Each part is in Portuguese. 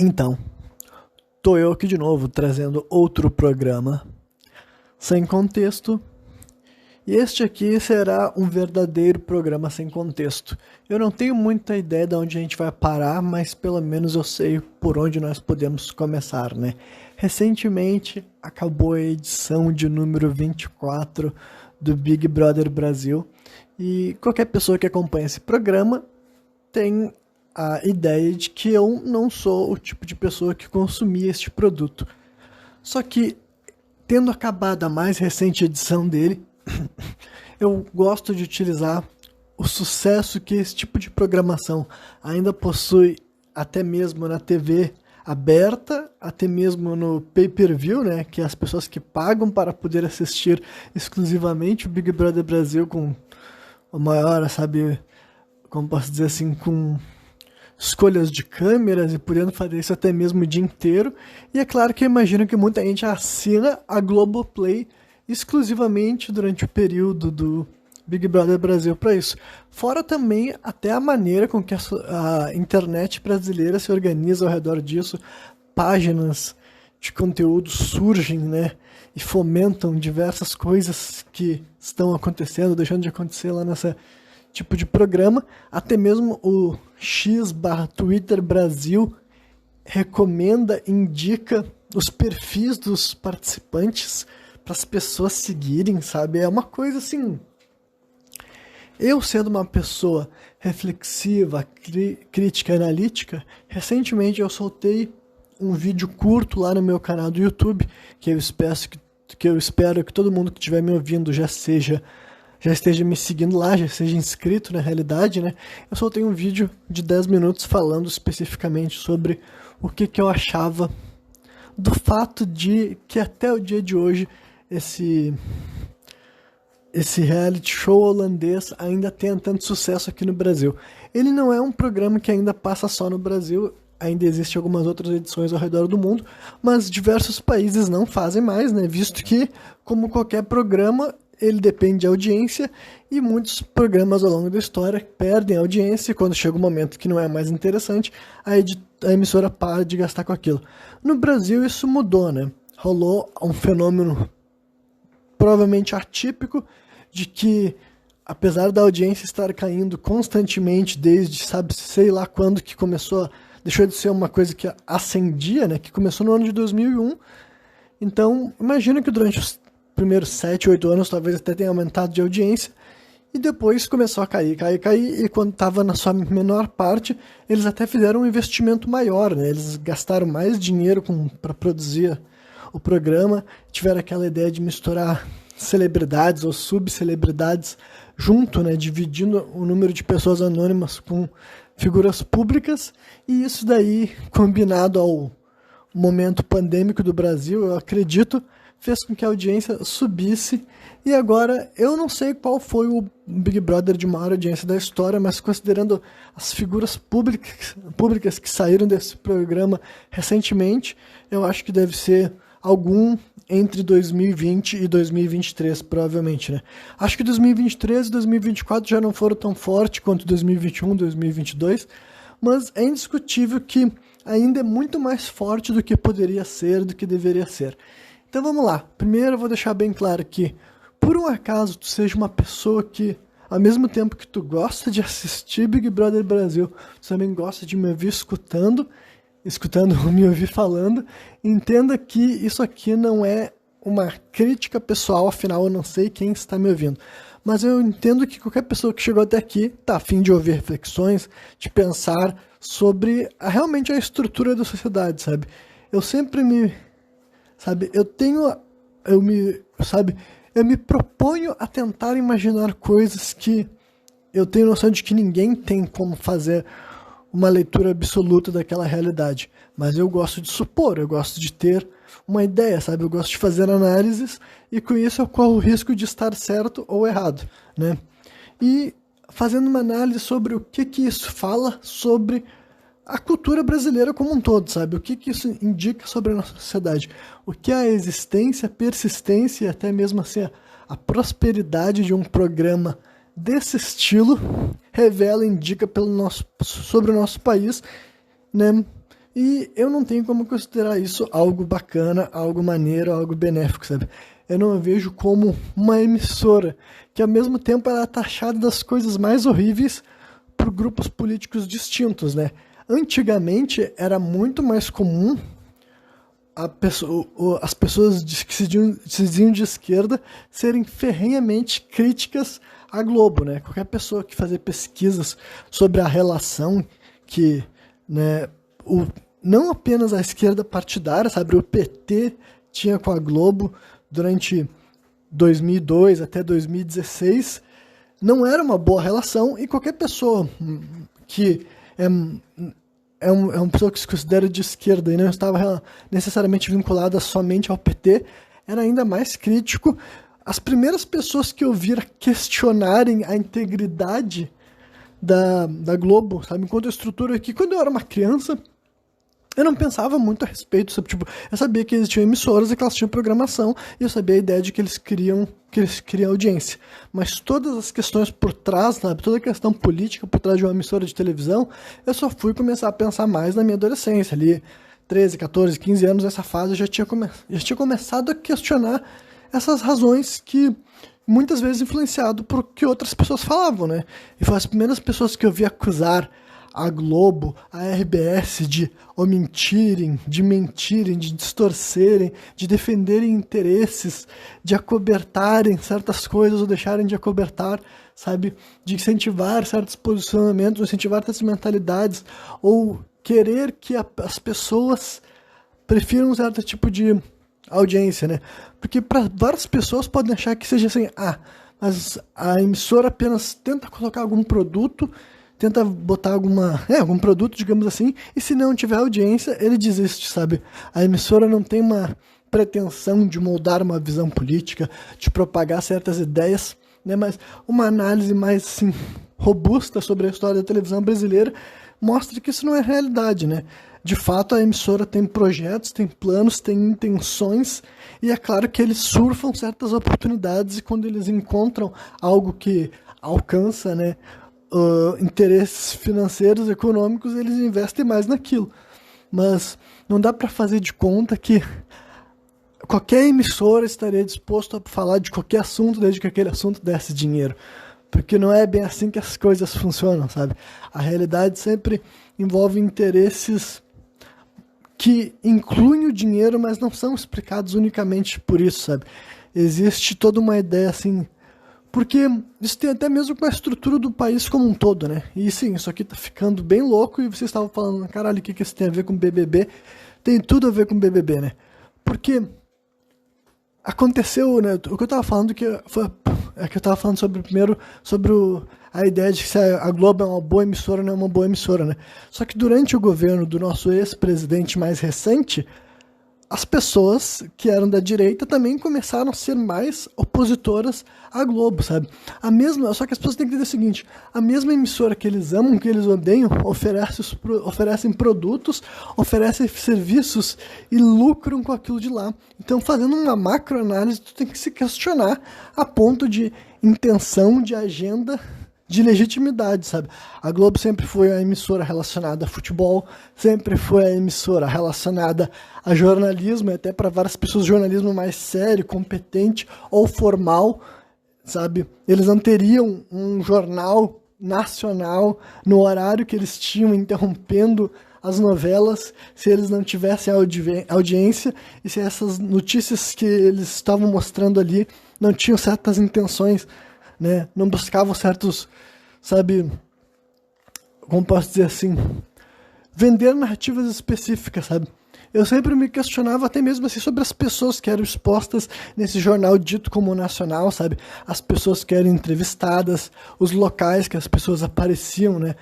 Então, tô eu aqui de novo trazendo outro programa sem contexto. E este aqui será um verdadeiro programa sem contexto. Eu não tenho muita ideia de onde a gente vai parar, mas pelo menos eu sei por onde nós podemos começar, né? Recentemente acabou a edição de número 24 do Big Brother Brasil. E qualquer pessoa que acompanha esse programa tem a ideia de que eu não sou o tipo de pessoa que consumia este produto. Só que, tendo acabado a mais recente edição dele, eu gosto de utilizar o sucesso que esse tipo de programação ainda possui, até mesmo na TV aberta, até mesmo no pay-per-view, né, que é as pessoas que pagam para poder assistir exclusivamente o Big Brother Brasil com o maior, sabe, como posso dizer assim, com escolhas de câmeras e podendo fazer isso até mesmo o dia inteiro. E é claro que eu imagino que muita gente assina a Globoplay exclusivamente durante o período do Big Brother Brasil para isso. Fora também até a maneira com que a internet brasileira se organiza ao redor disso. Páginas de conteúdo surgem, né, e fomentam diversas coisas que estão acontecendo, deixando de acontecer lá nessa tipo de programa. Até mesmo o X/Twitter Brasil recomenda, indica os perfis dos participantes para as pessoas seguirem, sabe? É uma coisa assim. Eu, sendo uma pessoa reflexiva, crítica e analítica, recentemente eu soltei um vídeo curto lá no meu canal do YouTube, que eu espero que todo mundo que estiver me ouvindo já esteja me seguindo lá, já seja inscrito na realidade, né? Eu soltei um vídeo de 10 minutos falando especificamente sobre o que eu achava do fato de que até o dia de hoje esse reality show holandês ainda tenha tanto sucesso aqui no Brasil. Ele não é um programa que ainda passa só no Brasil, ainda existem algumas outras edições ao redor do mundo, mas diversos países não fazem mais, né? Visto que, como qualquer programa, ele depende de audiência e muitos programas ao longo da história perdem audiência e quando chega um momento que não é mais interessante, a emissora para de gastar com aquilo. No Brasil isso mudou, né? Rolou um fenômeno provavelmente atípico de que, apesar da audiência estar caindo constantemente desde, sabe, sei lá quando que deixou de ser uma coisa que ascendia, né? Que começou no ano de 2001. Então, imagina que durante os primeiros 7, 8 anos talvez até tenha aumentado de audiência e depois começou a cair, e quando estava na sua menor parte, eles até fizeram um investimento maior, né? Eles gastaram mais dinheiro para produzir o programa, tiveram aquela ideia de misturar celebridades ou subcelebridades junto, né? Dividindo o número de pessoas anônimas com figuras públicas, e isso daí, combinado ao momento pandêmico do Brasil, eu acredito, fez com que a audiência subisse. E agora, eu não sei qual foi o Big Brother de maior audiência da história, mas considerando as figuras públicas que saíram desse programa recentemente, eu acho que deve ser algum entre 2020 e 2023, provavelmente, né? Acho que 2023 e 2024 já não foram tão fortes quanto 2021, 2022, mas é indiscutível que ainda é muito mais forte do que poderia ser, do que deveria ser. Então vamos lá. Primeiro eu vou deixar bem claro que, por um acaso tu seja uma pessoa que, ao mesmo tempo que tu gosta de assistir Big Brother Brasil, tu também gosta de me ouvir escutando me ouvir falando, entenda que isso aqui não é uma crítica pessoal, afinal eu não sei quem está me ouvindo. Mas eu entendo que qualquer pessoa que chegou até aqui está a fim de ouvir reflexões, de pensar sobre realmente a estrutura da sociedade, sabe? Eu sempre eu me proponho a tentar imaginar coisas que eu tenho noção de que ninguém tem como fazer uma leitura absoluta daquela realidade. Mas eu gosto de supor, eu gosto de ter uma ideia, sabe? Eu gosto de fazer análises e com isso eu corro o risco de estar certo ou errado, né? E fazendo uma análise sobre o que isso fala sobre a cultura brasileira como um todo, sabe? O que isso indica sobre a nossa sociedade? O que a existência, a persistência e até mesmo assim a prosperidade de um programa desse estilo revela, indica sobre o nosso país, né? E eu não tenho como considerar isso algo bacana, algo maneiro, algo benéfico, sabe? Eu não vejo como uma emissora que ao mesmo tempo ela é taxada das coisas mais horríveis por grupos políticos distintos, né? Antigamente era muito mais comum as pessoas que se diziam de esquerda serem ferrenhamente críticas à Globo, né? Qualquer pessoa que fazia pesquisas sobre a relação que, né, não apenas a esquerda partidária, sabe, o PT tinha com a Globo durante 2002 até 2016, não era uma boa relação, e qualquer pessoa que é uma pessoa que se considera de esquerda e não estava necessariamente vinculada somente ao PT, era ainda mais crítico. As primeiras pessoas que eu vira questionarem a integridade da Globo, sabe, enquanto estrutura aqui, quando eu era uma criança, eu não pensava muito a respeito, sabe? Tipo, eu sabia que existiam emissoras e que elas tinham programação, e eu sabia a ideia de que eles criam audiência. Mas todas as questões por trás, sabe? Toda a questão política por trás de uma emissora de televisão, eu só fui começar a pensar mais na minha adolescência, ali 13, 14, 15 anos, nessa fase, eu já tinha começado a questionar essas razões que muitas vezes influenciado por que outras pessoas falavam, né? E foi as primeiras pessoas que eu vi acusar a Globo, a RBS de mentirem, de distorcerem, de defenderem interesses, de acobertarem certas coisas ou deixarem de acobertar, sabe? De incentivar certos posicionamentos, incentivar certas mentalidades, ou querer que as pessoas prefiram um certo tipo de audiência, né? Porque para várias pessoas podem achar que seja assim, mas a emissora apenas tenta colocar algum produto, tenta botar algum produto, digamos assim, e se não tiver audiência, ele desiste, sabe? A emissora não tem uma pretensão de moldar uma visão política, de propagar certas ideias, né? Mas uma análise mais, assim, robusta sobre a história da televisão brasileira mostra que isso não é realidade, né? De fato, a emissora tem projetos, tem planos, tem intenções, e é claro que eles surfam certas oportunidades, e quando eles encontram algo que alcança, né, interesses financeiros, econômicos, eles investem mais naquilo. Mas não dá para fazer de conta que qualquer emissora estaria disposto a falar de qualquer assunto desde que aquele assunto desse dinheiro. Porque não é bem assim que as coisas funcionam, sabe? A realidade sempre envolve interesses que incluem o dinheiro, mas não são explicados unicamente por isso, sabe? Existe toda uma ideia assim, porque isso tem até mesmo com a estrutura do país como um todo, né? E sim, isso aqui tá ficando bem louco, e vocês estavam falando, caralho, o que isso tem a ver com BBB? Tem tudo a ver com BBB, né? Porque aconteceu, né? O que eu tava falando que eu tava falando sobre a ideia de que se a Globo é uma boa emissora ou não é uma boa emissora, né? Só que durante o governo do nosso ex-presidente mais recente, as pessoas que eram da direita também começaram a ser mais opositoras à Globo, sabe? Só que as pessoas têm que entender o seguinte, a mesma emissora que eles amam, que eles odeiam, oferecem produtos, oferecem serviços e lucram com aquilo de lá. Então, fazendo uma macroanálise, tu tem que se questionar a ponto de intenção, de agenda, de legitimidade, sabe? A Globo sempre foi a emissora relacionada a futebol, sempre foi a emissora relacionada a jornalismo, e até para várias pessoas jornalismo mais sério, competente ou formal, sabe? Eles não teriam um jornal nacional no horário que eles tinham, interrompendo as novelas, se eles não tivessem audiência e se essas notícias que eles estavam mostrando ali não tinham certas intenções, né? Não buscavam certos, sabe, como posso dizer assim, vender narrativas específicas, sabe? Eu sempre me questionava até mesmo assim sobre as pessoas que eram expostas nesse jornal dito como nacional, sabe? As pessoas que eram entrevistadas, os locais que as pessoas apareciam, né?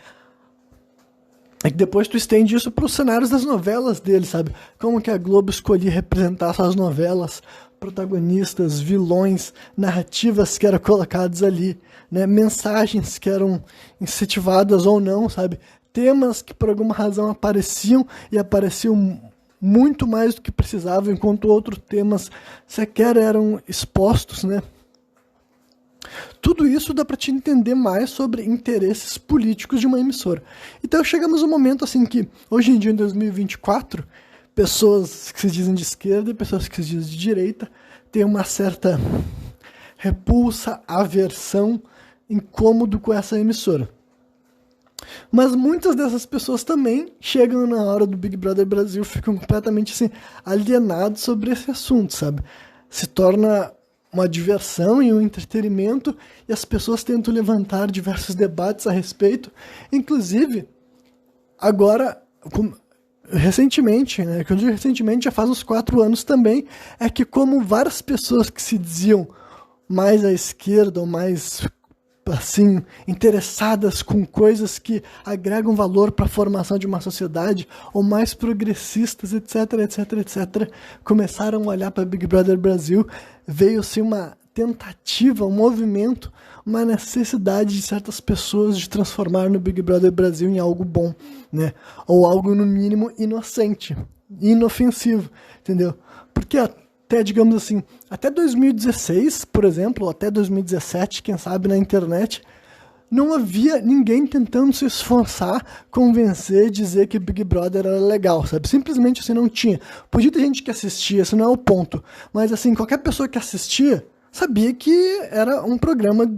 É que depois tu estende isso para os cenários das novelas dele, sabe? Como que a Globo escolhia representar suas novelas, protagonistas, vilões, narrativas que eram colocadas ali, né? Mensagens que eram incentivadas ou não, sabe? Temas que por alguma razão apareciam e apareciam muito mais do que precisavam, enquanto outros temas sequer eram expostos, né? Tudo isso dá para te entender mais sobre interesses políticos de uma emissora. Então chegamos a um momento assim que, hoje em dia, em 2024, pessoas que se dizem de esquerda e pessoas que se dizem de direita têm uma certa repulsa, aversão, incômodo com essa emissora. Mas muitas dessas pessoas também chegam na hora do Big Brother Brasil, ficam completamente assim, alienados sobre esse assunto, sabe? Se torna uma diversão e um entretenimento, e as pessoas tentam levantar diversos debates a respeito. Inclusive, agora, recentemente, né, que eu digo recentemente, já faz uns 4 anos também, é que como várias pessoas que se diziam mais à esquerda ou mais assim, interessadas com coisas que agregam valor para a formação de uma sociedade, ou mais progressistas, etc, etc, etc, começaram a olhar para Big Brother Brasil, veio-se uma tentativa, um movimento, uma necessidade de certas pessoas de transformar no Big Brother Brasil em algo bom, né? Ou algo, no mínimo, inocente, inofensivo, entendeu? Porque até, digamos assim, até 2016, por exemplo, ou até 2017, quem sabe na internet, não havia ninguém tentando se esforçar, convencer, dizer que Big Brother era legal, sabe? Simplesmente assim, não tinha. Podia ter gente que assistia, esse não é o ponto. Mas assim, qualquer pessoa que assistia sabia que era um programa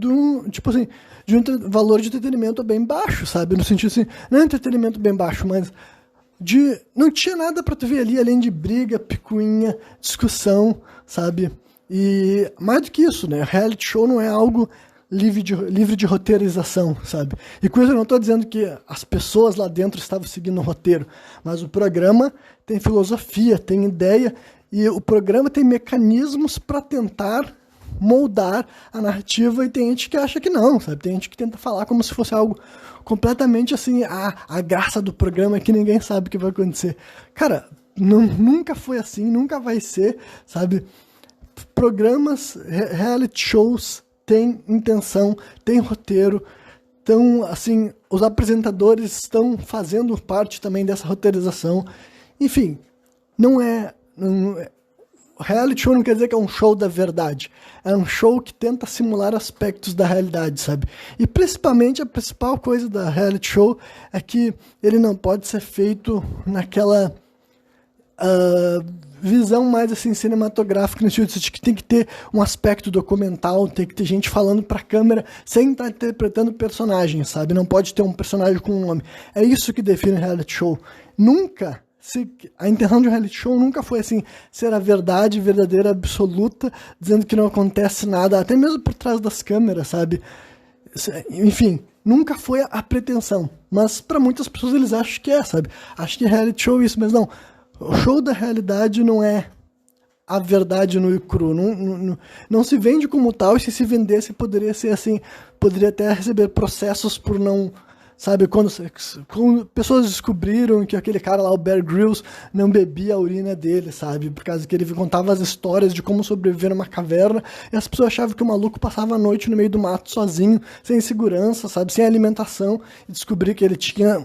tipo assim, de um valor de entretenimento bem baixo, sabe? No sentido assim, não é entretenimento bem baixo, mas não tinha nada pra tu ver ali, além de briga, picuinha, discussão, sabe? E mais do que isso, né? Reality show não é algo livre de roteirização, sabe? E com isso eu não tô dizendo que as pessoas lá dentro estavam seguindo o roteiro, mas o programa tem filosofia, tem ideia, e o programa tem mecanismos para tentar moldar a narrativa, e tem gente que acha que não, sabe? Tem gente que tenta falar como se fosse algo completamente assim, a graça do programa é que ninguém sabe o que vai acontecer. Cara, nunca foi assim, nunca vai ser, sabe? Programas, reality shows têm intenção, têm roteiro, então, assim, os apresentadores estão fazendo parte também dessa roteirização. Enfim, reality show não quer dizer que é um show da verdade. É um show que tenta simular aspectos da realidade, sabe? E principalmente a principal coisa da reality show é que ele não pode ser feito naquela visão mais assim cinematográfica, no sentido de que tem que ter um aspecto documental, tem que ter gente falando pra câmera sem estar interpretando personagens, sabe? Não pode ter um personagem com um nome. É isso que define reality show. A intenção de um reality show nunca foi assim, ser a verdade verdadeira, absoluta, dizendo que não acontece nada, até mesmo por trás das câmeras, sabe? Enfim, nunca foi a pretensão. Mas para muitas pessoas eles acham que é, sabe? Acham que é reality show isso, mas não. O show da realidade não é a verdade nua e cru. Não se vende como tal, e se vendesse poderia ser assim, poderia até receber processos por não... Sabe, quando pessoas descobriram que aquele cara lá, o Bear Grylls, não bebia a urina dele, sabe? Por causa que ele contava as histórias de como sobreviver numa caverna, e as pessoas achavam que o maluco passava a noite no meio do mato sozinho, sem segurança, sabe? Sem alimentação, e descobri que ele tinha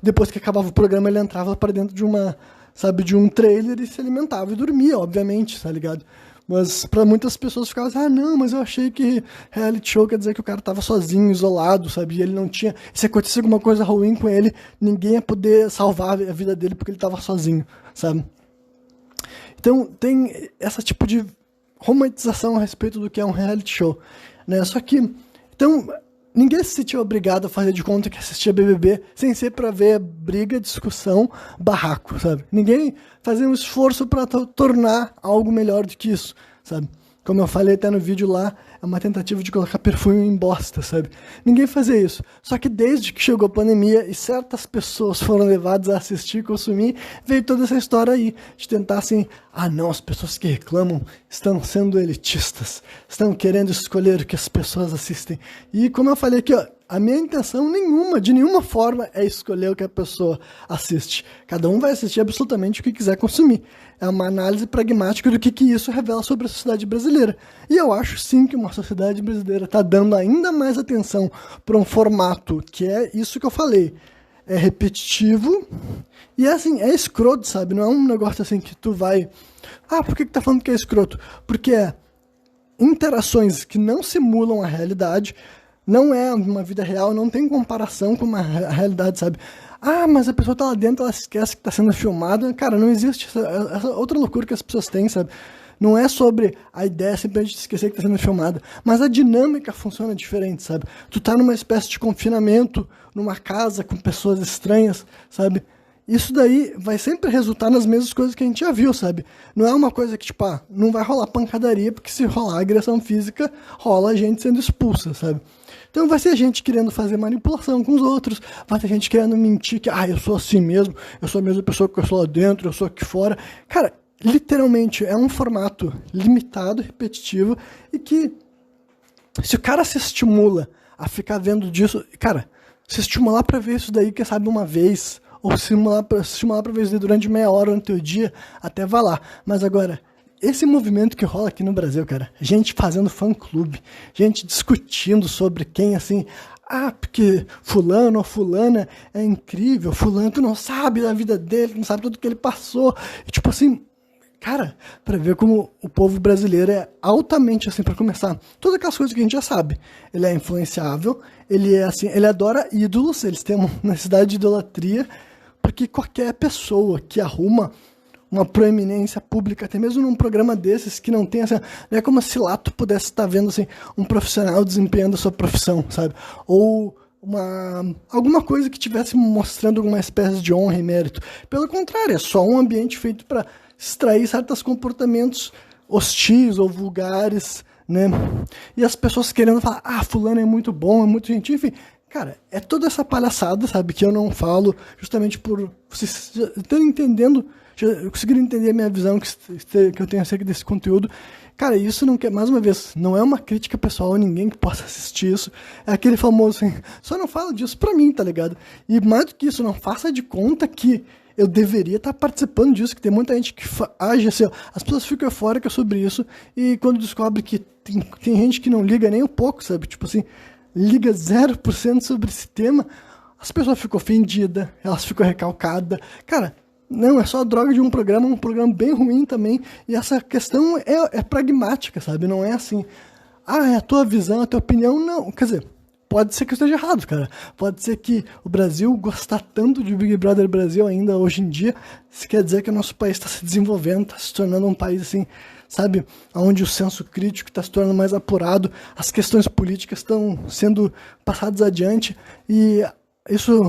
Depois que acabava o programa, ele entrava para dentro de de um trailer e se alimentava e dormia, obviamente, tá ligado? Mas pra muitas pessoas ficava assim, não, mas eu achei que reality show quer dizer que o cara tava sozinho, isolado, sabe? E ele não tinha... Se acontecesse alguma coisa ruim com ele, ninguém ia poder salvar a vida dele porque ele tava sozinho, sabe? Então tem esse tipo de romantização a respeito do que é um reality show, né? Só que... Então... Ninguém se sentia obrigado a fazer de conta que assistia BBB sem ser pra ver briga, discussão, barraco, sabe? Ninguém fazia um esforço pra tornar algo melhor do que isso, sabe? Como eu falei até no vídeo lá, é uma tentativa de colocar perfume em bosta, sabe? Ninguém fazia isso. Só que desde que chegou a pandemia e certas pessoas foram levadas a assistir e consumir, veio toda essa história aí, de tentar assim, não, as pessoas que reclamam estão sendo elitistas, estão querendo escolher o que as pessoas assistem. E como eu falei aqui, ó, a minha intenção de nenhuma forma, é escolher o que a pessoa assiste. Cada um vai assistir absolutamente o que quiser consumir. É uma análise pragmática do que isso revela sobre a sociedade brasileira. E eu acho sim que uma sociedade brasileira está dando ainda mais atenção para um formato que é isso que eu falei. É repetitivo e é assim, é escroto, sabe? Não é um negócio assim que tu vai... por que tá falando que é escroto? Porque interações que não simulam a realidade, não é uma vida real, não tem comparação com uma realidade, sabe? Ah, mas a pessoa tá lá dentro, ela esquece que tá sendo filmada. Cara, não existe essa outra loucura que as pessoas têm, sabe? Não é sobre a ideia simplesmente de esquecer que tá sendo filmada, mas a dinâmica funciona diferente, sabe? Tu tá numa espécie de confinamento, numa casa com pessoas estranhas, sabe? Isso daí vai sempre resultar nas mesmas coisas que a gente já viu, sabe? Não é uma coisa que, tipo, não vai rolar pancadaria, porque se rolar agressão física, rola gente sendo expulsa, sabe? Então vai ser gente querendo fazer manipulação com os outros, vai ter gente querendo mentir que, eu sou assim mesmo, eu sou a mesma pessoa que eu sou lá dentro, eu sou aqui fora. Cara, literalmente é um formato limitado, repetitivo, e que se o cara se estimula a ficar vendo disso, cara, se estimular pra ver isso daí, quem sabe uma vez, ou se estimular pra ver isso daí durante meia hora no teu dia, até vá lá. Mas agora, esse movimento que rola aqui no Brasil, cara, gente fazendo fã-clube, gente discutindo sobre quem, assim, porque fulano ou fulana é incrível, fulano, tu não sabe da vida dele, tu não sabe tudo que ele passou, e tipo assim, cara, pra ver como o povo brasileiro é altamente, assim, pra começar, todas aquelas coisas que a gente já sabe. Ele é influenciável, ele é assim, ele adora ídolos, eles têm uma necessidade de idolatria, porque qualquer pessoa que arruma uma proeminência pública, até mesmo num programa desses que não tem essa... Não é como se lá tu pudesse estar vendo, assim, um profissional desempenhando a sua profissão, sabe? Ou alguma coisa que estivesse mostrando alguma espécie de honra e mérito. Pelo contrário, é só um ambiente feito para extrair certos comportamentos hostis ou vulgares, né? E as pessoas querendo falar, fulano é muito bom, é muito gentil, enfim. Cara, é toda essa palhaçada, sabe, que eu não falo justamente por vocês estão entendendo, já conseguiram entender a minha visão que eu tenho acerca desse conteúdo. Cara, isso não quer, mais uma vez, não é uma crítica pessoal a ninguém que possa assistir isso. É aquele famoso assim, só não fala disso pra mim, tá ligado? E mais do que isso, não faça de conta que eu deveria estar participando disso, que tem muita gente que age assim, ó, as pessoas ficam eufóricas sobre isso, e quando descobre que tem gente que não liga nem um pouco, sabe? Tipo assim, liga 0% sobre esse tema, as pessoas ficam ofendidas, elas ficam recalcadas. Cara, não, é só a droga de um programa bem ruim também, e essa questão é pragmática, sabe? Não é assim, é a tua visão, a tua opinião, não. Quer dizer, pode ser que eu esteja errado, cara. Pode ser que o Brasil gostar tanto de Big Brother Brasil ainda hoje em dia, isso quer dizer que o nosso país está se desenvolvendo, está se tornando um país assim, sabe, onde o senso crítico está se tornando mais apurado, as questões políticas estão sendo passadas adiante, e isso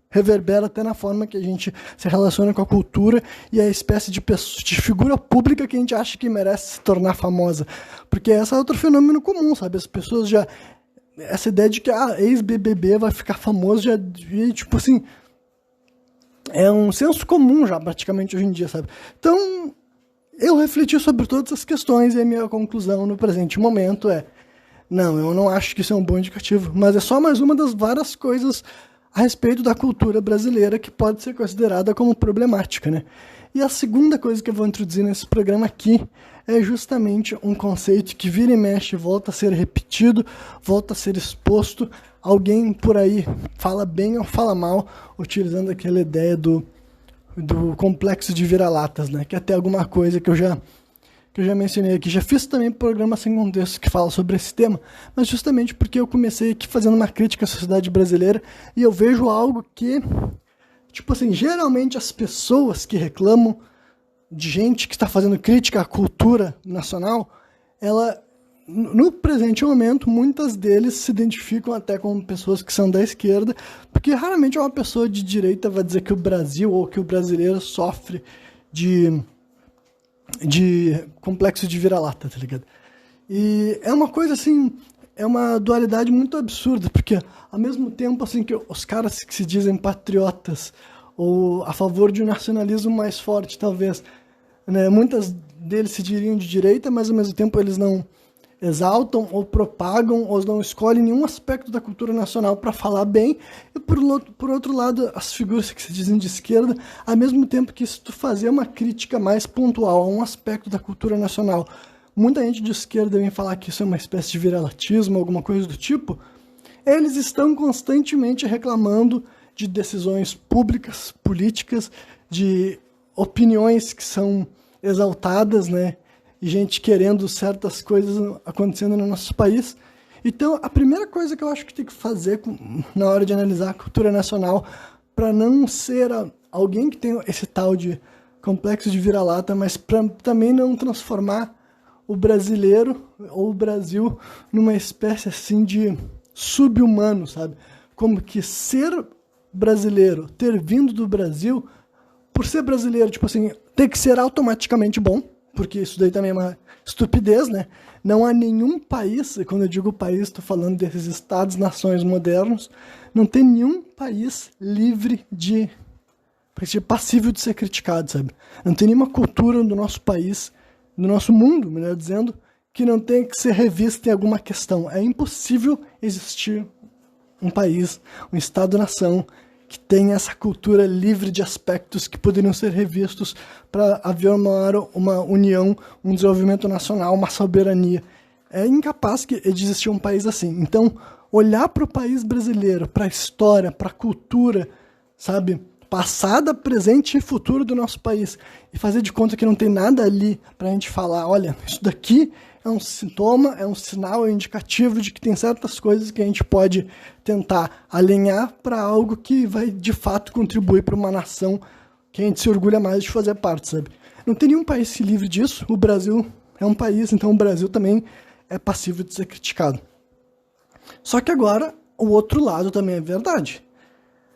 reverbera até na forma que a gente se relaciona com a cultura e a espécie de figura pública que a gente acha que merece se tornar famosa. Porque esse é outro fenômeno comum, sabe? As pessoas já... Essa ideia de que ex-BBB vai ficar famoso já, tipo assim, é um senso comum já praticamente hoje em dia, sabe? Então, eu refleti sobre todas as questões e a minha conclusão no presente momento é: não, eu não acho que isso é um bom indicativo, mas é só mais uma das várias coisas a respeito da cultura brasileira que pode ser considerada como problemática, né? E a segunda coisa que eu vou introduzir nesse programa aqui é justamente um conceito que vira e mexe, volta a ser repetido, volta a ser exposto. Alguém por aí fala bem ou fala mal, utilizando aquela ideia do complexo de vira-latas, né? Que é até alguma coisa que eu já mencionei aqui. Já fiz também programa sem contexto que fala sobre esse tema, mas justamente porque eu comecei aqui fazendo uma crítica à sociedade brasileira e eu vejo algo que, tipo assim, geralmente as pessoas que reclamam de gente que está fazendo crítica à cultura nacional, no presente momento, muitas deles se identificam até como pessoas que são da esquerda, porque raramente uma pessoa de direita vai dizer que o Brasil ou que o brasileiro sofre de complexo de vira-lata, tá ligado? E é uma coisa assim, é uma dualidade muito absurda, porque ao mesmo tempo assim que os caras que se dizem patriotas ou a favor de um nacionalismo mais forte, talvez, né, muitas deles se diriam de direita, mas ao mesmo tempo eles não exaltam ou propagam ou não escolhem nenhum aspecto da cultura nacional para falar bem, e por outro lado, as figuras que se dizem de esquerda, ao mesmo tempo que se tu fazer uma crítica mais pontual a um aspecto da cultura nacional, muita gente de esquerda vem falar que isso é uma espécie de viralatismo, alguma coisa do tipo, eles estão constantemente reclamando de decisões públicas, políticas, de opiniões que são exaltadas, né? e gente querendo certas coisas acontecendo no nosso país. Então, a primeira coisa que eu acho que tem que fazer na hora de analisar a cultura nacional, para não ser alguém que tem esse tal de complexo de vira-lata, mas para também não transformar o brasileiro ou o Brasil numa espécie assim de sub-humano, sabe? Como que ser brasileiro, ter vindo do Brasil, por ser brasileiro, tipo assim, tem que ser automaticamente bom, porque isso daí também é uma estupidez, né? Não há nenhum país, e quando eu digo país, estou falando desses estados-nações modernos, não tem nenhum país livre de passível de ser criticado, sabe? Não tem nenhuma cultura do nosso país, do nosso mundo, melhor dizendo, que não tenha que ser revista em alguma questão. É impossível existir um país, um estado-nação que tenha essa cultura livre de aspectos que poderiam ser revistos para haver uma união, um desenvolvimento nacional, uma soberania. É incapaz de existir um país assim. Então, olhar para o país brasileiro, para a história, para a cultura, sabe? Passada, presente e futuro do nosso país, e fazer de conta que não tem nada ali para a gente falar, olha, isso daqui é um sintoma, é um sinal, é um indicativo de que tem certas coisas que a gente pode tentar alinhar para algo que vai de fato contribuir para uma nação que a gente se orgulha mais de fazer parte, sabe? Não tem nenhum país livre disso, o Brasil é um país, então o Brasil também é passível de ser criticado. Só que agora, o outro lado também é verdade.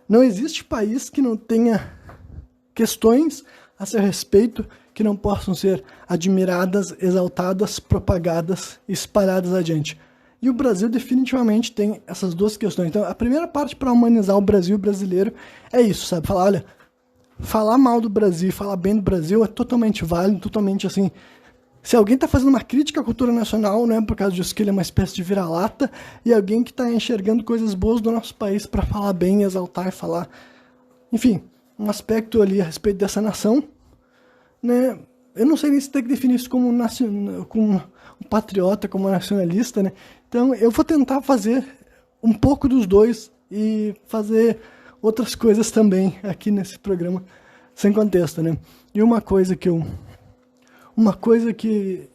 Não existe país que não tenha questões a seu respeito que não possam ser admiradas, exaltadas, propagadas e espalhadas adiante. E o Brasil definitivamente tem essas duas questões. Então, a primeira parte para humanizar o Brasil brasileiro é isso, sabe? Falar, olha, falar mal do Brasil, falar bem do Brasil é totalmente válido, totalmente assim. Se alguém está fazendo uma crítica à cultura nacional, não é por causa disso que ele é uma espécie de vira-lata, e alguém que está enxergando coisas boas do nosso país para falar bem, exaltar e falar, enfim, um aspecto ali a respeito dessa nação, né? Eu não sei nem se tem que definir isso como um patriota, como nacionalista, né? Então eu vou tentar fazer um pouco dos dois e fazer outras coisas também aqui nesse programa, sem contexto, né? E uma coisa que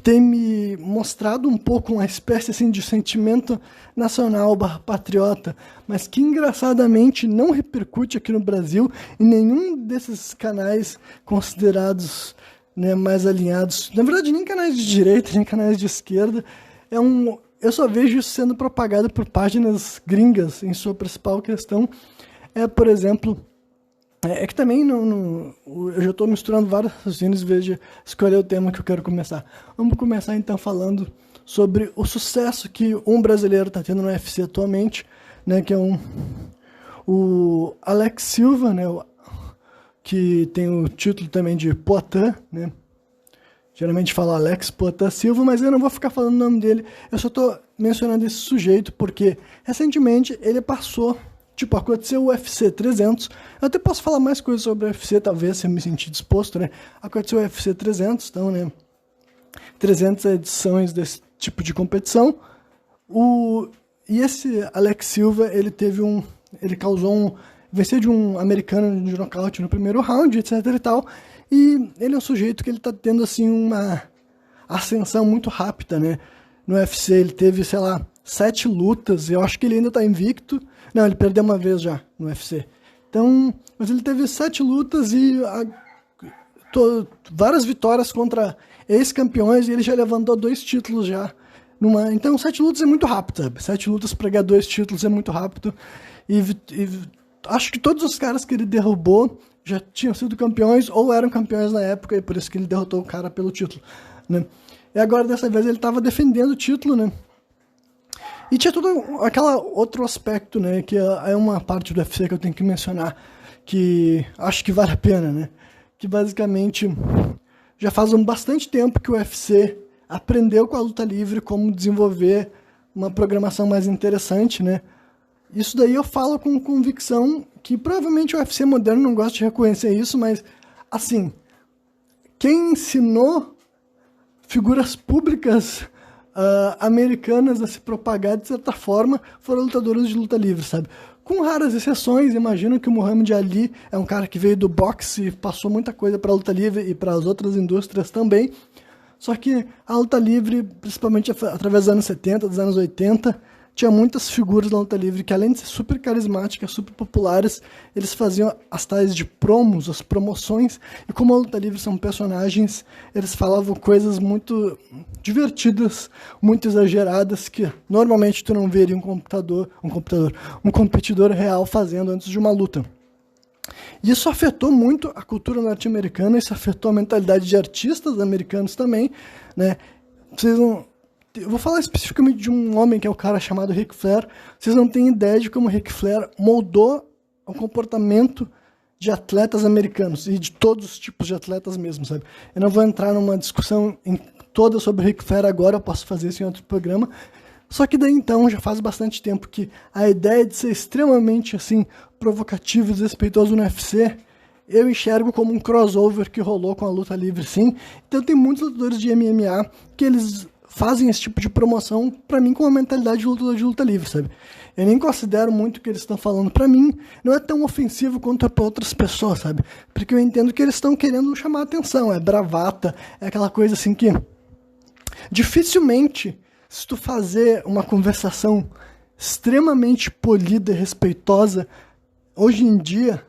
tem me mostrado um pouco uma espécie assim, de sentimento nacional patriota, mas que engraçadamente não repercute aqui no Brasil em nenhum desses canais considerados, né, mais alinhados. Na verdade, nem canais de direita, nem canais de esquerda. Eu só vejo isso sendo propagado por páginas gringas em sua principal questão. Por exemplo... É que também eu já estou misturando vários raciocínios em vez de escolher o tema que eu quero começar. Vamos começar então falando sobre o sucesso que um brasileiro está tendo no UFC atualmente, né, que é o Alex Silva, né, que tem o título também de Poatan, né? Geralmente fala Alex Poatan Silva, mas eu não vou ficar falando o nome dele, eu só estou mencionando esse sujeito porque recentemente ele passou... Tipo, aconteceu o UFC 300. Eu até posso falar mais coisas sobre o UFC, talvez, se eu me sentir disposto, né? Aconteceu o UFC 300, então, né? 300 edições desse tipo de competição. E esse Alex Silva, ele venceu de um americano de nocaute no primeiro round, etc e tal. E ele é um sujeito que ele tá tendo, assim, uma ascensão muito rápida, né? No UFC ele teve, sei lá, 7 lutas. Eu acho que ele ainda tá invicto. Não, ele perdeu uma vez já no UFC. Então, mas ele teve 7 lutas e várias vitórias contra ex-campeões e ele já levantou 2 títulos já. Então, 7 lutas é muito rápido, sabe? 7 lutas para ganhar 2 títulos é muito rápido. E acho que todos os caras que ele derrubou já tinham sido campeões ou eram campeões na época e por isso que ele derrotou o cara pelo título, né? E agora, dessa vez, ele estava defendendo o título, né? E tinha todo aquele outro aspecto, né, que é uma parte do UFC que eu tenho que mencionar, que acho que vale a pena, né, que basicamente já faz bastante tempo que o UFC aprendeu com a luta livre como desenvolver uma programação mais interessante, né. Isso daí eu falo com convicção que provavelmente o UFC moderno não gosta de reconhecer isso, mas, assim, quem ensinou figuras públicas americanas a se propagar de certa forma foram lutadores de luta livre, sabe? Com raras exceções, imagino que o Muhammad Ali é um cara que veio do boxe e passou muita coisa para a luta livre e para as outras indústrias também, Só que a luta livre, principalmente através dos anos 70, dos anos 80, tinha muitas figuras da luta livre que, além de ser super carismáticas, super populares, eles faziam as tais de promos, as promoções, e como a luta livre são personagens, eles falavam coisas muito divertidas, muito exageradas, que normalmente tu não veria um competidor real fazendo antes de uma luta. E isso afetou muito a cultura norte-americana, isso afetou a mentalidade de artistas americanos também, né? Eu vou falar especificamente de um homem que é o cara chamado Ric Flair. Vocês não têm ideia de como o Ric Flair moldou o comportamento de atletas americanos e de todos os tipos de atletas mesmo, sabe? Eu não vou entrar numa discussão toda sobre o Ric Flair agora, eu posso fazer isso em outro programa. Só que daí então já faz bastante tempo que a ideia de ser extremamente assim provocativo e desrespeitoso no UFC eu enxergo como um crossover que rolou com a luta livre, sim. Então tem muitos lutadores de MMA que eles fazem esse tipo de promoção, pra mim, com uma mentalidade de lutador de luta livre, sabe? Eu nem considero muito o que eles estão falando. Pra mim, não é tão ofensivo quanto é pra outras pessoas, sabe? Porque eu entendo que eles estão querendo chamar atenção, é bravata, é aquela coisa assim que dificilmente, se tu fazer uma conversação extremamente polida e respeitosa, hoje em dia,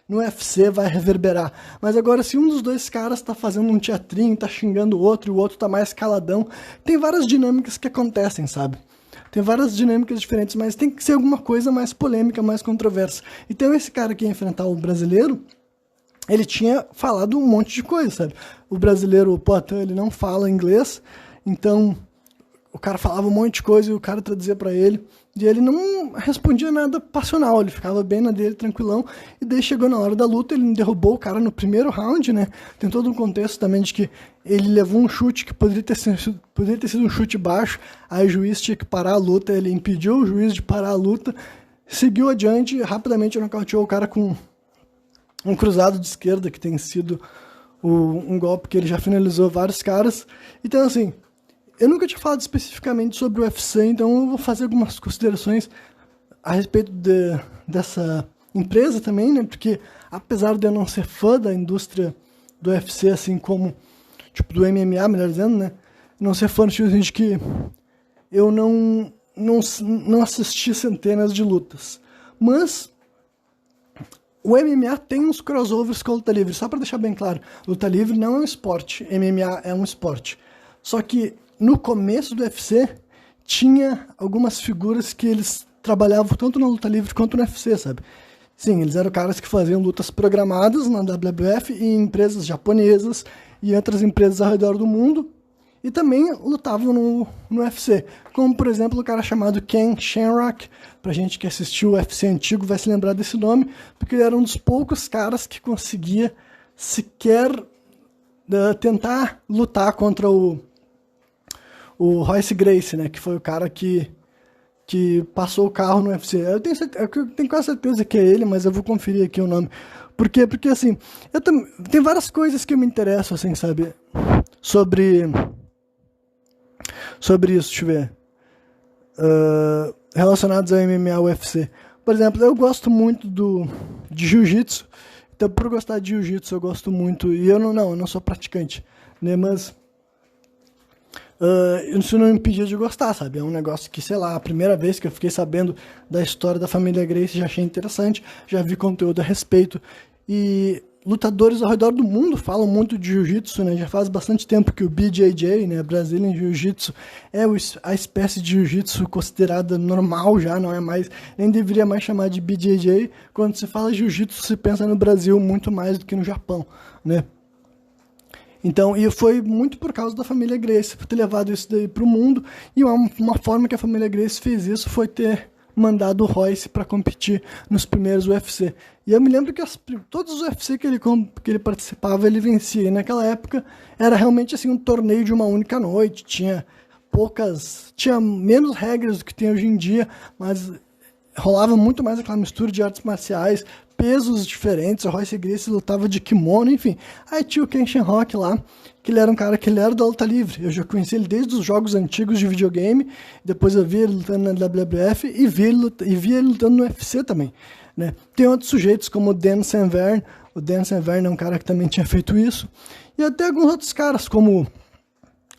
no UFC vai reverberar. Mas agora, se um dos dois caras tá fazendo um teatrinho, tá xingando o outro, e o outro tá mais caladão, tem várias dinâmicas que acontecem, sabe? Tem várias dinâmicas diferentes, mas tem que ser alguma coisa mais polêmica, mais controversa. Então esse cara que ia enfrentar o brasileiro, ele tinha falado um monte de coisa, sabe? O brasileiro, o Poitin, ele não fala inglês, então o cara falava um monte de coisa e o cara traduzia pra ele, e ele não respondia nada passional, ele ficava bem na dele, tranquilão, e daí chegou na hora da luta, ele derrubou o cara no primeiro round, né? Tem todo um contexto também de que ele levou um chute que poderia ter sido um chute baixo, aí o juiz tinha que parar a luta, ele impediu o juiz de parar a luta, seguiu adiante e rapidamente nocauteou o cara com um cruzado de esquerda, que tem sido um golpe que ele já finalizou vários caras. Então, assim, eu nunca tinha falado especificamente sobre o UFC, então eu vou fazer algumas considerações a respeito dessa empresa também, né? Porque apesar de eu não ser fã da indústria do UFC, assim como tipo do MMA, melhor dizendo, né? Não ser fã no sentido de que eu não assisti centenas de lutas. Mas o MMA tem uns crossovers com a luta livre. Só para deixar bem claro, luta livre não é um esporte, MMA é um esporte. Só que no começo do UFC, tinha algumas figuras que eles trabalhavam tanto na luta livre quanto no UFC, sabe? Sim, eles eram caras que faziam lutas programadas na WWF e em empresas japonesas e outras empresas ao redor do mundo, e também lutavam no UFC. Como, por exemplo, o cara chamado Ken Shamrock, pra gente que assistiu o UFC antigo vai se lembrar desse nome, porque ele era um dos poucos caras que conseguia sequer tentar lutar contra o Royce Gracie, né, que foi o cara que passou o carro no UFC. Eu tenho quase certeza que é ele, mas eu vou conferir aqui o nome. Por quê? Porque, assim, tem várias coisas que eu me interesso, assim, sabe, sobre isso, deixa eu ver, relacionados ao MMA e ao UFC. Por exemplo, eu gosto muito de jiu-jitsu, então por gostar de jiu-jitsu eu gosto muito, e eu não sou praticante, né, mas isso não me impedia de gostar, sabe? É um negócio que, sei lá, a primeira vez que eu fiquei sabendo da história da família Gracie já achei interessante, já vi conteúdo a respeito. E lutadores ao redor do mundo falam muito de jiu-jitsu, né? Já faz bastante tempo que o BJJ, né, Brazilian Jiu-Jitsu, é a espécie de jiu-jitsu considerada normal já, não é mais, nem deveria mais chamar de BJJ. Quando se fala jiu-jitsu, se pensa no Brasil muito mais do que no Japão, né? Então, e foi muito por causa da família Gracie, por ter levado isso daí pro mundo, e uma forma que a família Gracie fez isso foi ter mandado o Royce para competir nos primeiros UFC. E eu me lembro que todos os UFC que ele participava, ele vencia, e naquela época era realmente assim um torneio de uma única noite, tinha menos regras do que tem hoje em dia, mas rolava muito mais aquela mistura de artes marciais, pesos diferentes, o Royce Gracie lutava de kimono, enfim. Aí tinha o Ken Shamrock lá, que ele era um cara que ele era da luta livre. Eu já conheci ele desde os jogos antigos de videogame, depois eu vi ele lutando na WWF e vi ele lutando no UFC também, né? Tem outros sujeitos como o Dan Severn. O Dan Severn é um cara que também tinha feito isso. E até alguns outros caras como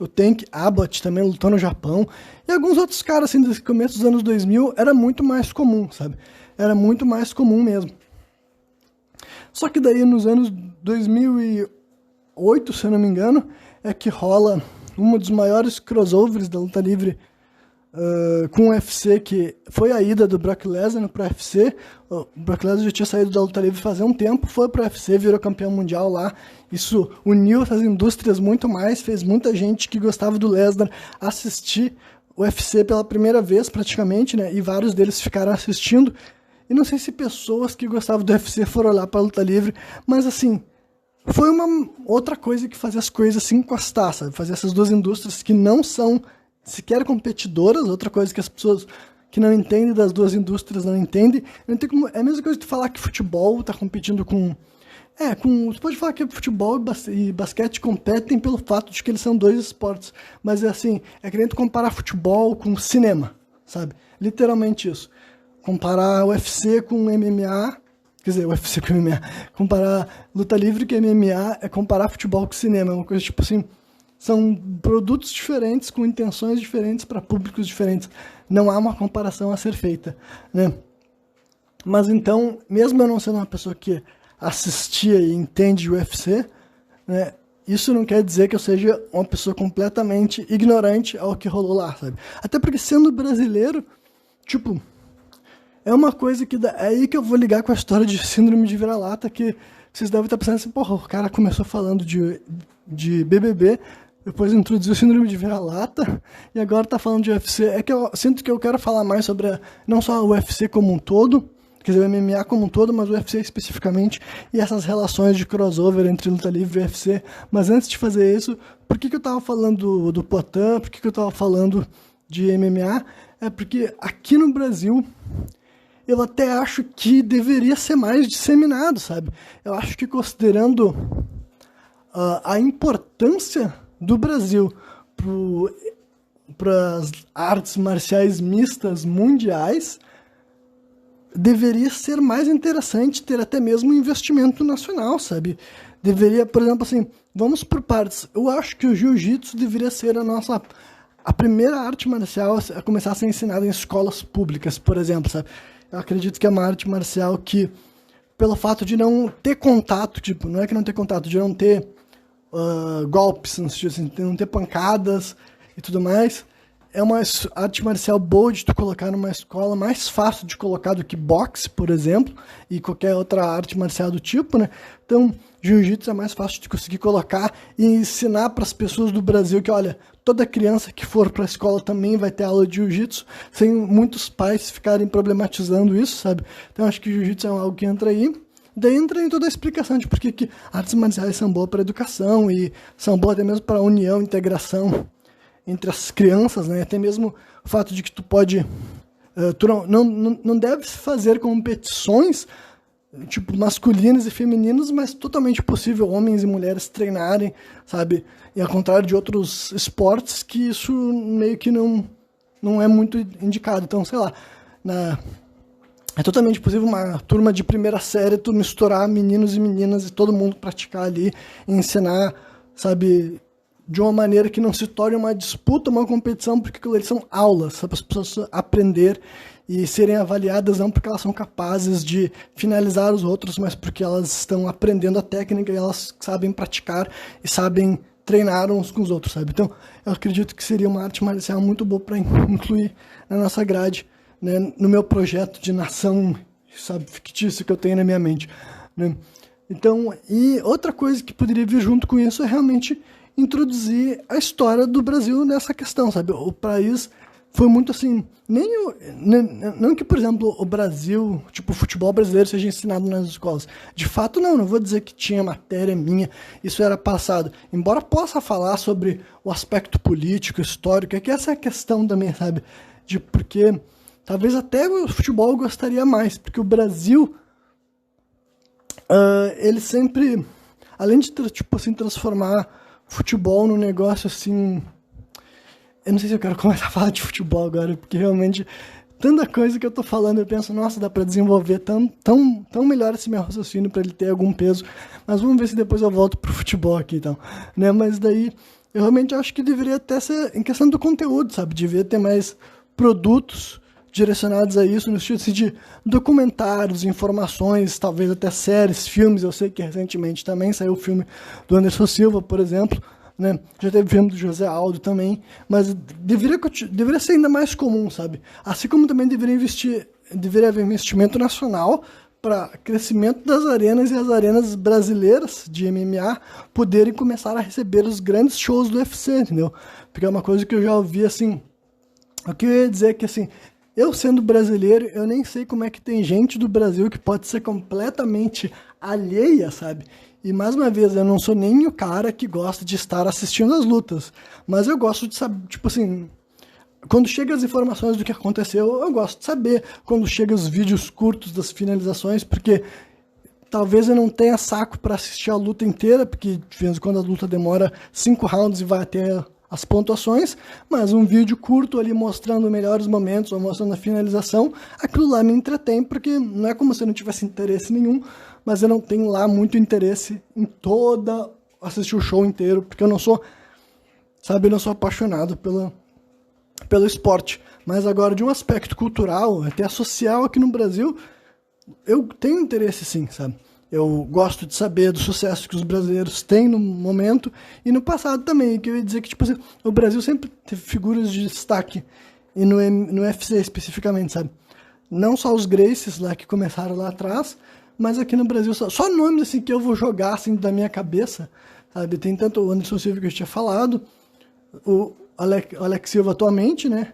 O Tank Abbott também lutou no Japão. E alguns outros caras, assim, do começo dos anos 2000, era muito mais comum, sabe? Era muito mais comum mesmo. Só que daí, nos anos 2008, se eu não me engano, é que rola um dos maiores crossovers da luta livre com o UFC, que foi a ida do Brock Lesnar pro UFC. O Brock Lesnar já tinha saído da luta livre fazia um tempo, foi pro UFC, virou campeão mundial lá. Isso uniu essas indústrias muito mais, fez muita gente que gostava do Lesnar assistir o UFC pela primeira vez, praticamente, né? E vários deles ficaram assistindo. E não sei se pessoas que gostavam do UFC foram lá pra luta livre, mas assim, foi uma outra coisa que fazia as coisas se encostar, sabe? Fazer essas duas indústrias que não são sequer competidoras, outra coisa que as pessoas que não entendem das duas indústrias não entendem. Não tem como, é a mesma coisa que tu falar que futebol tá competindo com... tu pode falar que futebol e basquete competem pelo fato de que eles são dois esportes, mas é assim, é que nem tu comparar futebol com cinema, sabe? Literalmente isso. Comparar UFC com MMA, quer dizer, UFC com MMA, comparar luta livre com MMA é comparar futebol com cinema, é uma coisa tipo assim, são produtos diferentes, com intenções diferentes para públicos diferentes. Não há uma comparação a ser feita, né? Mas então, mesmo eu não sendo uma pessoa que assistia e entende o UFC, né, isso não quer dizer que eu seja uma pessoa completamente ignorante ao que rolou lá, sabe? Até porque sendo brasileiro, tipo, é uma coisa que... É aí que eu vou ligar com a história de síndrome de vira-lata, que vocês devem estar pensando assim, porra, o cara começou falando de BBB, depois introduziu o síndrome de vira-lata, e agora tá falando de UFC. É que eu sinto que eu quero falar mais sobre não só o UFC como um todo, quer dizer, o MMA como um todo, mas o UFC especificamente, e essas relações de crossover entre luta livre e UFC. Mas antes de fazer isso, por que eu tava falando do Poatan, por que eu tava falando de MMA? É porque aqui no Brasil, eu até acho que deveria ser mais disseminado, sabe? Eu acho que considerando a importância do Brasil para as artes marciais mistas mundiais, deveria ser mais interessante ter até mesmo um investimento nacional, sabe? Deveria, por exemplo, assim, vamos por partes. Eu acho que o jiu-jitsu deveria ser a primeira arte marcial a começar a ser ensinada em escolas públicas, por exemplo, sabe? Eu acredito que é uma arte marcial que, pelo fato de não ter contato, tipo, não é que não ter contato, de não ter golpes, no sentido assim, não ter pancadas e tudo mais, é uma arte marcial boa de tu colocar numa escola, mais fácil de colocar do que boxe, por exemplo, e qualquer outra arte marcial do tipo, né? Então, jiu-jitsu é mais fácil de conseguir colocar e ensinar para as pessoas do Brasil que, olha, toda criança que for para a escola também vai ter aula de jiu-jitsu, sem muitos pais ficarem problematizando isso, sabe? Então, acho que jiu-jitsu é algo que entra aí. Daí entra em toda a explicação de por que artes marciais são boas para a educação e são boas até mesmo para a união, integração entre as crianças, né? Até mesmo o fato de que tu pode... tu não deve fazer competições tipo masculinas e femininas, mas totalmente possível homens e mulheres treinarem, sabe? E ao contrário de outros esportes que isso meio que não é muito indicado. Então, sei lá, é totalmente possível uma turma de primeira série tu misturar meninos e meninas e todo mundo praticar ali e ensinar, sabe, de uma maneira que não se torne uma disputa, uma competição, porque eles são aulas, para as pessoas aprender e serem avaliadas não porque elas são capazes de finalizar os outros, mas porque elas estão aprendendo a técnica e elas sabem praticar e sabem treinar uns com os outros, sabe? Então, eu acredito que seria uma arte marcial muito boa para incluir na nossa grade, né, no meu projeto de nação, sabe, fictício que eu tenho na minha mente, né? Então, e outra coisa que poderia vir junto com isso é realmente introduzir a história do Brasil nessa questão, sabe? O país foi muito assim, não que, por exemplo, o Brasil, tipo, o futebol brasileiro seja ensinado nas escolas. De fato, não vou dizer que tinha matéria minha, isso era passado. Embora possa falar sobre o aspecto político, histórico, é que essa é a questão também, sabe? Porque talvez até o futebol eu gostaria mais, porque o Brasil, ele sempre, além de tipo assim, transformar futebol num negócio assim... Eu não sei se eu quero começar a falar de futebol agora, porque realmente tanta coisa que eu tô falando, eu penso, nossa, dá pra desenvolver tão melhor esse meu raciocínio pra ele ter algum peso, mas vamos ver se depois eu volto pro futebol aqui, então, né? Mas daí, Eu realmente acho que deveria até ser em questão do conteúdo, sabe? Deveria ter mais produtos direcionados a isso, no estilo assim, de documentários, informações, talvez até séries, filmes. Eu sei que recentemente também saiu o filme do Anderson Silva, por exemplo, né? Já teve filme do José Aldo também, mas deveria ser ainda mais comum, sabe? Assim como também deveria haver investimento nacional para crescimento das arenas e as arenas brasileiras de MMA poderem começar a receber os grandes shows do UFC, entendeu? Porque é uma coisa que eu já ouvi, assim, o que eu ia dizer é que, assim, eu sendo brasileiro, eu nem sei como é que tem gente do Brasil que pode ser completamente alheia, sabe? E mais uma vez, eu não sou nem o cara que gosta de estar assistindo as lutas, mas eu gosto de saber, tipo assim, quando chegam as informações do que aconteceu, eu gosto de saber. Quando chegam os vídeos curtos das finalizações, porque talvez eu não tenha saco para assistir a luta inteira, porque de vez em quando a luta demora 5 rounds e vai até as pontuações, mas um vídeo curto ali mostrando melhores momentos ou mostrando a finalização, aquilo lá me entretém, porque não é como se eu não tivesse interesse nenhum, mas eu não tenho lá muito interesse em assistir o show inteiro, porque eu não sou, sabe, eu não sou apaixonado pelo esporte. Mas agora, de um aspecto cultural, até social aqui no Brasil, eu tenho interesse sim, sabe? Eu gosto de saber do sucesso que os brasileiros têm no momento e no passado também, que eu ia dizer que, tipo assim, o Brasil sempre teve figuras de destaque, e no UFC especificamente, sabe? Não só os Gracies lá que começaram lá atrás, mas aqui no Brasil, só nomes assim que eu vou jogar assim da minha cabeça, sabe? Tem tanto o Anderson Silva que eu tinha falado, o Alex Silva atualmente, né?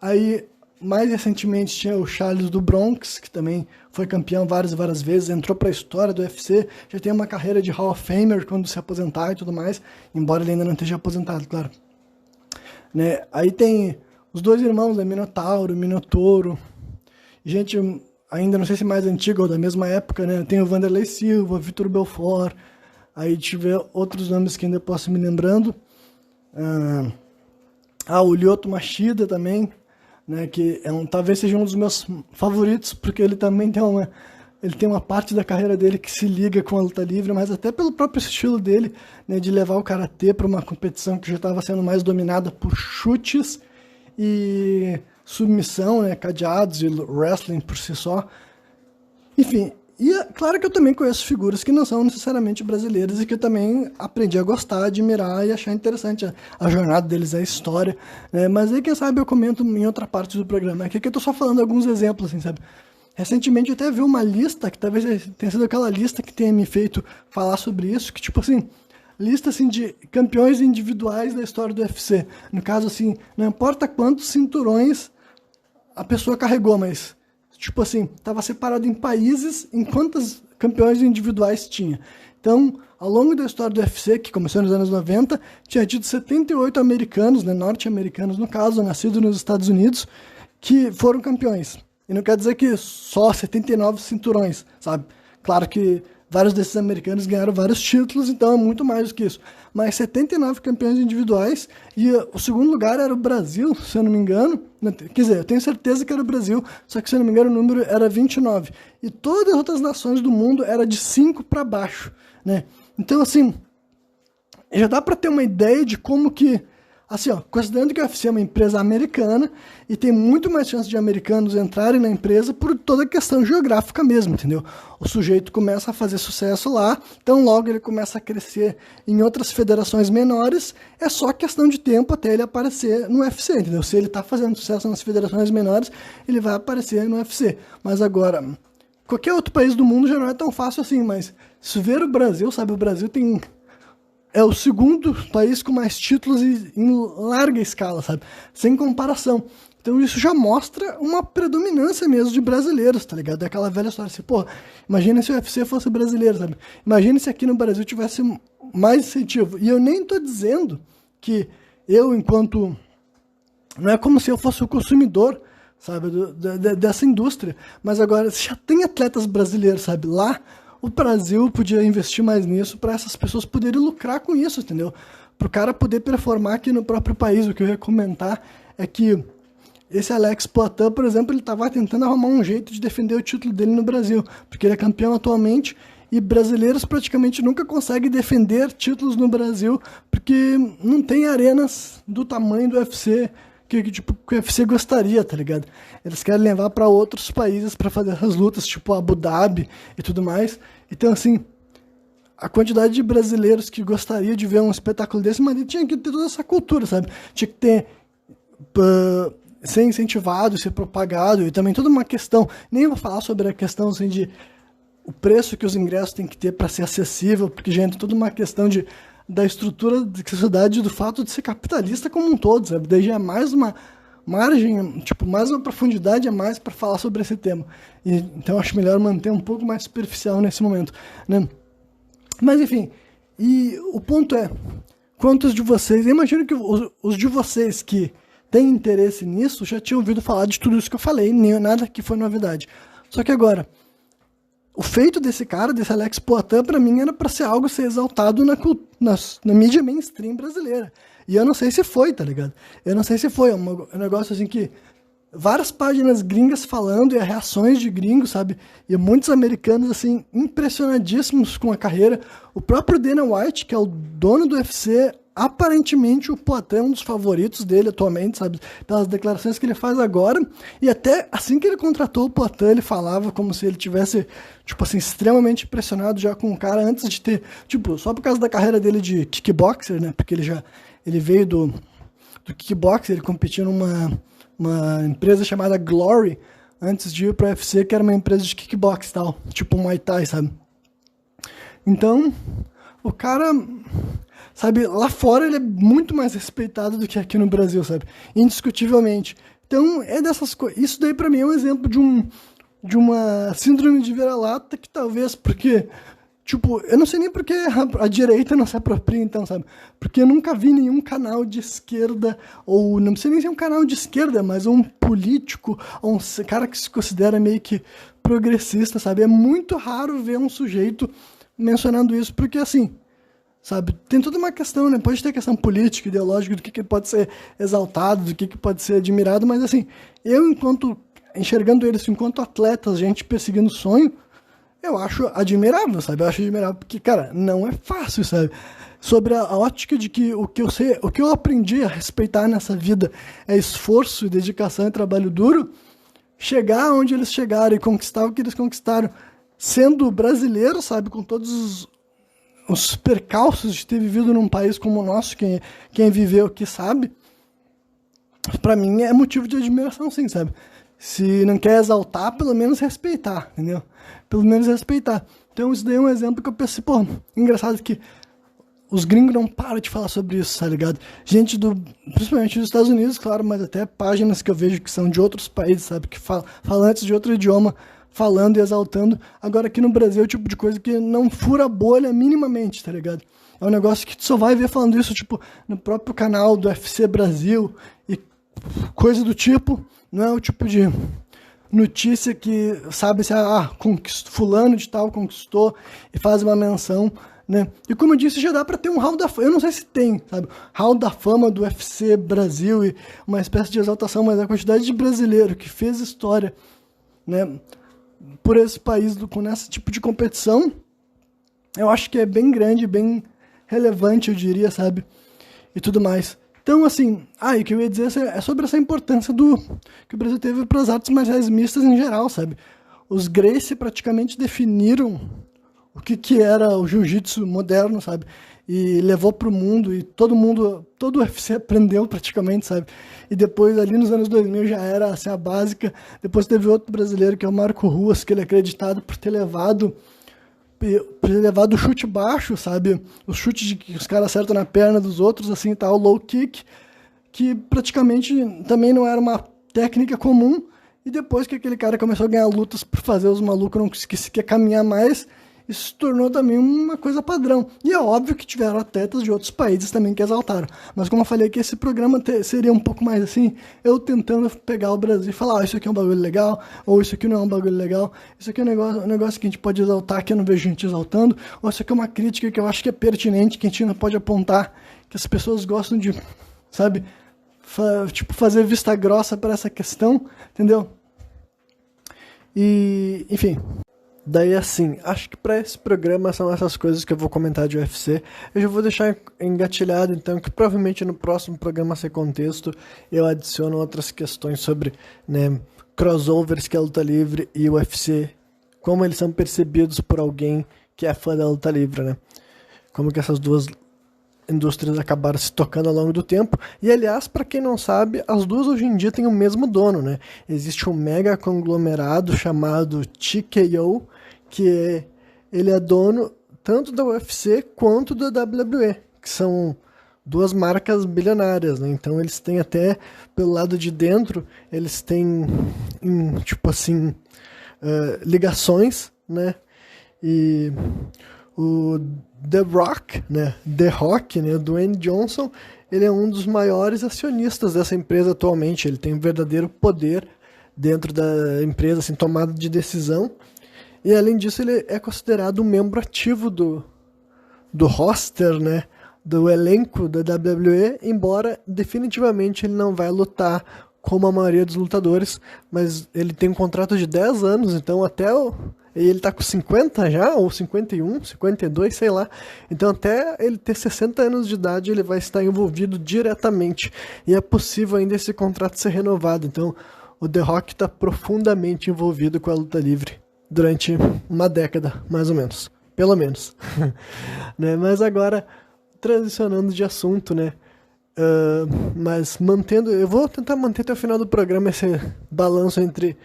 Aí, mais recentemente, tinha o Charles do Bronx, que também foi campeão várias e várias vezes, entrou para a história do UFC, já tem uma carreira de Hall of Famer quando se aposentar e tudo mais, embora ele ainda não esteja aposentado, claro. Né? Aí tem os dois irmãos, né? Minotauro, Minotouro, gente ainda não sei se mais antiga ou da mesma época, né? Tem o Vanderlei Silva, Vitor Belfort, aí tiver outros nomes que ainda posso me lembrando. O Lyoto Machida também, né, que talvez seja um dos meus favoritos, porque ele também tem uma parte da carreira dele que se liga com a luta livre, mas até pelo próprio estilo dele, né, de levar o karatê para uma competição que já estava sendo mais dominada por chutes e submissão, né, cadeados e wrestling por si só. Enfim, e é claro que eu também conheço figuras que não são necessariamente brasileiras e que eu também aprendi a gostar, admirar e achar interessante a jornada deles, a história, né? Mas aí, quem sabe, eu comento em outra parte do programa. Aqui que eu tô só falando alguns exemplos, assim, sabe? Recentemente eu até vi uma lista, que talvez tenha sido aquela lista que tenha me feito falar sobre isso, que tipo assim, lista assim de campeões individuais da história do UFC. No caso assim, não importa quantos cinturões a pessoa carregou, mas tipo assim, estava separado em países em quantos campeões individuais tinha. Então, ao longo da história do UFC, que começou nos anos 90, tinha tido 78 americanos, né, norte-americanos no caso, nascidos nos Estados Unidos, que foram campeões. E não quer dizer que só 79 cinturões, sabe? Claro que vários desses americanos ganharam vários títulos, então é muito mais do que isso. Mas 79 campeões individuais, e o segundo lugar era o Brasil, se eu não me engano. Quer dizer, eu tenho certeza que era o Brasil, só que se eu não me engano o número era 29. E todas as outras nações do mundo era de 5 para baixo, né? Então, assim, já dá para ter uma ideia de como que, assim, ó, considerando que a UFC é uma empresa americana e tem muito mais chance de americanos entrarem na empresa por toda a questão geográfica mesmo, entendeu? O sujeito começa a fazer sucesso lá, então logo ele começa a crescer em outras federações menores, é só questão de tempo até ele aparecer no UFC, entendeu? Se ele tá fazendo sucesso nas federações menores, ele vai aparecer no UFC. Mas agora, qualquer outro país do mundo já não é tão fácil assim, mas se ver o Brasil, sabe, o Brasil é o segundo país com mais títulos em larga escala, sabe? Sem comparação. Então isso já mostra uma predominância mesmo de brasileiros, tá ligado? É aquela velha história assim, pô, imagina se o UFC fosse brasileiro, sabe? Imagina se aqui no Brasil tivesse mais incentivo. E eu nem tô dizendo que eu, enquanto... Não é como se eu fosse o consumidor, sabe, dessa indústria. Mas agora, já tem atletas brasileiros, sabe? Lá, o Brasil podia investir mais nisso para essas pessoas poderem lucrar com isso, entendeu? Para o cara poder performar aqui no próprio país. O que eu ia comentar é que esse Alex Poitin, por exemplo, ele estava tentando arrumar um jeito de defender o título dele no Brasil, porque ele é campeão atualmente e brasileiros praticamente nunca conseguem defender títulos no Brasil porque não tem arenas do tamanho do UFC tipo, que o UFC gostaria, tá ligado? Eles querem levar para outros países para fazer essas lutas, tipo Abu Dhabi e tudo mais. Então, assim, a quantidade de brasileiros que gostaria de ver um espetáculo desse, mas tinha que ter toda essa cultura, sabe? Tinha que ter... ser incentivado, ser propagado, e também toda uma questão, nem vou falar sobre a questão assim, de o preço que os ingressos têm que ter para ser acessível, porque já entra toda uma questão da estrutura da sociedade, do fato de ser capitalista como um todo, sabe? Daí já é mais uma margem, tipo, mais uma profundidade a mais para falar sobre esse tema. Então eu acho melhor manter um pouco mais superficial nesse momento, né? Mas enfim, e o ponto é, quantos de vocês, eu imagino que os de vocês que têm interesse nisso já tinham ouvido falar de tudo isso que eu falei, nem nada que foi novidade. Só que agora, o feito desse cara, desse Alex Poatan, pra mim era pra ser algo ser exaltado na mídia mainstream brasileira. E eu não sei se foi, tá ligado? Eu não sei se foi. É um negócio assim que várias páginas gringas falando e as reações de gringos, sabe? E muitos americanos, assim, impressionadíssimos com a carreira. O próprio Dana White, que é o dono do UFC, aparentemente o Poatan é um dos favoritos dele atualmente, sabe? Pelas declarações que ele faz agora. E até assim que ele contratou o Poatan, ele falava como se ele tivesse, tipo assim, extremamente impressionado já com o cara antes de ter, tipo, só por causa da carreira dele de kickboxer, né? Porque ele veio do kickboxer, ele competiu numa empresa chamada Glory, antes de ir pro UFC, que era uma empresa de kickbox e tal, tipo um Muay Thai, sabe? Então, o cara, sabe, lá fora ele é muito mais respeitado do que aqui no Brasil, sabe? Indiscutivelmente. Então, é dessas coisas. Isso daí pra mim é um exemplo de uma síndrome de vira-lata que talvez, porque... Tipo, eu não sei nem porque a direita não se apropria, então, sabe? Porque eu nunca vi nenhum canal de esquerda, ou não sei nem se é um canal de esquerda, mas um político, ou um cara que se considera meio que progressista, sabe? É muito raro ver um sujeito mencionando isso, porque assim, sabe? Tem toda uma questão, né? Pode ter questão política, ideológica, do que pode ser exaltado, do que pode ser admirado, mas assim, eu enxergando eles enquanto atletas, gente perseguindo sonho, eu acho admirável, sabe? Eu acho admirável porque, cara, não é fácil, sabe? Sobre a ótica de que o que eu aprendi a respeitar nessa vida é esforço, dedicação e trabalho duro, chegar onde eles chegaram e conquistar o que eles conquistaram, sendo brasileiro, sabe? Com todos os percalços de ter vivido num país como o nosso, quem viveu que sabe, pra mim é motivo de admiração, sim, sabe? Se não quer exaltar, pelo menos respeitar, entendeu? Pelo menos respeitar. Então isso daí é um exemplo que eu pensei, pô, engraçado que os gringos não param de falar sobre isso, tá ligado? Gente principalmente dos Estados Unidos, claro, mas até páginas que eu vejo que são de outros países, sabe? Que falantes de outro idioma, falando e exaltando. Agora aqui no Brasil é o tipo de coisa que não fura a bolha minimamente, tá ligado? É um negócio que tu só vai ver falando isso, tipo, no próprio canal do UFC Brasil e coisa do tipo. Não é o tipo de notícia que, sabe, se fulano de tal conquistou e faz uma menção, né? E como eu disse, já dá pra ter um hall da fama, eu não sei se tem, sabe, hall da fama do UFC Brasil e uma espécie de exaltação, mas a quantidade de brasileiro que fez história, né, por esse país com esse tipo de competição, eu acho que é bem grande, bem relevante, eu diria, sabe, e tudo mais. Então, assim, e o que eu ia dizer é sobre essa importância que o Brasil teve para as artes marciais mistas em geral, sabe? Os Gracie praticamente definiram o que era o jiu-jitsu moderno, sabe? E levou para o mundo, e todo o UFC aprendeu praticamente, sabe? E depois, ali nos anos 2000, já era assim, a básica. Depois teve outro brasileiro, que é o Marco Ruas, que ele é acreditado por ter levado o chute baixo, sabe? O chute que os caras acertam na perna dos outros, assim, tal, low kick, que praticamente também não era uma técnica comum. E depois que aquele cara começou a ganhar lutas por fazer os malucos não conseguir caminhar mais, isso se tornou também uma coisa padrão. E é óbvio que tiveram atletas de outros países também que exaltaram. Mas como eu falei que esse programa seria um pouco mais assim, eu tentando pegar o Brasil e falar, isso aqui é um bagulho legal, ou isso aqui não é um bagulho legal, isso aqui é um negócio que a gente pode exaltar, que eu não vejo gente exaltando, ou isso aqui é uma crítica que eu acho que é pertinente, que a gente não pode apontar, que as pessoas gostam de, sabe, fazer vista grossa para essa questão, entendeu? E, enfim... Daí assim, acho que para esse programa são essas coisas que eu vou comentar de UFC. Eu já vou deixar engatilhado então que provavelmente no próximo programa Sem Contexto eu adiciono outras questões sobre, né, crossovers que é a luta livre e o UFC, como eles são percebidos por alguém que é fã da luta livre, né? Como que essas duas indústrias acabaram se tocando ao longo do tempo. E, aliás, para quem não sabe, as duas hoje em dia têm o mesmo dono, né? Existe um mega conglomerado chamado TKO, ele é dono tanto da UFC quanto da WWE, que são duas marcas bilionárias, né? Então eles têm até, pelo lado de dentro, eles têm, tipo assim, ligações, né? E o The Rock, né, Dwayne Johnson, ele é um dos maiores acionistas dessa empresa atualmente. Ele tem um verdadeiro poder dentro da empresa, assim, tomada de decisão. E além disso, ele é considerado um membro ativo do roster, né, do elenco da WWE, embora definitivamente ele não vai lutar como a maioria dos lutadores, mas ele tem um contrato de 10 anos, então e ele tá com 50 já, ou 51, 52, sei lá. Então até ele ter 60 anos de idade, ele vai estar envolvido diretamente. E é possível ainda esse contrato ser renovado. Então o The Rock está profundamente envolvido com a luta livre durante uma década, mais ou menos. Pelo menos. Né? Mas agora, transicionando de assunto, né? Mas eu vou tentar manter até o final do programa esse balanço entre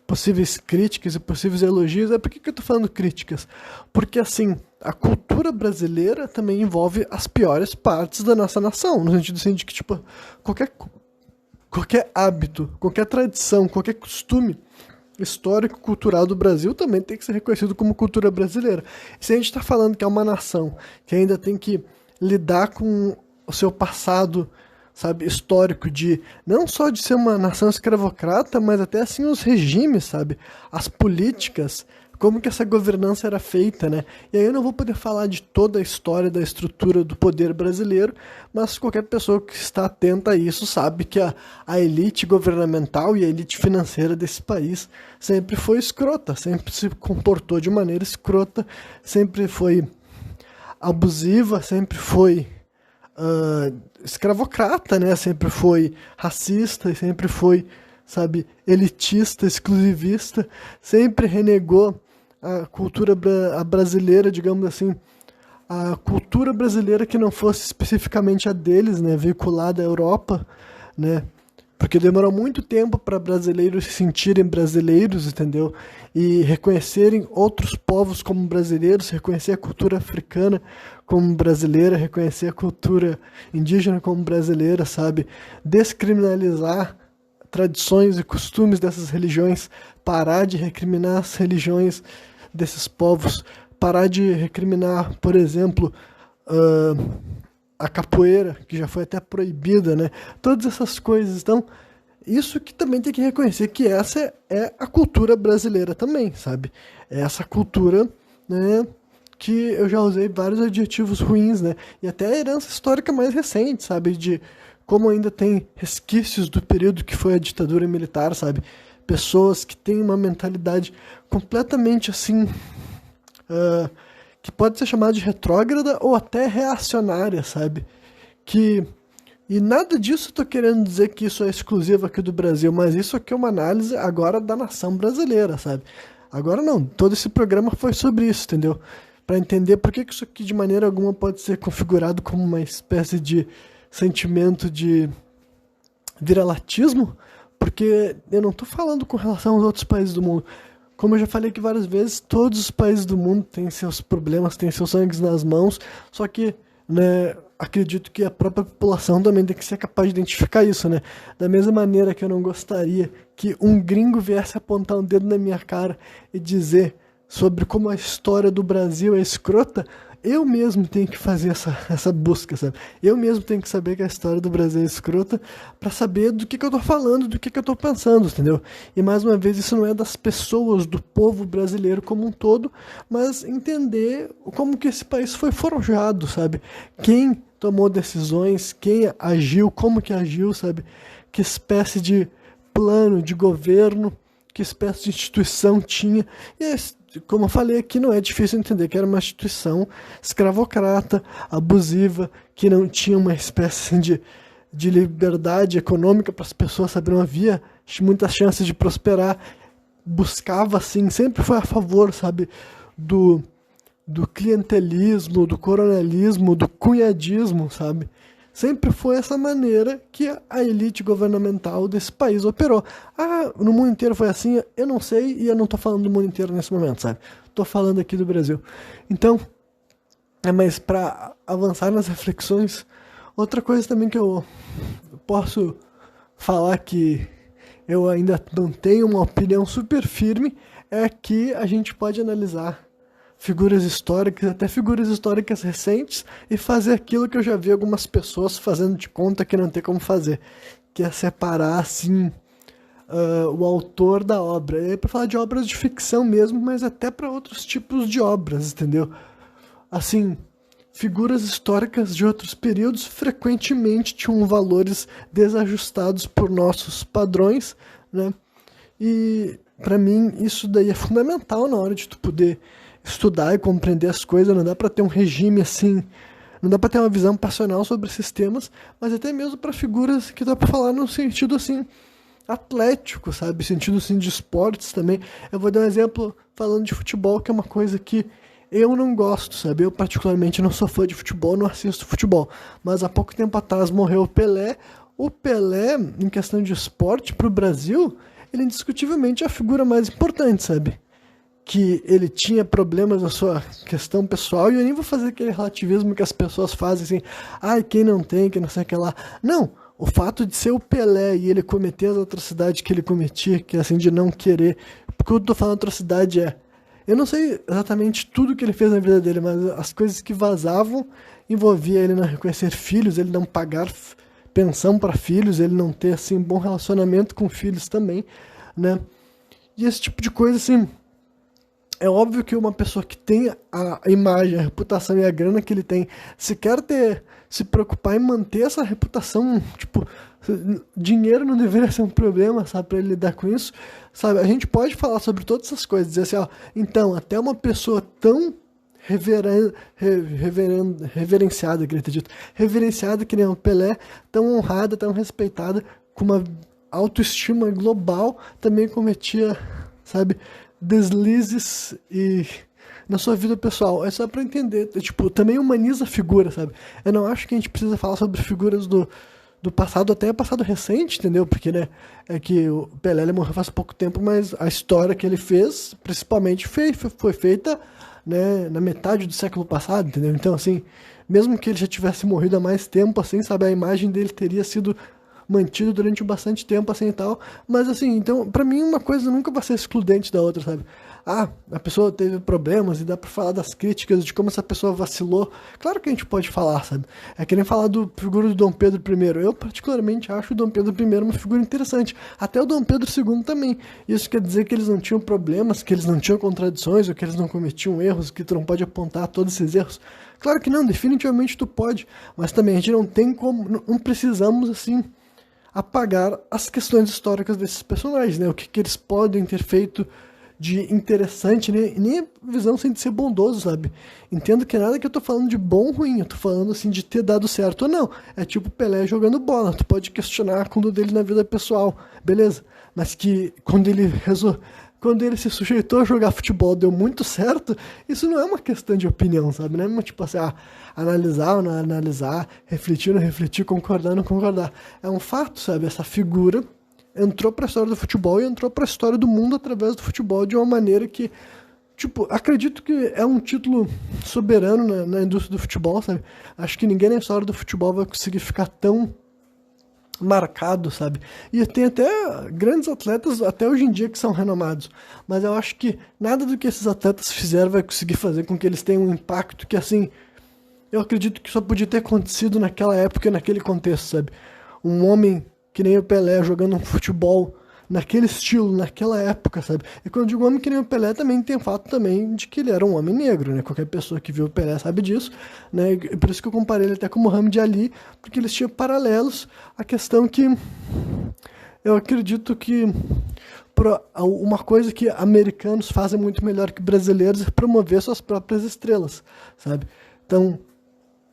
possíveis críticas e possíveis elogios. Por que eu tô falando críticas? Porque, assim, a cultura brasileira também envolve as piores partes da nossa nação, no sentido assim de que, tipo, qualquer hábito, qualquer tradição, qualquer costume histórico, cultural do Brasil também tem que ser reconhecido como cultura brasileira. E se a gente está falando que é uma nação que ainda tem que lidar com o seu passado, sabe, histórico, de não só de ser uma nação escravocrata, mas até assim os regimes, sabe, as políticas, como que essa governança era feita, né? E aí eu não vou poder falar de toda a história da estrutura do poder brasileiro, mas qualquer pessoa que está atenta a isso sabe que a elite governamental e a elite financeira desse país sempre foi escrota, sempre se comportou de maneira escrota, sempre foi abusiva, sempre foi escravocrata, né? Sempre foi racista e sempre foi, sabe, elitista, exclusivista, sempre renegou a cultura brasileira, digamos assim, a cultura brasileira que não fosse especificamente a deles, né? Veiculada à Europa, né? Porque demorou muito tempo para brasileiros se sentirem brasileiros, entendeu? E reconhecerem outros povos como brasileiros, reconhecer a cultura africana como brasileira, reconhecer a cultura indígena como brasileira, sabe? Descriminalizar tradições e costumes dessas religiões, parar de recriminar as religiões desses povos, parar de recriminar, por exemplo, a capoeira, que já foi até proibida, né? Todas essas coisas. Então, isso que também tem que reconhecer que essa é a cultura brasileira também, sabe? É essa cultura, né, que eu já usei vários adjetivos ruins, né? E até a herança histórica mais recente, sabe? De como ainda tem resquícios do período que foi a ditadura militar, sabe? Pessoas que têm uma mentalidade completamente assim, que pode ser chamada de retrógrada ou até reacionária, sabe? E nada disso eu tô querendo dizer que isso é exclusivo aqui do Brasil, mas isso aqui é uma análise agora da nação brasileira, sabe? Agora não, todo esse programa foi sobre isso, entendeu? Para entender por que isso aqui de maneira alguma pode ser configurado como uma espécie de sentimento de viralatismo, porque eu não tô falando com relação aos outros países do mundo. Como eu já falei aqui várias vezes, todos os países do mundo têm seus problemas, têm seus sangues nas mãos, só que, né, acredito que a própria população também tem que ser capaz de identificar isso, né? Da mesma maneira que eu não gostaria que um gringo viesse apontar um dedo na minha cara e dizer sobre como a história do Brasil é escrota, eu mesmo tenho que fazer essa busca, sabe? Eu mesmo tenho que saber que a história do Brasil é escrota para saber do que eu tô falando, do que eu tô pensando, entendeu? E mais uma vez, isso não é das pessoas, do povo brasileiro como um todo, mas entender como que esse país foi forjado, sabe? Quem tomou decisões, quem agiu, como que agiu, sabe? Que espécie de plano de governo, que espécie de instituição tinha. E como eu falei aqui, não é difícil entender que era uma instituição escravocrata, abusiva, que não tinha uma espécie assim, de liberdade econômica para as pessoas, sabe? Não havia muitas chances de prosperar. Buscava, assim, sempre foi a favor, sabe, do clientelismo, do coronelismo, do cunhadismo, sabe? Sempre foi essa maneira que a elite governamental desse país operou. Ah, no mundo inteiro foi assim, eu não sei, e eu não tô falando do mundo inteiro nesse momento, sabe? Tô falando aqui do Brasil. Então, mas para avançar nas reflexões, outra coisa também que eu posso falar que eu ainda mantenho uma opinião super firme é que a gente pode analisar figuras históricas, até figuras históricas recentes, e fazer aquilo que eu já vi algumas pessoas fazendo de conta que não tem como fazer, que é separar, assim, o autor da obra. É para falar de obras de ficção mesmo, mas até para outros tipos de obras, entendeu? Assim, figuras históricas de outros períodos frequentemente tinham valores desajustados por nossos padrões, né? E, para mim, isso daí é fundamental na hora de tu poder estudar e compreender as coisas. Não dá para ter um regime assim, não dá para ter uma visão passional sobre esses temas, mas até mesmo para figuras que dá para falar no sentido assim atlético, sabe, sentido assim de esportes também. Eu vou dar um exemplo falando de futebol, que é uma coisa que eu não gosto, sabe? Eu particularmente não sou fã de futebol, não assisto futebol, mas há pouco tempo atrás morreu o Pelé. O Pelé, em questão de esporte para o Brasil, ele indiscutivelmente é a figura mais importante, sabe? Que ele tinha problemas na sua questão pessoal, e eu nem vou fazer aquele relativismo que as pessoas fazem assim, ai, quem não tem, quem não sei o que lá. Não, o fato de ser o Pelé e ele cometer as atrocidades que ele cometia, que é assim, de não querer, porque eu tô falando atrocidade eu não sei exatamente tudo que ele fez na vida dele, mas as coisas que vazavam envolvia ele não reconhecer filhos, ele não pagar pensão para filhos, ele não ter assim bom relacionamento com filhos também, né? E esse tipo de coisa assim, é óbvio que uma pessoa que tem a imagem, a reputação e a grana que ele tem, se quer se preocupar em manter essa reputação, tipo, dinheiro não deveria ser um problema, sabe, para ele lidar com isso, sabe? A gente pode falar sobre todas essas coisas, dizer assim, ó, então, até uma pessoa tão reverenciada, que ele ter dito, reverenciada que nem o Pelé, tão honrada, tão respeitada, com uma autoestima global, também cometia, sabe, deslizes e na sua vida pessoal. É só pra entender, tipo, também humaniza a figura, sabe? Eu não acho que a gente precisa falar sobre figuras do passado, até passado recente, entendeu? Porque, né, é que o Pelé ele morreu faz pouco tempo, mas a história que ele fez, principalmente, foi feita, né, na metade do século passado, entendeu? Então, assim, mesmo que ele já tivesse morrido há mais tempo, assim, sabe, a imagem dele teria sido mantido durante bastante tempo, assim, e tal, mas assim, então, pra mim uma coisa nunca vai ser excludente da outra, sabe? Ah, a pessoa teve problemas e dá pra falar das críticas, de como essa pessoa vacilou, claro que a gente pode falar, sabe? É que nem falar do figura do Dom Pedro I, eu particularmente acho o Dom Pedro I uma figura interessante, até o Dom Pedro II também, isso quer dizer que eles não tinham problemas, que eles não tinham contradições, ou que eles não cometiam erros, que tu não pode apontar todos esses erros? Claro que não, definitivamente tu pode, mas também a gente não tem como, não precisamos, assim, apagar as questões históricas desses personagens, né? O que eles podem ter feito de interessante, né? Nem a visão sem ser bondoso, sabe? Entendo que nada que eu tô falando de bom ou ruim, eu tô falando assim de ter dado certo ou não. É tipo Pelé jogando bola, tu pode questionar a conduta dele na vida pessoal, beleza? Mas que quando ele se sujeitou a jogar futebol deu muito certo, isso não é uma questão de opinião, sabe? Não é uma, tipo assim, analisar ou não analisar, refletir ou não refletir, concordar ou não concordar. É um fato, sabe? Essa figura entrou pra história do futebol e entrou pra história do mundo através do futebol de uma maneira que, tipo, acredito que é um título soberano na indústria do futebol, sabe? Acho que ninguém na história do futebol vai conseguir ficar tão marcado, sabe? E tem até grandes atletas até hoje em dia que são renomados, mas eu acho que nada do que esses atletas fizeram vai conseguir fazer com que eles tenham um impacto que, assim, eu acredito que só podia ter acontecido naquela época e naquele contexto, sabe? Um homem que nem o Pelé jogando um futebol naquele estilo, naquela época, sabe? E quando eu digo homem que nem o Pelé, também tem o fato também de que ele era um homem negro, né? Qualquer pessoa que viu o Pelé sabe disso, né? E por isso que eu comparei ele até com o Muhammad Ali, porque eles tinham paralelos. A questão que eu acredito que uma coisa que americanos fazem muito melhor que brasileiros é promover suas próprias estrelas, sabe? Então,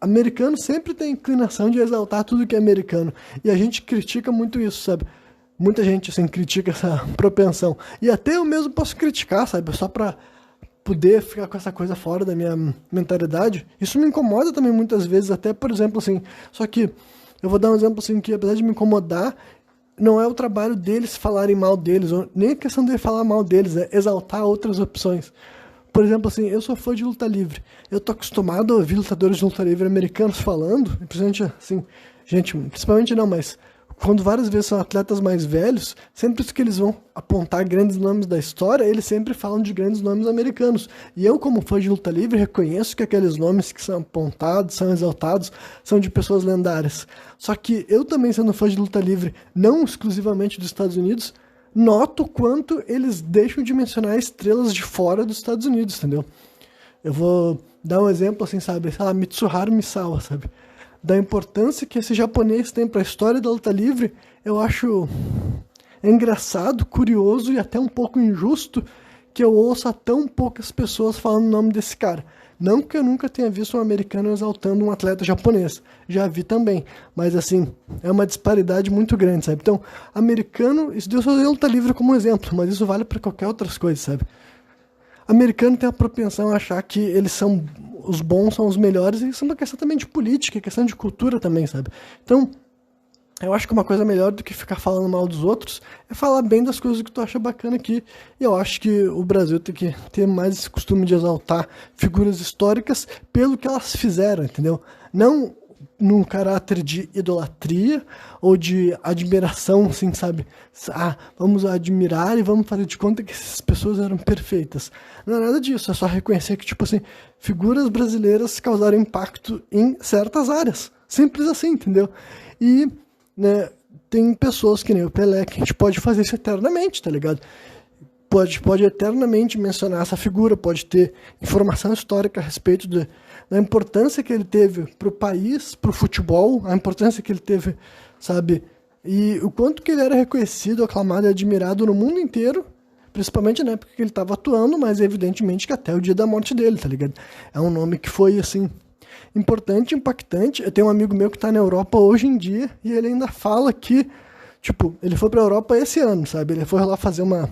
americano sempre tem inclinação de exaltar tudo que é americano. E a gente critica muito isso, sabe? Muita gente, assim, critica essa propensão. E até eu mesmo posso criticar, sabe? Só pra poder ficar com essa coisa fora da minha mentalidade. Isso me incomoda também muitas vezes, até, por exemplo, assim... Só que eu vou dar um exemplo, assim, que apesar de me incomodar, não é o trabalho deles falarem mal deles, ou nem a questão de falar mal deles, é exaltar outras opções. Por exemplo, assim, eu sou fã de luta livre. Eu tô acostumado a ouvir lutadores de luta livre americanos falando, principalmente, assim, gente, principalmente não, mas quando várias vezes são atletas mais velhos, sempre que eles vão apontar grandes nomes da história, eles sempre falam de grandes nomes americanos. E eu, como fã de luta livre, reconheço que aqueles nomes que são apontados, são exaltados, são de pessoas lendárias. Só que eu também, sendo fã de luta livre, não exclusivamente dos Estados Unidos, noto quanto eles deixam de mencionar estrelas de fora dos Estados Unidos, entendeu? Eu vou dar um exemplo, assim, sabe? Sei lá, Mitsuharu Misawa, sabe? Da importância que esse japonês tem para a história da luta livre, eu acho engraçado, curioso e até um pouco injusto que eu ouça tão poucas pessoas falando o nome desse cara. Não que eu nunca tenha visto um americano exaltando um atleta japonês. Já vi também. Mas, assim, é uma disparidade muito grande, sabe? Então, americano, isso deu só luta livre como exemplo, mas isso vale para qualquer outras coisas, sabe? Americano tem a propensão a achar que eles são os bons, são os melhores, e isso é uma questão também de política, questão de cultura também, sabe? Então, eu acho que uma coisa melhor do que ficar falando mal dos outros é falar bem das coisas que tu acha bacana aqui. E eu acho que o Brasil tem que ter mais esse costume de exaltar figuras históricas pelo que elas fizeram, entendeu? Não num caráter de idolatria ou de admiração, assim, sabe? Ah, vamos admirar e vamos fazer de conta que essas pessoas eram perfeitas. Não é nada disso, é só reconhecer que, tipo assim, figuras brasileiras causaram impacto em certas áreas. Simples assim, entendeu? E, né, tem pessoas que nem o Pelé, que a gente pode fazer isso eternamente, tá ligado? Pode eternamente mencionar essa figura, pode ter informação histórica a respeito da importância que ele teve para o país, para o futebol, a importância que ele teve, sabe? E o quanto que ele era reconhecido, aclamado e admirado no mundo inteiro, principalmente na época que ele estava atuando, mas evidentemente que até o dia da morte dele, tá ligado? É um nome que foi, assim, importante, impactante. Eu tenho um amigo meu que está na Europa hoje em dia e ele ainda fala que, tipo, ele foi para a Europa esse ano, sabe? Ele foi lá fazer uma...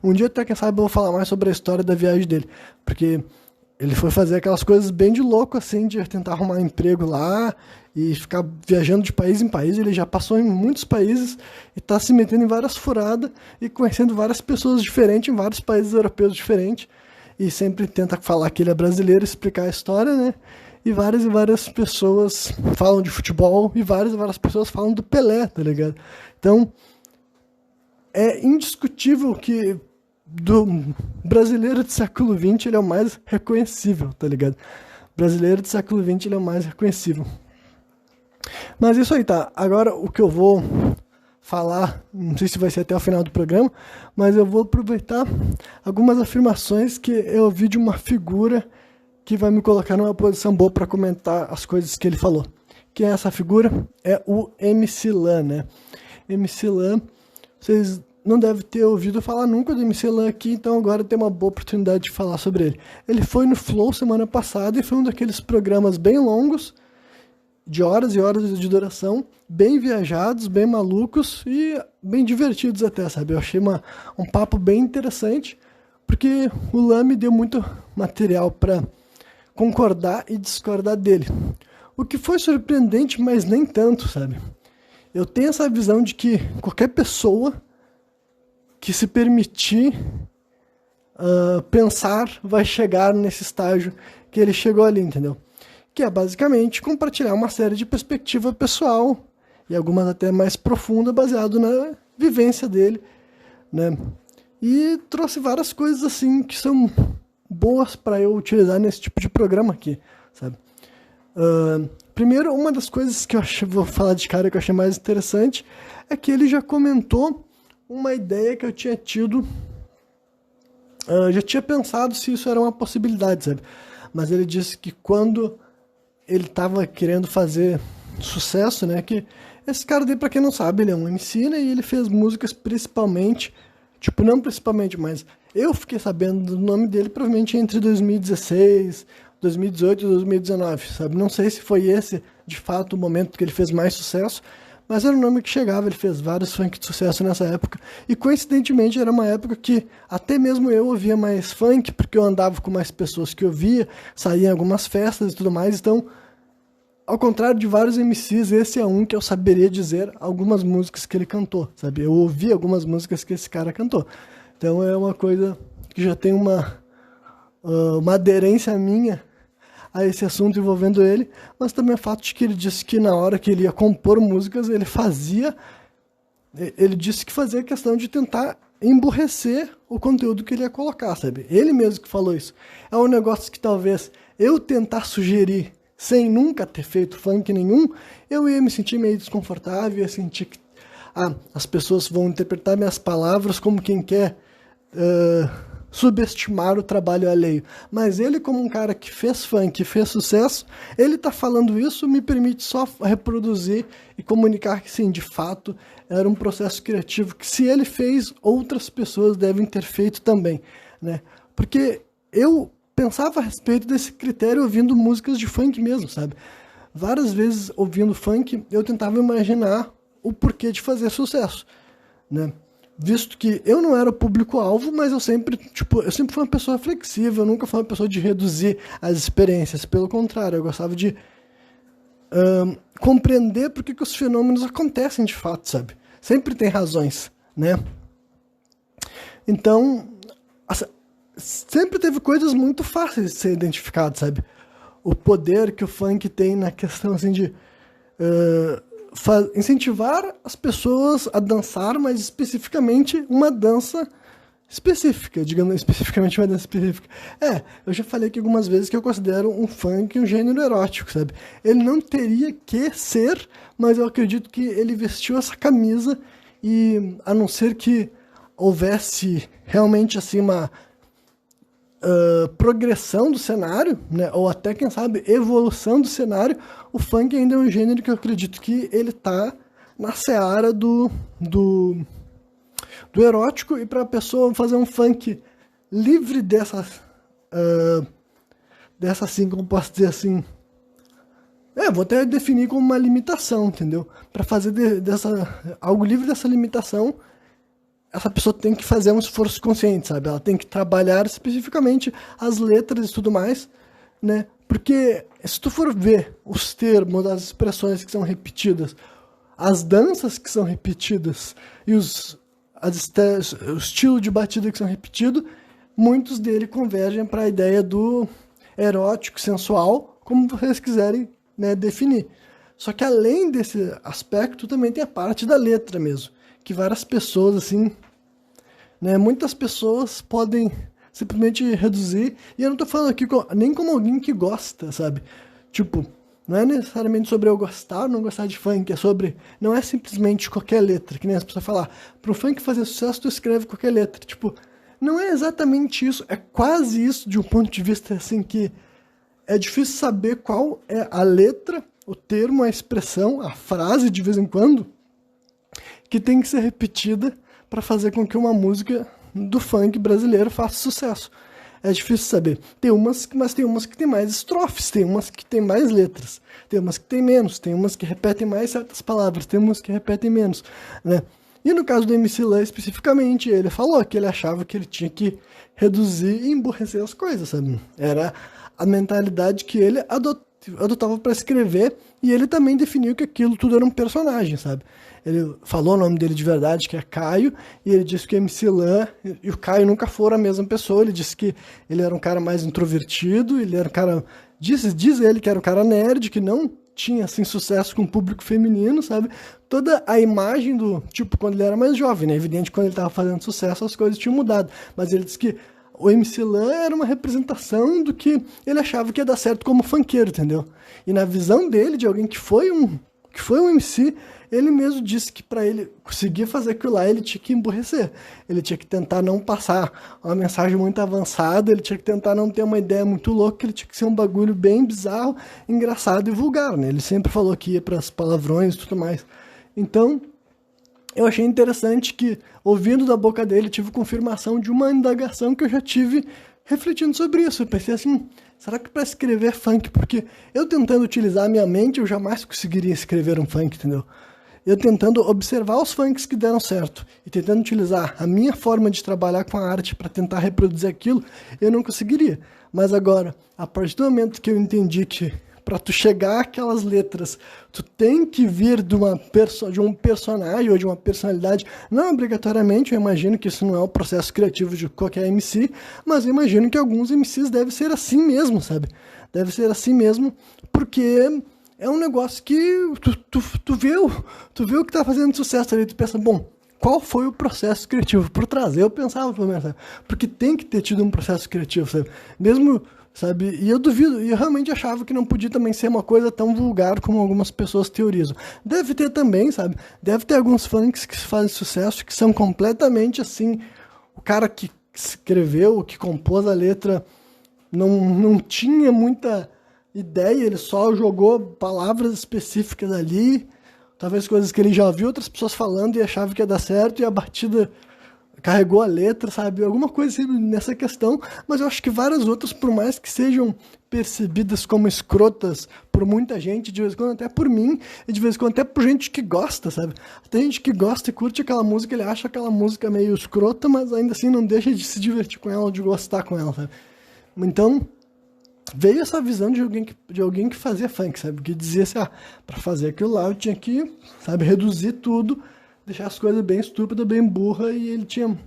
Um dia até, quem sabe, eu vou falar mais sobre a história da viagem dele, porque ele foi fazer aquelas coisas bem de louco, assim, de tentar arrumar emprego lá e ficar viajando de país em país. Ele já passou em muitos países e tá se metendo em várias furadas e conhecendo várias pessoas diferentes em vários países europeus diferentes. E sempre tenta falar que ele é brasileiro, explicar a história, né? E várias pessoas falam de futebol e várias pessoas falam do Pelé, tá ligado? Então, é indiscutível que do brasileiro do século XX ele é o mais reconhecível, tá ligado? Brasileiro do século XX ele é o mais reconhecível. Mas isso aí, tá? Agora o que eu vou falar, não sei se vai ser até o final do programa, mas eu vou aproveitar algumas afirmações que eu ouvi de uma figura que vai me colocar numa posição boa para comentar as coisas que ele falou. Quem é essa figura? É o MC Lan, né? MC Lan, vocês não devem ter ouvido falar nunca do MC Lan aqui, então agora tem uma boa oportunidade de falar sobre ele. Ele foi no Flow semana passada e foi um daqueles programas bem longos, de horas e horas de duração, bem viajados, bem malucos e bem divertidos até, sabe? Eu achei um papo bem interessante, porque o Lan me deu muito material para concordar e discordar dele. O que foi surpreendente, mas nem tanto, sabe? Eu tenho essa visão de que qualquer pessoa que se permitir pensar vai chegar nesse estágio que ele chegou ali, entendeu? Que é basicamente compartilhar uma série de perspectiva pessoal e algumas até mais profunda, baseado na vivência dele, né? E trouxe várias coisas assim que são boas para eu utilizar nesse tipo de programa aqui, sabe? Primeiro, uma das coisas que vou falar de cara que eu achei mais interessante é que ele já comentou uma ideia que eu tinha tido, já tinha pensado se isso era uma possibilidade, sabe? Mas ele disse que quando ele estava querendo fazer sucesso, né? Que esse cara daí, pra quem não sabe, ele é um MC, né? E ele fez músicas principalmente Tipo, não principalmente, mas eu fiquei sabendo do nome dele provavelmente entre 2016, 2018 e 2019, sabe? Não sei se foi esse, de fato, o momento que ele fez mais sucesso, mas era um nome que chegava, ele fez vários funk de sucesso nessa época, e coincidentemente era uma época que até mesmo eu ouvia mais funk, porque eu andava com mais pessoas que ouvia, saía em algumas festas e tudo mais, então, ao contrário de vários MCs, esse é um que eu saberia dizer algumas músicas que ele cantou, sabe? Eu ouvi algumas músicas que esse cara cantou, então é uma coisa que já tem uma aderência minha a esse assunto envolvendo ele, mas também o fato de que ele disse que na hora que ele ia compor músicas, ele disse que fazia questão de tentar emburrecer o conteúdo que ele ia colocar, sabe? Ele mesmo que falou isso. É um negócio que talvez eu tentar sugerir sem nunca ter feito funk nenhum, eu ia me sentir meio desconfortável, ia sentir que as pessoas vão interpretar minhas palavras como quem quer subestimar o trabalho alheio. Mas ele, como um cara que fez funk, fez sucesso, ele tá falando isso, me permite só reproduzir e comunicar que sim, de fato, era um processo criativo que se ele fez, outras pessoas devem ter feito também, né? Porque eu pensava a respeito desse critério ouvindo músicas de funk mesmo, sabe? Várias vezes ouvindo funk, eu tentava imaginar o porquê de fazer sucesso, né? Visto que eu não era o público-alvo, mas eu sempre fui uma pessoa flexível, eu nunca fui uma pessoa de reduzir as experiências. Pelo contrário, eu gostava de compreender por que os fenômenos acontecem de fato, sabe? Sempre tem razões, né? Então, sempre teve coisas muito fáceis de ser identificadas, sabe? O poder que o funk tem na questão, assim, de incentivar as pessoas a dançar, mas especificamente uma dança específica, digamos, especificamente uma dança específica. Eu já falei aqui algumas vezes que eu considero um funk um gênero erótico, sabe? Ele não teria que ser, mas eu acredito que ele vestiu essa camisa e, a não ser que houvesse realmente, assim, uma progressão do cenário, né, ou até, quem sabe, evolução do cenário, o funk ainda é um gênero que eu acredito que ele tá na seara do erótico, e para a pessoa fazer um funk livre dessa, assim, como posso dizer assim, vou até definir como uma limitação, entendeu? Para fazer algo livre dessa limitação, essa pessoa tem que fazer um esforço consciente, sabe? Ela tem que trabalhar especificamente as letras e tudo mais, né? Porque se tu for ver os termos, as expressões que são repetidas, as danças que são repetidas e o estilo de batida que são repetidos, muitos deles convergem para a ideia do erótico, sensual, como vocês quiserem, né, definir. Só que além desse aspecto, também tem a parte da letra mesmo, que várias pessoas, assim, né, muitas pessoas podem simplesmente reduzir, e eu não tô falando aqui nem como alguém que gosta, sabe? Tipo, não é necessariamente sobre eu gostar ou não gostar de funk, não é simplesmente qualquer letra, que nem as pessoas falam, pro funk fazer sucesso, tu escreve qualquer letra. Tipo, não é exatamente isso, é quase isso de um ponto de vista, assim, que é difícil saber qual é a letra, o termo, a expressão, a frase, de vez em quando, que tem que ser repetida para fazer com que uma música do funk brasileiro faça sucesso. É difícil saber. Mas tem umas que tem mais estrofes, tem umas que tem mais letras, tem umas que tem menos, tem umas que repetem mais certas palavras, tem umas que repetem menos, né? E no caso do MC Lan, especificamente, ele falou que ele achava que ele tinha que reduzir e emburrecer as coisas, sabe? Era a mentalidade que ele adotava para escrever, e ele também definiu que aquilo tudo era um personagem, sabe? Ele falou o nome dele de verdade, que é Caio, e ele disse que o MC Lan e o Caio nunca foram a mesma pessoa. Ele disse que ele era um cara mais introvertido, ele era um cara... Diz ele que era um cara nerd, que não tinha, assim, sucesso com o público feminino, sabe? Toda a imagem do... Tipo, quando ele era mais jovem, né? Evidente que quando ele tava fazendo sucesso, as coisas tinham mudado. Mas ele disse que o MC Lan era uma representação do que ele achava que ia dar certo como funkeiro, entendeu? E na visão dele, de alguém que foi um MC, ele mesmo disse que para ele conseguir fazer aquilo lá, ele tinha que emburrecer. Ele tinha que tentar não passar uma mensagem muito avançada, ele tinha que tentar não ter uma ideia muito louca, ele tinha que ser um bagulho bem bizarro, engraçado e vulgar, né? Ele sempre falou que ia para as palavrões e tudo mais. Então, eu achei interessante que, ouvindo da boca dele, tive confirmação de uma indagação que eu já tive refletindo sobre isso. Eu pensei assim, será que para escrever funk, porque eu tentando utilizar a minha mente, eu jamais conseguiria escrever um funk, entendeu? Eu tentando observar os funks que deram certo e tentando utilizar a minha forma de trabalhar com a arte para tentar reproduzir aquilo, eu não conseguiria. Mas agora, a partir do momento que eu entendi que para tu chegar àquelas letras, tu tem que vir de de um personagem ou de uma personalidade. Não obrigatoriamente, eu imagino que isso não é o processo criativo de qualquer MC, mas eu imagino que alguns MCs devem ser assim mesmo, sabe? Deve ser assim mesmo, porque é um negócio que tu vê o que tá fazendo sucesso ali, tu pensa, bom, qual foi o processo criativo? Por trazer, eu pensava, pelo menos, sabe? Porque tem que ter tido um processo criativo, sabe? Mesmo, sabe? E eu duvido, e eu realmente achava que não podia também ser uma coisa tão vulgar como algumas pessoas teorizam. Deve ter também, sabe? Deve ter alguns funks que fazem sucesso que são completamente assim, o cara que escreveu, que compôs a letra, não tinha muita ideia, ele só jogou palavras específicas ali, talvez coisas que ele já ouviu outras pessoas falando e achava que ia dar certo, e a batida carregou a letra, sabe? Alguma coisa assim nessa questão, mas eu acho que várias outras, por mais que sejam percebidas como escrotas por muita gente, de vez em quando até por mim, e de vez em quando até por gente que gosta, sabe? Tem gente que gosta e curte aquela música, ele acha aquela música meio escrota, mas ainda assim não deixa de se divertir com ela, de gostar com ela, sabe? Então, veio essa visão de alguém que fazia funk, sabe? Que dizia assim, pra fazer aquilo lá eu tinha que, sabe, reduzir tudo, deixar as coisas bem estúpidas, bem burra, e ele tinha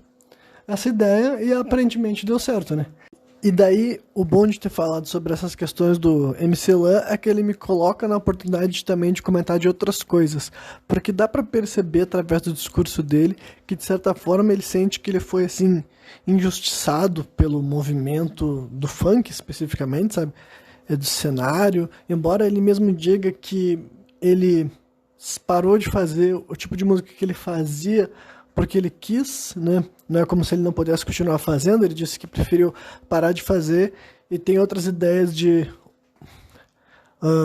essa ideia e aparentemente deu certo, né? E daí, o bom de ter falado sobre essas questões do MC Lan é que ele me coloca na oportunidade também de comentar de outras coisas, porque dá pra perceber através do discurso dele que, de certa forma, ele sente que ele foi, assim, injustiçado pelo movimento do funk, especificamente, sabe? Do cenário, embora ele mesmo diga que ele parou de fazer o tipo de música que ele fazia porque ele quis, né? Não é como se ele não pudesse continuar fazendo, ele disse que preferiu parar de fazer e tem outras ideias de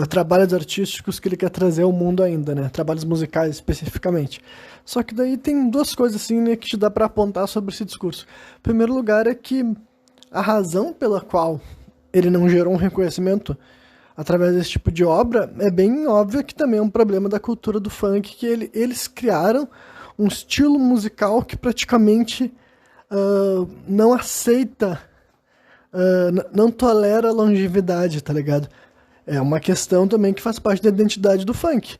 trabalhos artísticos que ele quer trazer ao mundo ainda, né? Trabalhos musicais especificamente. Só que daí tem duas coisas assim, né, que te dá para apontar sobre esse discurso. Em primeiro lugar é que a razão pela qual ele não gerou um reconhecimento através desse tipo de obra é bem óbvio que também é um problema da cultura do funk, que eles criaram um estilo musical que praticamente não aceita, não tolera longevidade, tá ligado? É uma questão também que faz parte da identidade do funk.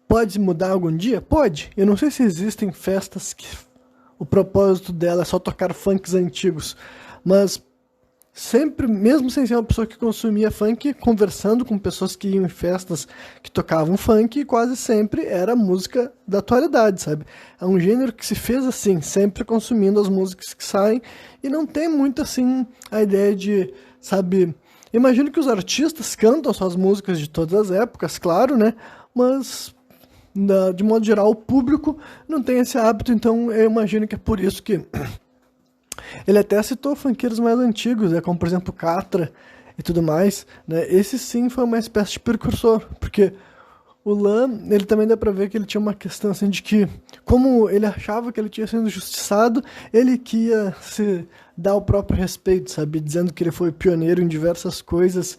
Pode mudar algum dia? Pode. Eu não sei se existem festas que o propósito dela é só tocar funks antigos, mas sempre, mesmo sem ser uma pessoa que consumia funk, conversando com pessoas que iam em festas que tocavam funk, quase sempre era música da atualidade, sabe? É um gênero que se fez assim, sempre consumindo as músicas que saem, e não tem muito assim a ideia de, sabe... Imagino que os artistas cantam suas músicas de todas as épocas, claro, né? Mas, de modo geral, o público não tem esse hábito, então eu imagino que é por isso que... Ele até citou funkeiros mais antigos, né, como por exemplo Catra e tudo mais, né? Esse sim foi uma espécie de precursor, porque o Lan, ele também dá pra ver que ele tinha uma questão assim de que, como ele achava que ele tinha sido injustiçado, ele que ia se dar o próprio respeito, sabe? Dizendo que ele foi pioneiro em diversas coisas,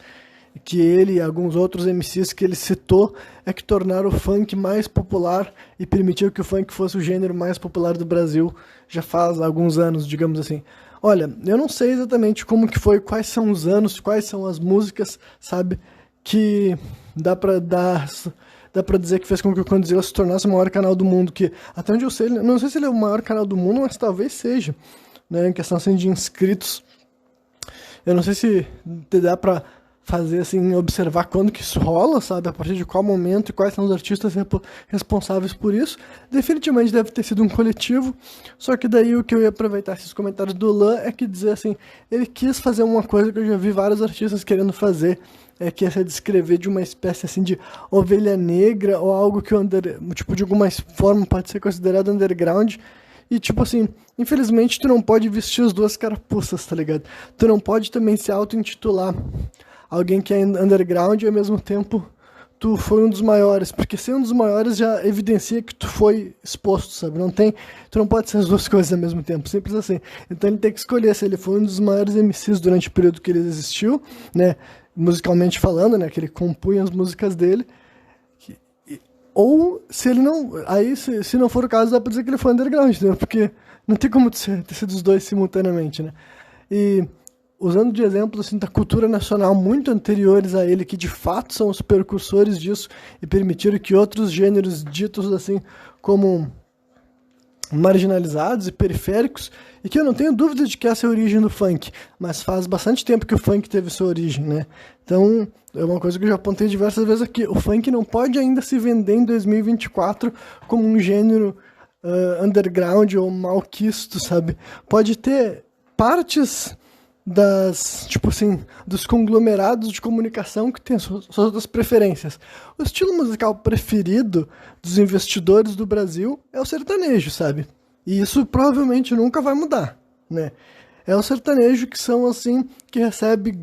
que ele e alguns outros MCs que ele citou é que tornaram o funk mais popular e permitiu que o funk fosse o gênero mais popular do Brasil já faz alguns anos, digamos assim. Olha, eu não sei exatamente como que foi, quais são os anos, quais são as músicas, sabe, que dá pra dizer que fez com que o Condzilla se tornasse o maior canal do mundo, que até onde eu sei, não sei se ele é o maior canal do mundo, mas talvez seja, né, em questão assim, de inscritos. Eu não sei se dá pra fazer assim, observar quando que isso rola, sabe, a partir de qual momento e quais são os artistas responsáveis por isso. Definitivamente deve ter sido um coletivo, só que daí o que eu ia aproveitar esses comentários do Lan é que dizer assim, ele quis fazer uma coisa que eu já vi vários artistas querendo fazer, que é se descrever de uma espécie assim de ovelha negra ou algo que tipo, de alguma forma pode ser considerado underground. E, tipo assim, infelizmente tu não pode vestir as duas carapuças, tá ligado? Tu não pode também se auto-intitular alguém que é underground e ao mesmo tempo tu foi um dos maiores, porque ser um dos maiores já evidencia que tu foi exposto, sabe? Tu não pode ser as duas coisas ao mesmo tempo, simples assim. Então ele tem que escolher se ele foi um dos maiores MCs durante o período que ele existiu, né? Musicalmente falando, né? Que ele compunha as músicas dele. Ou se ele não... Aí, se não for o caso, dá pra dizer que ele foi underground, entendeu? Porque não tem como ter sido os dois simultaneamente, né? E usando de exemplos assim, da cultura nacional muito anteriores a ele, que de fato são os precursores disso e permitiram que outros gêneros ditos assim como marginalizados e periféricos, e que eu não tenho dúvida de que essa é a origem do funk, mas faz bastante tempo que o funk teve sua origem, né? Então, é uma coisa que eu já apontei diversas vezes aqui, o funk não pode ainda se vender em 2024 como um gênero underground ou malquisto, sabe? Pode ter partes tipo assim, dos conglomerados de comunicação que tem suas outras preferências. O estilo musical preferido dos investidores do Brasil é o sertanejo, sabe? E isso provavelmente nunca vai mudar, né? É o sertanejo que são assim, que recebe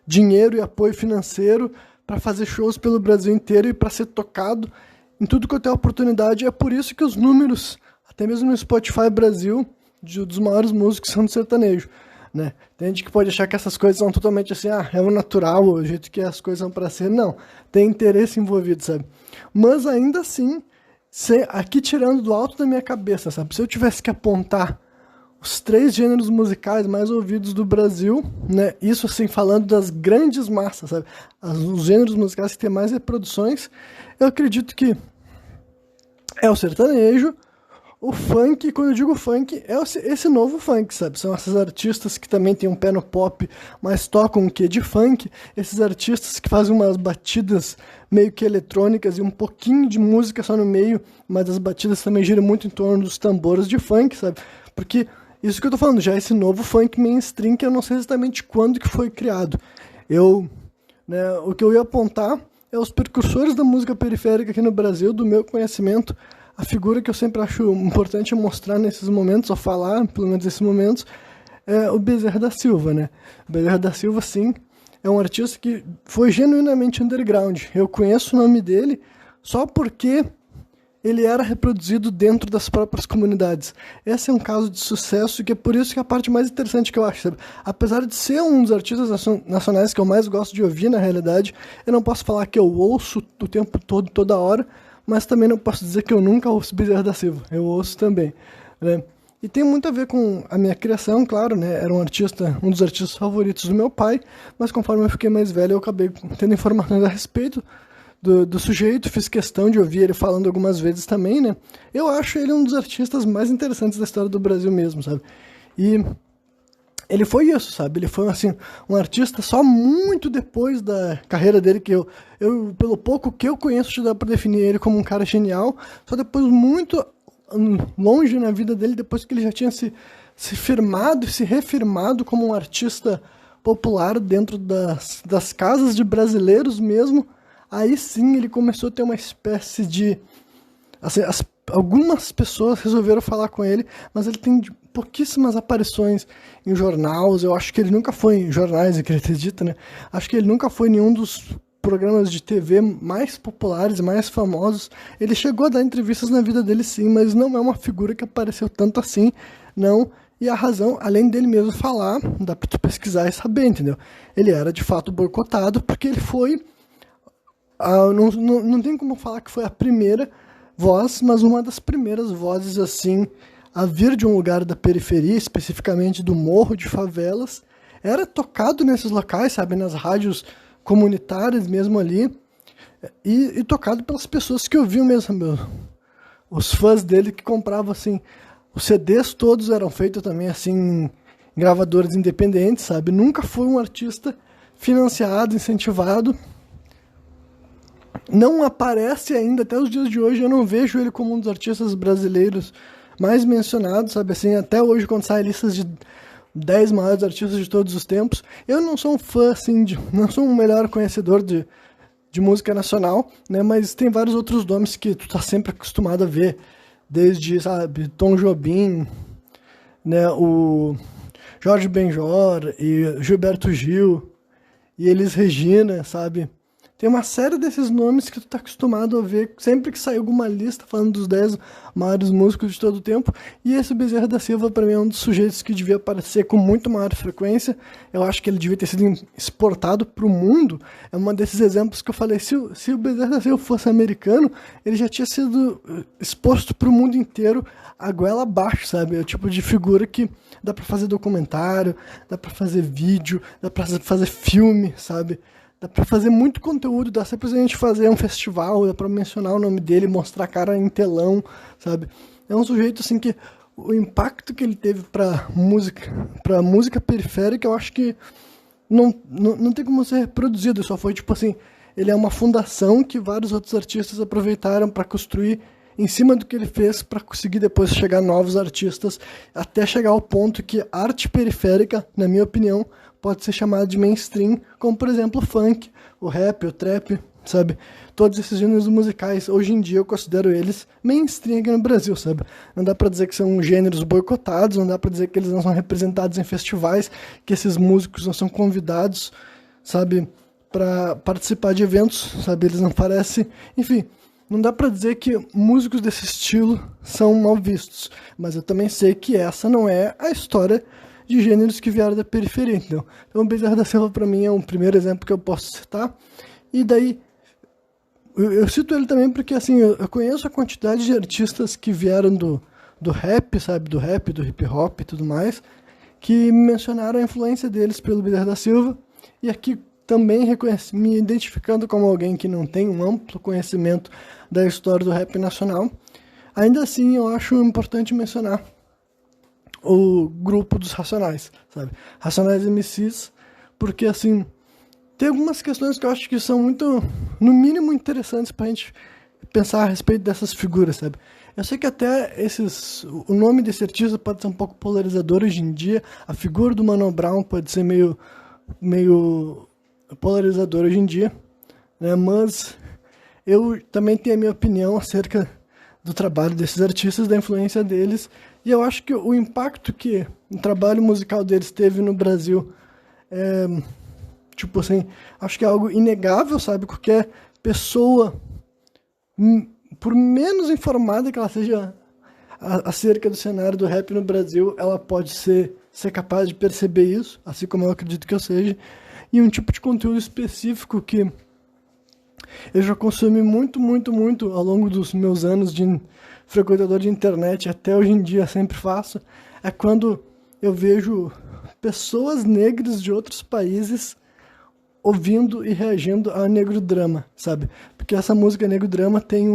dinheiro e apoio financeiro para fazer shows pelo Brasil inteiro e para ser tocado em tudo que eu tenho oportunidade. É por isso que os números, até mesmo no Spotify Brasil, dos maiores músicos são do sertanejo, né? Tem gente que pode achar que essas coisas são totalmente assim, é o natural, o jeito que as coisas são para ser. Não, tem interesse envolvido, sabe? Mas ainda assim, aqui tirando do alto da minha cabeça, sabe? Se eu tivesse que apontar os 3 gêneros musicais mais ouvidos do Brasil, né? Isso assim, falando das grandes massas, sabe? Os gêneros musicais que têm mais reproduções, eu acredito que é o sertanejo. O funk, quando eu digo funk, é esse novo funk, sabe? São esses artistas que também têm um pé no pop, mas tocam um quê de funk. Esses artistas que fazem umas batidas meio que eletrônicas e um pouquinho de música só no meio, mas as batidas também giram muito em torno dos tambores de funk, sabe? Porque isso que eu tô falando, já esse novo funk mainstream, que eu não sei exatamente quando que foi criado. O que eu ia apontar é os precursores da música periférica aqui no Brasil, do meu conhecimento. A figura que eu sempre acho importante mostrar nesses momentos, ou falar, pelo menos nesses momentos, é o Bezerra da Silva, né? O Bezerra da Silva, sim, é um artista que foi genuinamente underground. Eu conheço o nome dele só porque ele era reproduzido dentro das próprias comunidades. Esse é um caso de sucesso, que é por isso que é a parte mais interessante que eu acho, sabe? Apesar de ser um dos artistas nacionais que eu mais gosto de ouvir, na realidade, eu não posso falar que eu ouço o tempo todo, toda hora, mas também não posso dizer que eu nunca ouço Bezerra da Silva. Eu ouço também, né? E tem muito a ver com a minha criação, claro, né? Era um dos artistas favoritos do meu pai, mas conforme eu fiquei mais velho, eu acabei tendo informações a respeito do sujeito, fiz questão de ouvir ele falando algumas vezes também, né? Eu acho ele um dos artistas mais interessantes da história do Brasil mesmo, sabe? E ele foi isso, sabe? Ele foi, assim, um artista só muito depois da carreira dele, que eu pelo pouco que eu conheço, já dá pra definir ele como um cara genial, só depois muito longe na vida dele, depois que ele já tinha se firmado e se refirmado como um artista popular dentro das casas de brasileiros mesmo, aí sim ele começou a ter uma espécie de... Assim, algumas pessoas resolveram falar com ele, mas ele tem pouquíssimas aparições em jornais. Eu acho que ele nunca foi em jornais, acredita, né? Acho que ele nunca foi em nenhum dos programas de TV mais populares, mais famosos. Ele chegou a dar entrevistas na vida dele, sim, mas não é uma figura que apareceu tanto assim, não. E a razão, além dele mesmo falar, dá pra tu pesquisar e saber, entendeu? Ele era de fato boicotado porque ele foi... não tem como falar que foi a primeira voz, mas uma das primeiras vozes, assim, a vir de um lugar da periferia, especificamente do morro de favelas. Era tocado nesses locais, sabe, nas rádios comunitárias mesmo ali, e tocado pelas pessoas que ouviam mesmo, os fãs dele que compravam, assim, os CDs todos eram feitos também, assim, em gravadores independentes, sabe, nunca foi um artista financiado, incentivado. Não aparece ainda, até os dias de hoje, eu não vejo ele como um dos artistas brasileiros mais mencionados, sabe, assim, até hoje quando sai listas de 10 maiores artistas de todos os tempos, eu não sou um fã, assim, não sou um melhor conhecedor de música nacional, né, mas tem vários outros nomes que tu tá sempre acostumado a ver, desde, sabe, Tom Jobim, né, o Jorge Benjor, e Gilberto Gil, e Elis Regina, sabe, Tem uma série desses nomes que tu tá acostumado a ver sempre que sai alguma lista falando dos 10 maiores músicos de todo o tempo. E esse Bezerra da Silva, para mim, é um dos sujeitos que devia aparecer com muito maior frequência. Eu acho que ele devia ter sido exportado para o mundo. É um desses exemplos que eu falei, se o Bezerra da Silva fosse americano, ele já tinha sido exposto para o mundo inteiro a goela abaixo, sabe? É o tipo de figura que dá para fazer documentário, dá para fazer vídeo, dá para fazer filme, sabe? Dá pra fazer muito conteúdo, dá simplesmente fazer um festival, dá pra mencionar o nome dele, mostrar a cara em telão, sabe? É um sujeito, assim, que o impacto que ele teve pra música periférica, eu acho que não tem como ser reproduzido, só foi, tipo assim, ele é uma fundação que vários outros artistas aproveitaram pra construir em cima do que ele fez para conseguir depois chegar novos artistas, até chegar ao ponto que arte periférica, na minha opinião, pode ser chamada de mainstream, como por exemplo o funk, o rap, o trap, sabe? Todos esses gêneros musicais, hoje em dia eu considero eles mainstream aqui no Brasil, sabe? Não dá pra dizer que são gêneros boicotados, não dá pra dizer que eles não são representados em festivais, que esses músicos não são convidados, sabe? Pra participar de eventos, sabe? Eles não parecem... Enfim, não dá pra dizer que músicos desse estilo são mal vistos, mas eu também sei que essa não é a história de gêneros que vieram da periferia, entendeu? Então o Bezerra da Silva para mim é um primeiro exemplo que eu posso citar, e daí eu cito ele também porque assim, eu conheço a quantidade de artistas que vieram do rap, sabe, do rap, do hip hop e tudo mais, que mencionaram a influência deles pelo Bezerra da Silva, e aqui também me identificando como alguém que não tem um amplo conhecimento da história do rap nacional, ainda assim eu acho importante mencionar o grupo dos Racionais, sabe? Racionais MCs, porque assim, tem algumas questões que eu acho que são muito, no mínimo, interessantes pra gente pensar a respeito dessas figuras, sabe? Eu sei que até o nome desse artista pode ser um pouco polarizador hoje em dia, a figura do Mano Brown pode ser meio polarizador hoje em dia, né? Mas eu também tenho a minha opinião acerca do trabalho desses artistas, da influência deles, e eu acho que o impacto que o trabalho musical deles teve no Brasil é, tipo assim, acho que é algo inegável, sabe? Qualquer pessoa, por menos informada que ela seja acerca do cenário do rap no Brasil, ela pode ser capaz de perceber isso, assim como eu acredito que eu seja, e um tipo de conteúdo específico que eu já consumi muito ao longo dos meus anos de frequentador de internet, até hoje em dia sempre faço, é quando eu vejo pessoas negras de outros países ouvindo e reagindo a Negro Drama, sabe? Porque essa música Negro Drama tem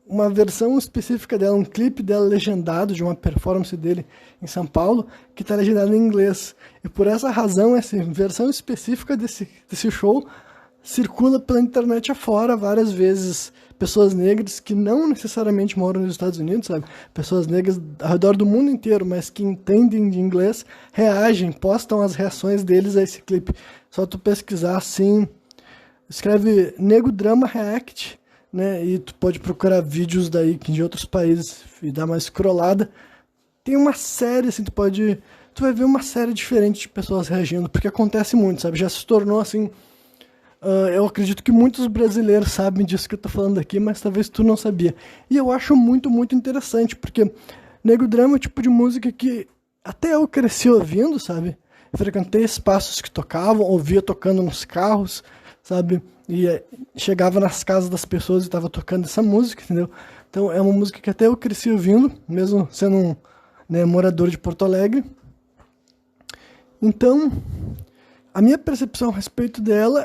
uma versão específica dela, um clipe dela legendado de uma performance dele em São Paulo, que está legendado em inglês. E por essa razão, essa versão específica desse show circula pela internet afora várias vezes. Pessoas negras que não necessariamente moram nos Estados Unidos, sabe? Pessoas negras ao redor do mundo inteiro, mas que entendem de inglês, reagem, postam as reações deles a esse clipe. Só tu pesquisar assim, escreve Negro Drama React, né? E tu pode procurar vídeos daí de outros países e dar uma scrollada. Tem uma série, assim, tu vai ver uma série diferente de pessoas reagindo, porque acontece muito, sabe? Já se tornou assim. Eu acredito que muitos brasileiros sabem disso que eu tô falando aqui, mas talvez tu não sabia. E eu acho muito interessante, porque Negro Drama é o tipo de música que até eu cresci ouvindo, sabe? Frequentei espaços que tocavam, ouvia tocando nos carros, sabe? E chegava nas casas das pessoas e tava tocando essa música, entendeu? Então é uma música que até eu cresci ouvindo, mesmo sendo um morador de Porto Alegre. Então, a minha percepção a respeito dela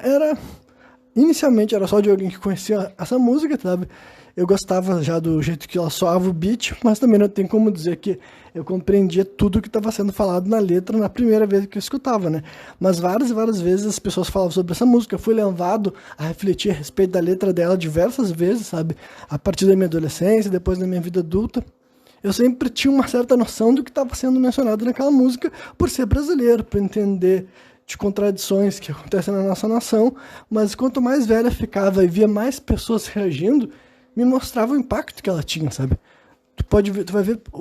inicialmente era só de alguém que conhecia essa música, sabe? Eu gostava já do jeito que ela soava o beat, mas também não tem como dizer que eu compreendia tudo que estava sendo falado na letra na primeira vez que eu escutava, né? Mas várias vezes as pessoas falavam sobre essa música, eu fui levado a refletir a respeito da letra dela diversas vezes, sabe? A partir da minha adolescência, depois da minha vida adulta. Eu sempre tinha uma certa noção do que estava sendo mencionado naquela música por ser brasileiro, por entender de contradições que acontecem na nossa nação, mas quanto mais velha ficava e via mais pessoas reagindo, me mostrava o impacto que ela tinha, sabe? Tu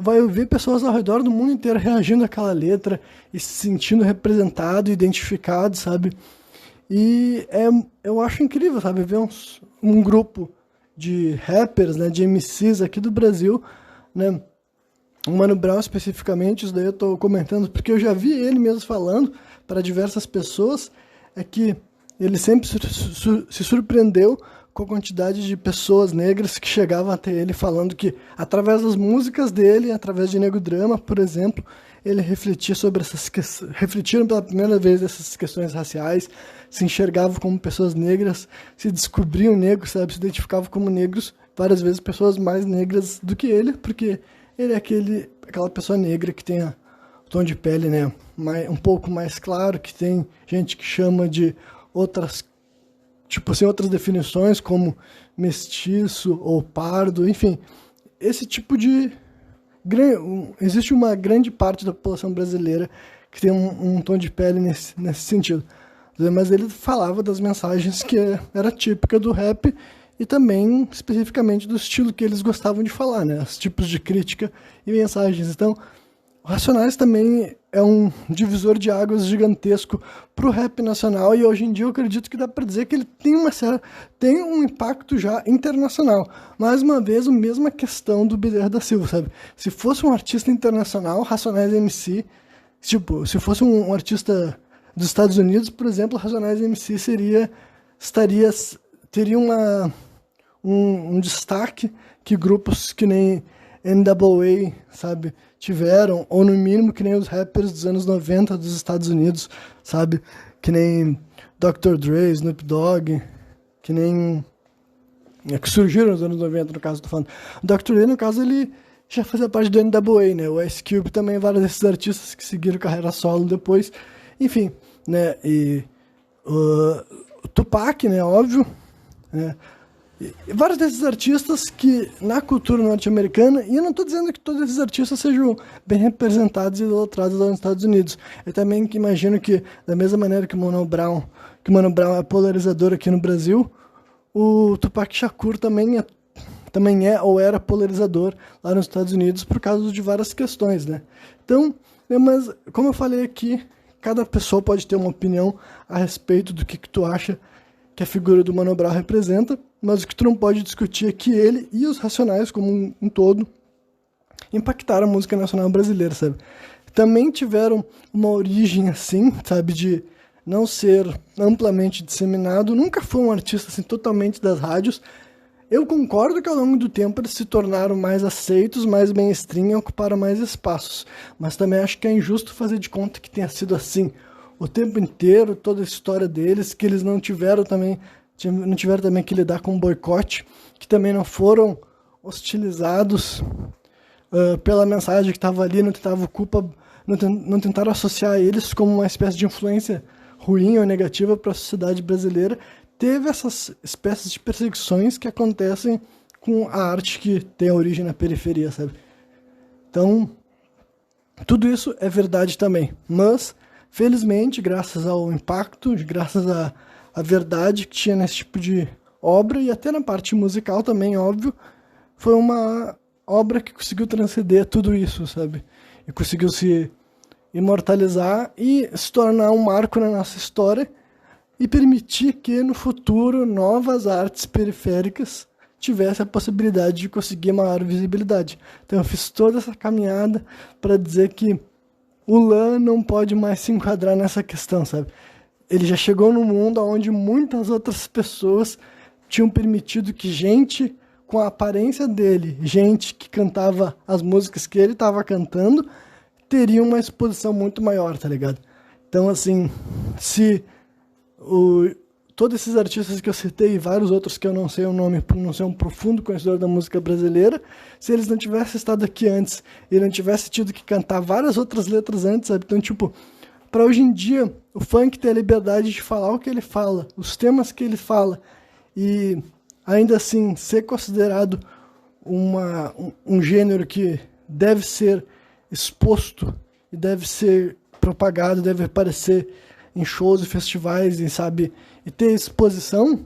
vai ouvir pessoas ao redor do mundo inteiro reagindo àquela letra e se sentindo representado, identificado, sabe? E eu acho incrível, sabe, ver um grupo de rappers, né, de MCs aqui do Brasil, né, o Mano Brown especificamente, isso daí eu tô comentando porque eu já vi ele mesmo falando para diversas pessoas, é que ele sempre se surpreendeu com a quantidade de pessoas negras que chegavam até ele falando que, através das músicas dele, através de Nego Drama, por exemplo, ele refletia sobre refletiram pela primeira vez essas questões raciais, se enxergavam como pessoas negras, se descobriam negros, sabe, se identificavam como negros, várias vezes pessoas mais negras do que ele, porque ele é aquela pessoa negra que tem o tom de pele, né, um pouco mais claro, que tem gente que chama de outras, tipo assim, outras definições, como mestiço ou pardo, enfim. Esse tipo de... Existe uma grande parte da população brasileira que tem um tom de pele nesse sentido. Mas ele falava das mensagens que era típica do rap e também especificamente do estilo que eles gostavam de falar, né? Os tipos de crítica e mensagens. Então, o Racionais também é um divisor de águas gigantesco pro rap nacional e hoje em dia eu acredito que dá para dizer que ele tem um impacto já internacional. Mais uma vez, a mesma questão do Bezerra da Silva, sabe? Se fosse um artista internacional, Racionais MC, tipo, se fosse um artista dos Estados Unidos, por exemplo, Racionais MC teria um destaque que grupos que nem NWA, sabe, tiveram, ou no mínimo que nem os rappers dos anos 90 dos Estados Unidos, sabe, que nem Dr. Dre, Snoop Dogg, que nem... que surgiram nos anos 90, no caso, tô falando. O Dr. Dre, no caso, ele já fazia parte do NWA, né, o Ice Cube também, vários desses artistas que seguiram carreira solo depois, enfim, né, e o Tupac, né, óbvio, né, e vários desses artistas que, na cultura norte-americana, e eu não estou dizendo que todos esses artistas sejam bem representados e idolatrados lá nos Estados Unidos. Eu também imagino que, da mesma maneira que o Mano Brown é polarizador aqui no Brasil, o Tupac Shakur também é ou era polarizador lá nos Estados Unidos por causa de várias questões, né? Então, mas como eu falei aqui, cada pessoa pode ter uma opinião a respeito do que tu acha que a figura do Mano Brown representa, mas o que tu não pode discutir é que ele e os Racionais, como um todo, impactaram a música nacional brasileira, sabe? Também tiveram uma origem assim, sabe, de não ser amplamente disseminado, nunca foi um artista assim totalmente das rádios. Eu concordo que ao longo do tempo eles se tornaram mais aceitos, mais mainstream e ocuparam mais espaços, mas também acho que é injusto fazer de conta que tenha sido assim o tempo inteiro, toda a história deles, que eles não tiveram também que lidar com um boicote, que também não foram hostilizados pela mensagem que estava ali, não tentaram associar eles como uma espécie de influência ruim ou negativa para a sociedade brasileira. Teve essas espécies de perseguições que acontecem com a arte que tem origem na periferia, sabe? Então, tudo isso é verdade também, mas felizmente, graças ao impacto, graças à verdade que tinha nesse tipo de obra, e até na parte musical também, óbvio, foi uma obra que conseguiu transcender tudo isso, sabe? E conseguiu se imortalizar e se tornar um marco na nossa história e permitir que no futuro novas artes periféricas tivessem a possibilidade de conseguir maior visibilidade. Então eu fiz toda essa caminhada para dizer que o Lan não pode mais se enquadrar nessa questão, sabe? Ele já chegou num mundo onde muitas outras pessoas tinham permitido que gente com a aparência dele, gente que cantava as músicas que ele estava cantando, teria uma exposição muito maior, tá ligado? Então, assim, se todos esses artistas que eu citei e vários outros que eu não sei o nome, por não ser um profundo conhecedor da música brasileira, se eles não tivessem estado aqui antes e não tivessem tido que cantar várias outras letras antes, sabe? Então, tipo, para hoje em dia, o funk ter a liberdade de falar o que ele fala, os temas que ele fala, e ainda assim ser considerado um gênero que deve ser exposto e deve ser propagado, deve aparecer em shows e festivais, e, sabe, e ter exposição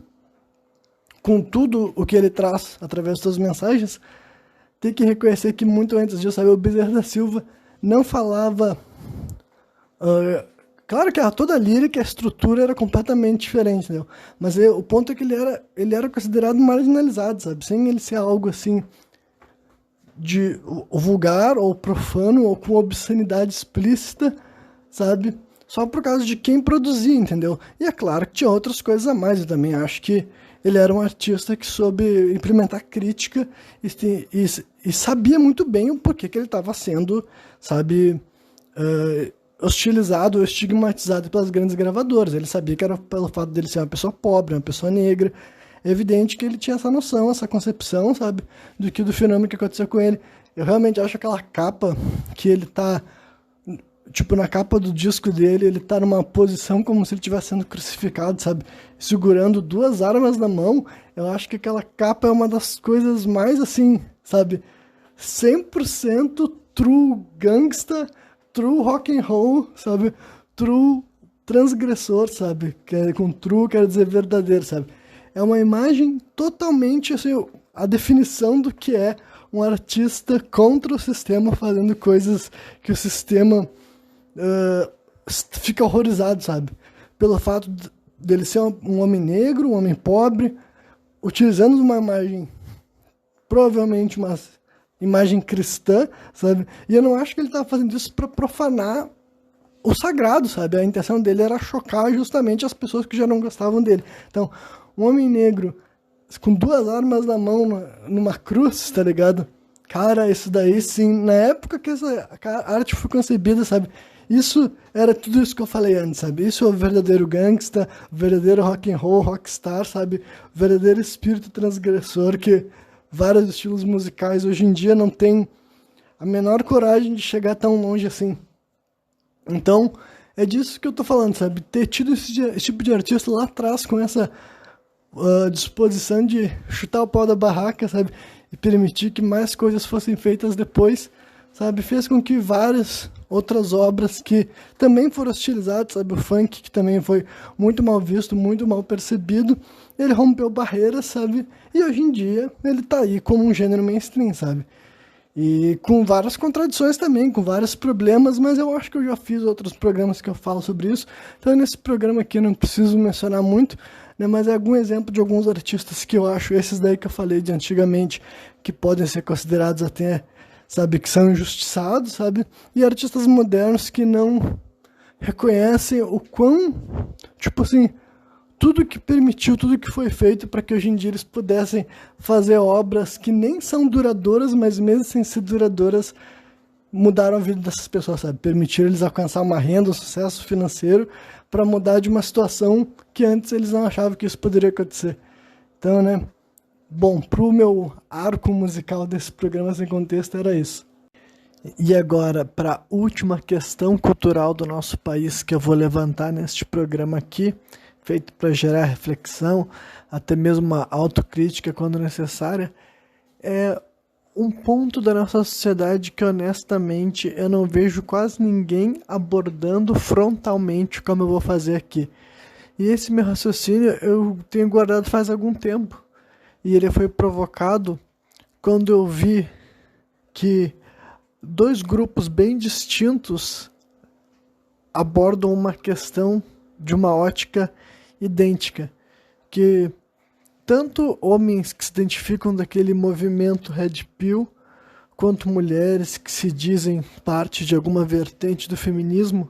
com tudo o que ele traz através das suas mensagens, tem que reconhecer que muito antes disso, sabe, o Bezerra da Silva não falava Claro que toda a lírica, a estrutura era completamente diferente, entendeu? Mas o ponto é que ele era considerado marginalizado, sabe? Sem ele ser algo assim de vulgar ou profano ou com obscenidade explícita, sabe? Só por causa de quem produzia, entendeu? E é claro que tinha outras coisas a mais. Eu também acho que ele era um artista que soube implementar crítica e sabia muito bem o porquê que ele estava sendo, sabe, hostilizado ou estigmatizado pelas grandes gravadoras. Ele sabia que era pelo fato dele ser uma pessoa pobre, uma pessoa negra. É evidente que ele tinha essa noção, essa concepção, sabe, do fenômeno que aconteceu com ele. Eu realmente acho aquela capa que ele tá, tipo, na capa do disco dele, ele tá numa posição como se ele estivesse sendo crucificado, sabe, segurando 2 armas na mão. Eu acho que aquela capa é uma das coisas mais, assim, sabe, 100% true gangsta, true rock and roll, sabe, true transgressor, sabe, com true quer dizer verdadeiro, sabe. É uma imagem totalmente, assim, a definição do que é um artista contra o sistema, fazendo coisas que o sistema fica horrorizado, sabe? Pelo fato dele ser um homem negro, um homem pobre, utilizando uma imagem, provavelmente uma imagem cristã, sabe? E eu não acho que ele estava fazendo isso para profanar o sagrado, sabe? A intenção dele era chocar justamente as pessoas que já não gostavam dele. Então, um homem negro com 2 armas na mão numa cruz, tá ligado? Cara, isso daí sim, na época que essa arte foi concebida, sabe? Isso era tudo isso que eu falei antes, sabe? Isso é o verdadeiro gangsta, o verdadeiro rock and roll, rockstar, sabe? O verdadeiro espírito transgressor que vários estilos musicais hoje em dia não tem a menor coragem de chegar tão longe assim. Então, é disso que eu tô falando, sabe? Ter tido esse tipo de artista lá atrás com essa disposição de chutar o pau da barraca, sabe? E permitir que mais coisas fossem feitas depois, sabe? Fez com que várias outras obras que também foram hostilizadas, sabe? O funk, que também foi muito mal visto, muito mal percebido, ele rompeu barreiras, sabe? E hoje em dia ele tá aí como um gênero mainstream, sabe? E com várias contradições também, com vários problemas, mas eu acho que eu já fiz outros programas que eu falo sobre isso. Então nesse programa aqui eu não preciso mencionar muito, né, mas é algum exemplo de alguns artistas que eu acho, esses daí que eu falei de antigamente, que podem ser considerados até, sabe, que são injustiçados, sabe? E artistas modernos que não reconhecem o quão, tipo assim, tudo que permitiu, tudo que foi feito para que hoje em dia eles pudessem fazer obras que nem são duradouras, mas mesmo sem ser duradouras, mudaram a vida dessas pessoas, sabe? Permitiram eles alcançar uma renda, um sucesso financeiro, para mudar de uma situação que antes eles não achavam que isso poderia acontecer. Então, né? Bom, pro meu arco musical desse programa Sem Contexto era isso. E agora, para a última questão cultural do nosso país que eu vou levantar neste programa aqui, feito para gerar reflexão, até mesmo uma autocrítica quando necessária, é um ponto da nossa sociedade que honestamente eu não vejo quase ninguém abordando frontalmente como eu vou fazer aqui. E esse meu raciocínio eu tenho guardado faz algum tempo. E ele foi provocado quando eu vi que 2 grupos bem distintos abordam uma questão de uma ótica idêntica, que tanto homens que se identificam daquele movimento Red Pill, quanto mulheres que se dizem parte de alguma vertente do feminismo,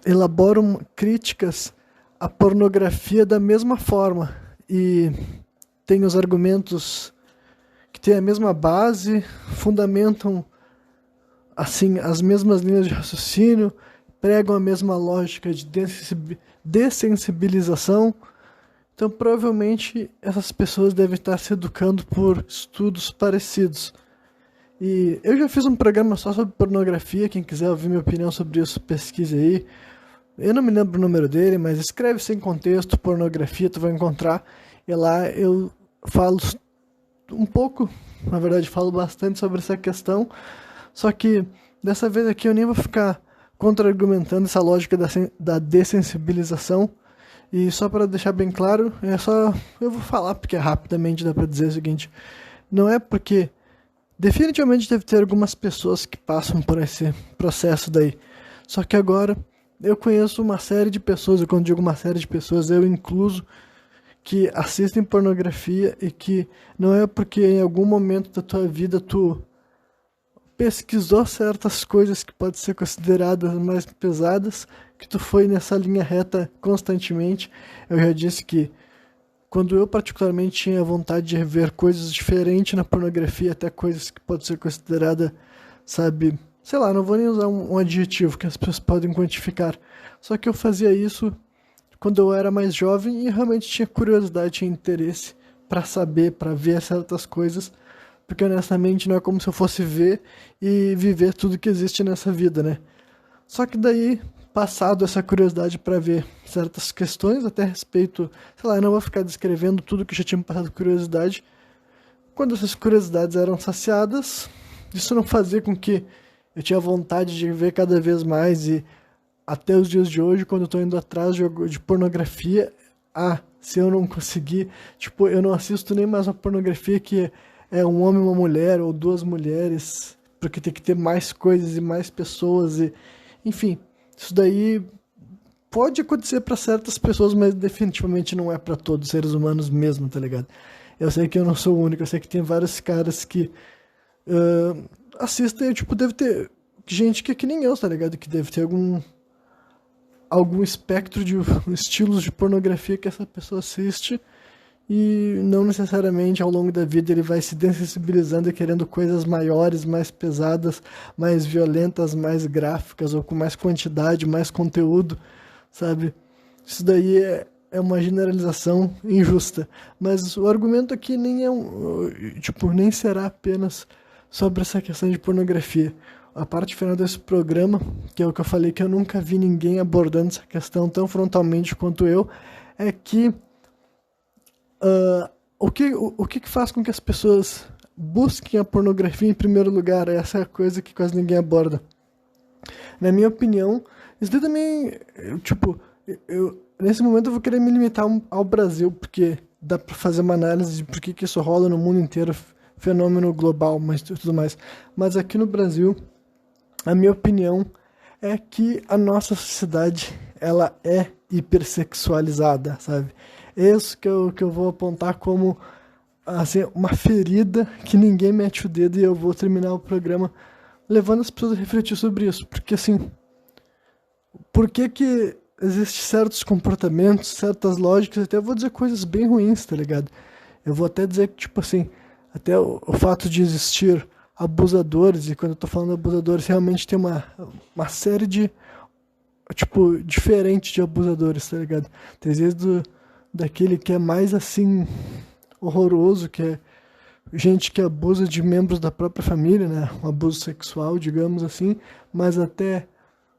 elaboram críticas à pornografia da mesma forma e têm os argumentos que têm a mesma base, fundamentam assim as mesmas linhas de raciocínio, pregam a mesma lógica de dessensibilização. Então, provavelmente, essas pessoas devem estar se educando por estudos parecidos. E eu já fiz um programa só sobre pornografia, quem quiser ouvir minha opinião sobre isso, pesquise aí. Eu não me lembro o número dele, mas escreve Sem Contexto, pornografia, tu vai encontrar. E lá eu falo um pouco, na verdade falo bastante sobre essa questão, só que dessa vez aqui eu nem vou ficar contra-argumentando essa lógica da dessensibilização. E só para deixar bem claro, eu vou falar porque rapidamente dá para dizer o seguinte: não é porque definitivamente deve ter algumas pessoas que passam por esse processo daí, só que agora eu conheço uma série de pessoas, e quando digo uma série de pessoas, eu incluso, que assistem pornografia e que não é porque em algum momento da tua vida tu pesquisou certas coisas que podem ser consideradas mais pesadas, que tu foi nessa linha reta constantemente. Eu já disse que quando eu particularmente tinha vontade de ver coisas diferentes na pornografia, até coisas que podem ser consideradas, sabe, sei lá, não vou nem usar um adjetivo que as pessoas podem quantificar. Só que eu fazia isso quando eu era mais jovem e realmente tinha curiosidade, tinha interesse para saber, para ver certas coisas, porque honestamente não é como se eu fosse ver e viver tudo que existe nessa vida, né? Só que daí, passado essa curiosidade para ver certas questões, até a respeito, sei lá, eu não vou ficar descrevendo tudo que já tinha me passado curiosidade. Quando essas curiosidades eram saciadas, isso não fazia com que eu tinha vontade de ver cada vez mais e até os dias de hoje, quando eu tô indo atrás de pornografia, se eu não conseguir, tipo, eu não assisto nem mais uma pornografia que é um homem e uma mulher, ou duas mulheres, porque tem que ter mais coisas e mais pessoas, e enfim, isso daí pode acontecer para certas pessoas, mas definitivamente não é para todos os seres humanos mesmo, tá ligado? Eu sei que eu não sou o único, eu sei que tem vários caras que assistem, tipo, deve ter gente que é que nem eu, tá ligado? Que deve ter algum espectro de estilos de pornografia que essa pessoa assiste e não necessariamente ao longo da vida ele vai se desensibilizando e querendo coisas maiores, mais pesadas, mais violentas, mais gráficas ou com mais quantidade, mais conteúdo, sabe? Isso daí é uma generalização injusta, mas o argumento aqui nem é nem será apenas sobre essa questão de pornografia. A parte final desse programa, que é o que eu falei que eu nunca vi ninguém abordando essa questão tão frontalmente quanto eu, é que o que faz com que as pessoas busquem a pornografia em primeiro lugar? Essa é a coisa que quase ninguém aborda. Na minha opinião, isso daí também, nesse momento eu vou querer me limitar ao Brasil, porque dá pra fazer uma análise de por que isso rola no mundo inteiro, fenômeno global, mas tudo mais. Mas aqui no Brasil, a minha opinião é que a nossa sociedade, ela é hipersexualizada, sabe? É isso que eu vou apontar como assim, uma ferida que ninguém mete o dedo, e eu vou terminar o programa levando as pessoas a refletir sobre isso. Porque assim, por que existem certos comportamentos, certas lógicas, até eu vou dizer coisas bem ruins, tá ligado? Eu vou até dizer que, tipo assim, até o fato de existir abusadores, e quando eu tô falando abusadores, realmente tem uma série de, tipo, diferente de abusadores, tá ligado? Tem vezes daquele que é mais, assim, horroroso, que é gente que abusa de membros da própria família, né? Um abuso sexual, digamos assim, mas até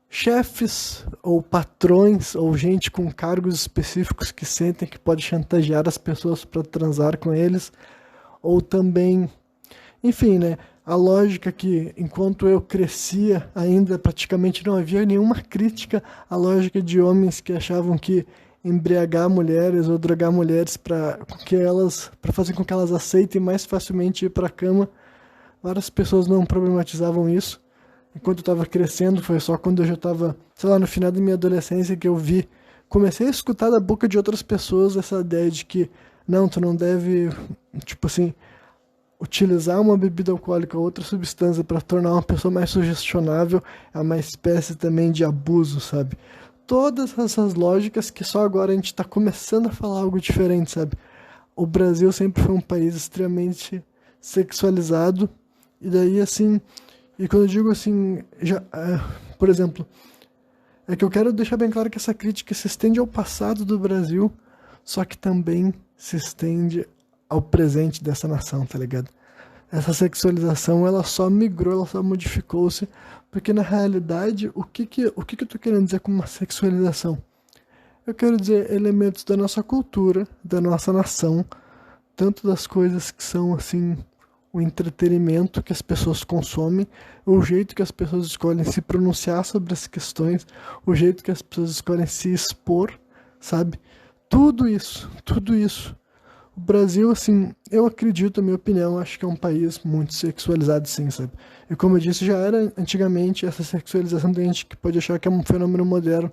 chefes ou patrões ou gente com cargos específicos que sentem que pode chantagear as pessoas para transar com eles, ou também, enfim, né? A lógica que, enquanto eu crescia, ainda praticamente não havia nenhuma crítica à lógica de homens que achavam que embriagar mulheres ou drogar mulheres para fazer com que elas aceitem mais facilmente ir para a cama. Várias pessoas não problematizavam isso. Enquanto eu estava crescendo, foi só quando eu já estava, sei lá, no final da minha adolescência que eu comecei a escutar da boca de outras pessoas essa ideia de que não, tu não deve, tipo assim, utilizar uma bebida alcoólica ou outra substância para tornar uma pessoa mais sugestionável. É uma espécie também de abuso, sabe? Todas essas lógicas que só agora a gente está começando a falar algo diferente, sabe? O Brasil sempre foi um país extremamente sexualizado, e daí assim, e quando eu digo assim, por exemplo, é que eu quero deixar bem claro que essa crítica se estende ao passado do Brasil, só que também se estende ao presente dessa nação, tá ligado? Essa sexualização, ela só migrou, ela só modificou-se, porque na realidade, o que eu tô querendo dizer com uma sexualização? Eu quero dizer elementos da nossa cultura, da nossa nação, tanto das coisas que são, assim, o entretenimento que as pessoas consomem, o jeito que as pessoas escolhem se pronunciar sobre as questões, o jeito que as pessoas escolhem se expor, sabe? Tudo isso. O O Brasil, assim, eu acredito, na minha opinião, acho que é um país muito sexualizado, sim, sabe? E como eu disse, já era antigamente essa sexualização, tem gente que pode achar que é um fenômeno moderno.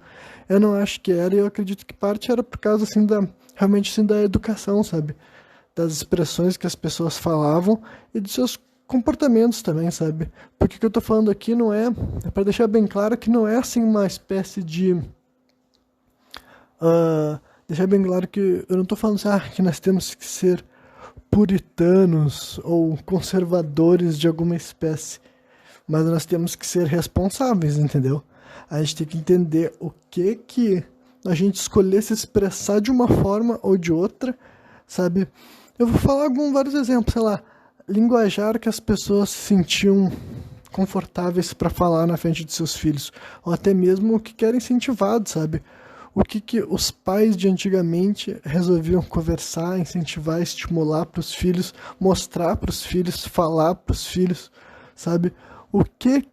Eu não acho que era, e eu acredito que parte era por causa, assim, realmente, assim, da educação, sabe? Das expressões que as pessoas falavam e dos seus comportamentos também, sabe? Porque o que eu tô falando aqui não é para deixar bem claro que não é, assim, uma espécie de deixar bem claro que eu não tô falando assim, que nós temos que ser puritanos ou conservadores de alguma espécie, mas nós temos que ser responsáveis, entendeu? A gente tem que entender o que a gente escolher se expressar de uma forma ou de outra, sabe? Eu vou falar vários exemplos, sei lá, linguajar que as pessoas se sentiam confortáveis para falar na frente de seus filhos, ou até mesmo o que quer incentivado, sabe? O que os pais de antigamente resolviam conversar, incentivar, estimular para os filhos, mostrar para os filhos, falar para os filhos, sabe? O que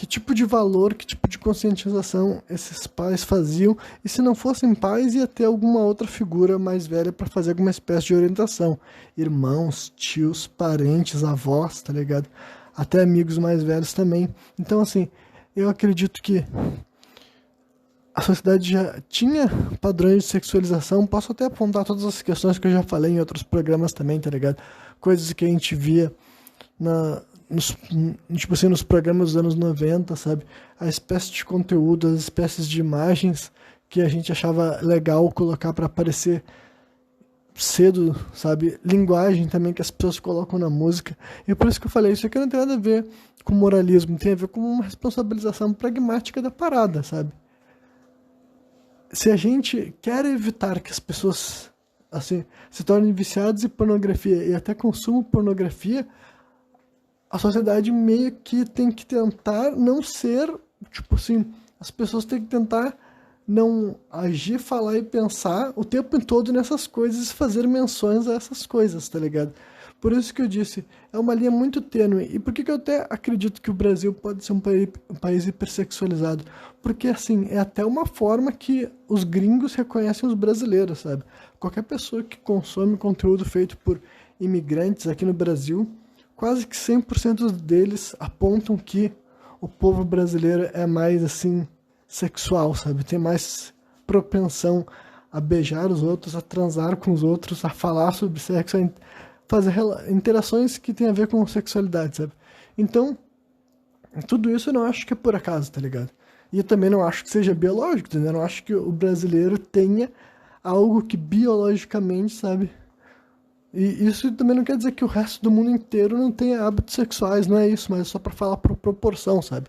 tipo de valor, que tipo de conscientização esses pais faziam, e se não fossem pais, ia ter alguma outra figura mais velha para fazer alguma espécie de orientação. Irmãos, tios, parentes, avós, tá ligado? Até amigos mais velhos também. Então, assim, eu acredito que a sociedade já tinha padrões de sexualização. Posso até apontar todas as questões que eu já falei em outros programas também, tá ligado? Coisas que a gente via nos, tipo assim, nos programas dos anos 90, sabe? A espécie de conteúdo, as espécies de imagens que a gente achava legal colocar para aparecer cedo, sabe? Linguagem também que as pessoas colocam na música. E por isso que eu falei, isso aqui não tem nada a ver com moralismo, tem a ver com uma responsabilização pragmática da parada, sabe? Se a gente quer evitar que as pessoas assim se tornem viciadas em pornografia e até consumam pornografia, a sociedade meio que tem que tentar não ser, tipo assim, as pessoas têm que tentar não agir, falar e pensar o tempo todo nessas coisas e fazer menções a essas coisas, tá ligado? Por isso que eu disse, é uma linha muito tênue. E por que eu até acredito que o Brasil pode ser um país hipersexualizado? Porque, assim, é até uma forma que os gringos reconhecem os brasileiros, sabe? Qualquer pessoa que consome conteúdo feito por imigrantes aqui no Brasil, quase que 100% deles apontam que o povo brasileiro é mais, assim, sexual, sabe? Tem mais propensão a beijar os outros, a transar com os outros, a falar sobre sexo, a fazer interações que tem a ver com sexualidade, sabe? Então, tudo isso eu não acho que é por acaso, tá ligado? E eu também não acho que seja biológico, entendeu? Eu não acho que o brasileiro tenha algo que biologicamente, sabe? E isso também não quer dizer que o resto do mundo inteiro não tenha hábitos sexuais, não é isso, mas é só pra falar por proporção, sabe?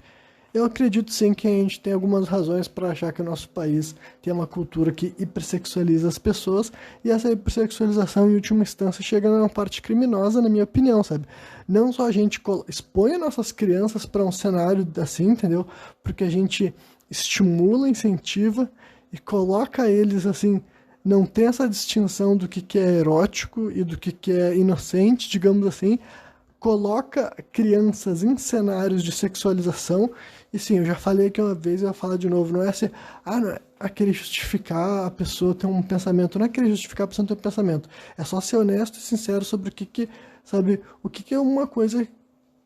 Eu acredito sim que a gente tem algumas razões para achar que o nosso país tem uma cultura que hipersexualiza as pessoas, e essa hipersexualização, em última instância, chega numa parte criminosa, na minha opinião, sabe? Não só a gente expõe nossas crianças para um cenário assim, entendeu? Porque a gente estimula, incentiva e coloca eles assim, não tem essa distinção do que é erótico e do que é inocente, digamos assim, coloca crianças em cenários de sexualização. E sim, eu já falei aqui uma vez e eu vou falar de novo, não é assim, não é querer justificar a pessoa ter um pensamento, não é querer justificar a pessoa ter um pensamento, é só ser honesto e sincero sobre sabe, o que é uma coisa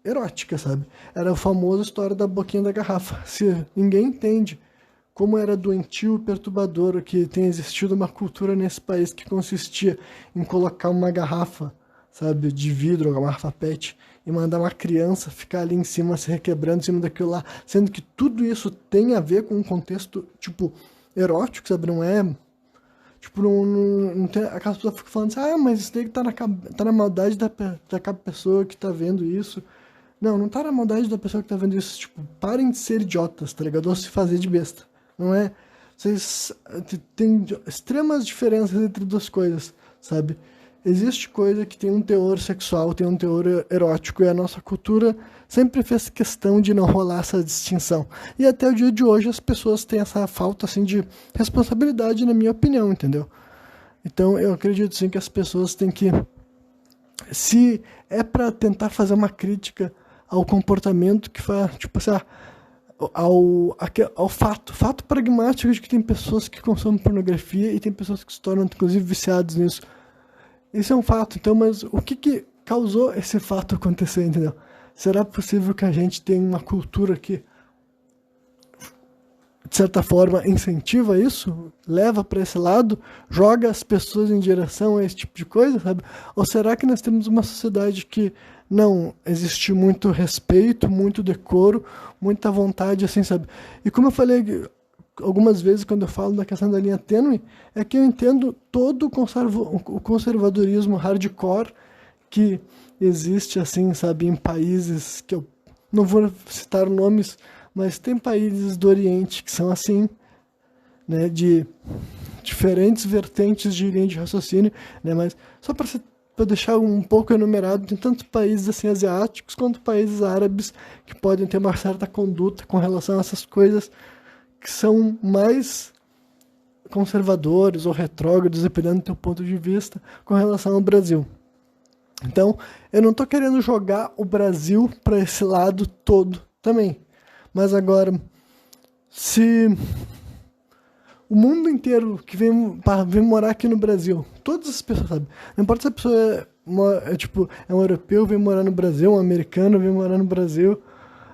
erótica, sabe? Era a famosa história da boquinha da garrafa. Se ninguém entende como era doentio e perturbador que tem existido uma cultura nesse país que consistia em colocar uma garrafa, sabe, de vidro, uma garrafa PET, e mandar uma criança ficar ali em cima, se requebrando em cima daquilo lá, sendo que tudo isso tem a ver com um contexto, tipo, erótico, sabe, não é, tipo, não tem, aquela pessoa fica falando assim, mas isso daí tá na maldade daquela pessoa que tá vendo isso. Não tá na maldade da pessoa que tá vendo isso, tipo, parem de ser idiotas, tá ligado, ou se fazer de besta, não é, vocês tem extremas diferenças entre duas coisas, sabe? Existe coisa que tem um teor sexual, tem um teor erótico, e a nossa cultura sempre fez questão de não rolar essa distinção. E até o dia de hoje as pessoas têm essa falta assim, de responsabilidade, na minha opinião, entendeu? Então eu acredito sim que as pessoas têm que, se é para tentar fazer uma crítica ao comportamento que faz, tipo assim, ao fato pragmático de que tem pessoas que consomem pornografia e tem pessoas que se tornam, inclusive, viciados nisso. Isso é um fato, então, mas o que causou esse fato acontecer, entendeu? Será possível que a gente tenha uma cultura que, de certa forma, incentiva isso? Leva para esse lado? Joga as pessoas em direção a esse tipo de coisa, sabe? Ou será que nós temos uma sociedade que não existe muito respeito, muito decoro, muita vontade, assim, sabe? E como eu falei algumas vezes quando eu falo da questão da linha tênue, é que eu entendo todo o conservadorismo hardcore que existe, assim, sabe, em países que eu não vou citar nomes, mas tem países do Oriente que são assim, né, de diferentes vertentes de linha de raciocínio, né, mas só para deixar um pouco enumerado, tem tantos países assim asiáticos quanto países árabes que podem ter uma certa conduta com relação a essas coisas que são mais conservadores ou retrógrados, dependendo do teu ponto de vista, com relação ao Brasil. Então, eu não estou querendo jogar o Brasil para esse lado todo também. Mas agora, se o mundo inteiro que vem morar aqui no Brasil, todas as pessoas, sabe? Não importa se a pessoa é um europeu, vem morar no Brasil, um americano vem morar no Brasil,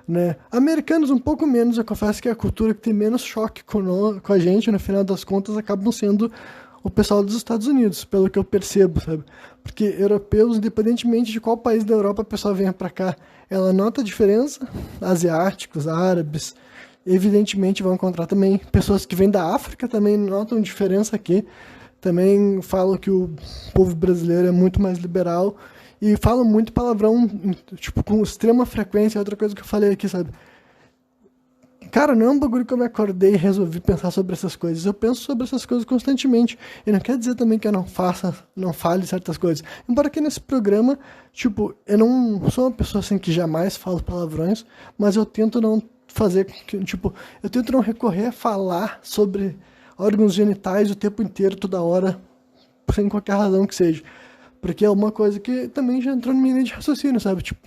né? Americanos um pouco menos, eu confesso que é a cultura que tem menos choque com a gente, no final das contas, acabam sendo o pessoal dos Estados Unidos, pelo que eu percebo, sabe? Porque europeus, independentemente de qual país da Europa a pessoa venha para cá, ela nota a diferença, asiáticos, árabes, evidentemente vão encontrar também pessoas que vêm da África, também notam diferença aqui, também falam que o povo brasileiro é muito mais liberal e falam muito palavrão, tipo, com extrema frequência. Outra coisa que eu falei aqui, sabe? Cara, não é um bagulho que eu me acordei e resolvi pensar sobre essas coisas. Eu penso sobre essas coisas constantemente. E não quer dizer também que eu não fale certas coisas. Embora que nesse programa, tipo, eu não sou uma pessoa assim que jamais falo palavrões, mas eu tento não fazer, tipo, eu tento não recorrer a falar sobre órgãos genitais o tempo inteiro, toda hora, sem qualquer razão que seja. Porque é uma coisa que também já entrou no minha linha de raciocínio, sabe? Tipo,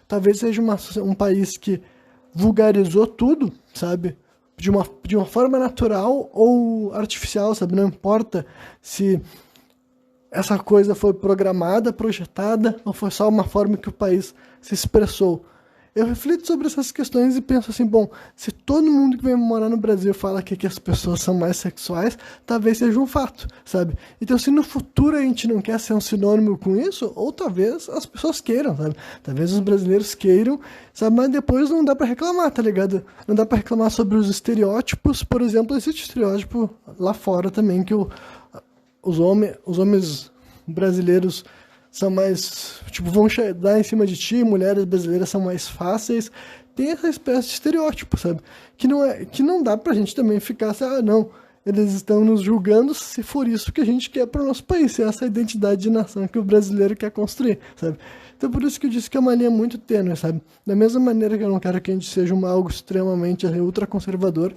talvez seja um país que vulgarizou tudo, sabe? De uma forma natural ou artificial, sabe? Não importa se essa coisa foi programada, projetada, ou foi só uma forma que o país se expressou. Eu reflito sobre essas questões e penso assim, bom, se todo mundo que vem morar no Brasil fala que as pessoas são mais sexuais, talvez seja um fato, sabe? Então, se no futuro a gente não quer ser um sinônimo com isso, ou talvez as pessoas queiram, sabe? Talvez os brasileiros queiram, sabe? Mas depois não dá pra reclamar, tá ligado? Não dá pra reclamar sobre os estereótipos. Por exemplo, existe estereótipo lá fora também, que os homens brasileiros são mais, tipo, vão dar em cima de ti, mulheres brasileiras são mais fáceis. Tem essa espécie de estereótipo, sabe? Que não dá pra gente também ficar assim, não, eles estão nos julgando se for isso que a gente quer pro nosso país, se é essa identidade de nação que o brasileiro quer construir, sabe? Então por isso que eu disse que é uma linha muito tênue, sabe? Da mesma maneira que eu não quero que a gente seja algo extremamente ultraconservador,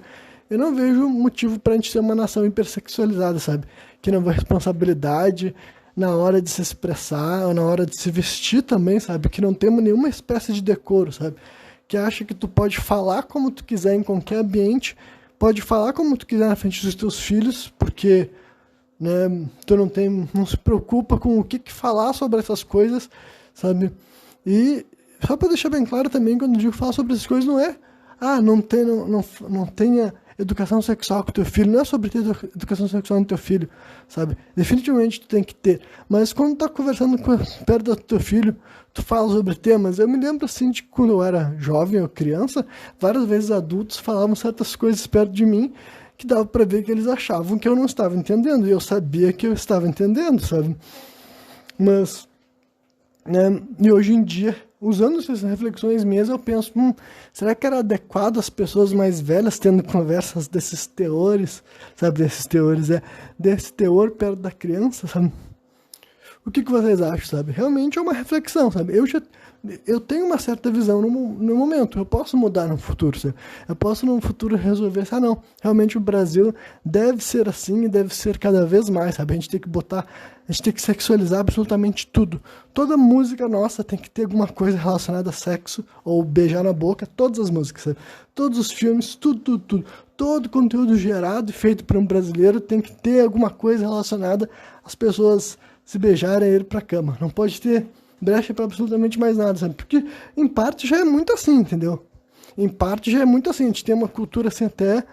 eu não vejo motivo pra gente ser uma nação hipersexualizada, sabe? Que não vê responsabilidade na hora de se expressar, ou na hora de se vestir também, sabe? Que não temos nenhuma espécie de decoro, sabe? Que acha que tu pode falar como tu quiser em qualquer ambiente, pode falar como tu quiser na frente dos teus filhos, porque, né, tu não se preocupa com o que falar sobre essas coisas, sabe? E só para deixar bem claro também, quando eu digo falar sobre essas coisas, não é não tenha educação sexual com teu filho, não é sobre ter educação sexual com teu filho, sabe? Definitivamente tu tem que ter, mas quando tu tá conversando perto do teu filho, tu fala sobre temas. Eu me lembro assim de quando eu era jovem ou criança, várias vezes adultos falavam certas coisas perto de mim que dava pra ver que eles achavam que eu não estava entendendo, e eu sabia que eu estava entendendo, sabe? Mas, né, e hoje em dia, usando essas reflexões minhas, eu penso, será que era adequado as pessoas mais velhas tendo conversas desses teores, sabe, desse teor perto da criança, sabe? O que vocês acham, sabe? Realmente é uma reflexão, sabe? Eu tenho uma certa visão no momento, eu posso mudar no futuro, sabe? Eu posso no futuro resolver, não, realmente o Brasil deve ser assim e deve ser cada vez mais, sabe? A gente tem que sexualizar absolutamente tudo. Toda música nossa tem que ter alguma coisa relacionada a sexo ou beijar na boca, todas as músicas, sabe? Todos os filmes, tudo. Todo conteúdo gerado e feito por um brasileiro tem que ter alguma coisa relacionada às pessoas se beijarem e ir pra cama. Não pode ter brecha pra absolutamente mais nada, sabe? Porque, em parte, já é muito assim, entendeu? Em parte, já é muito assim. A gente tem uma cultura assim até,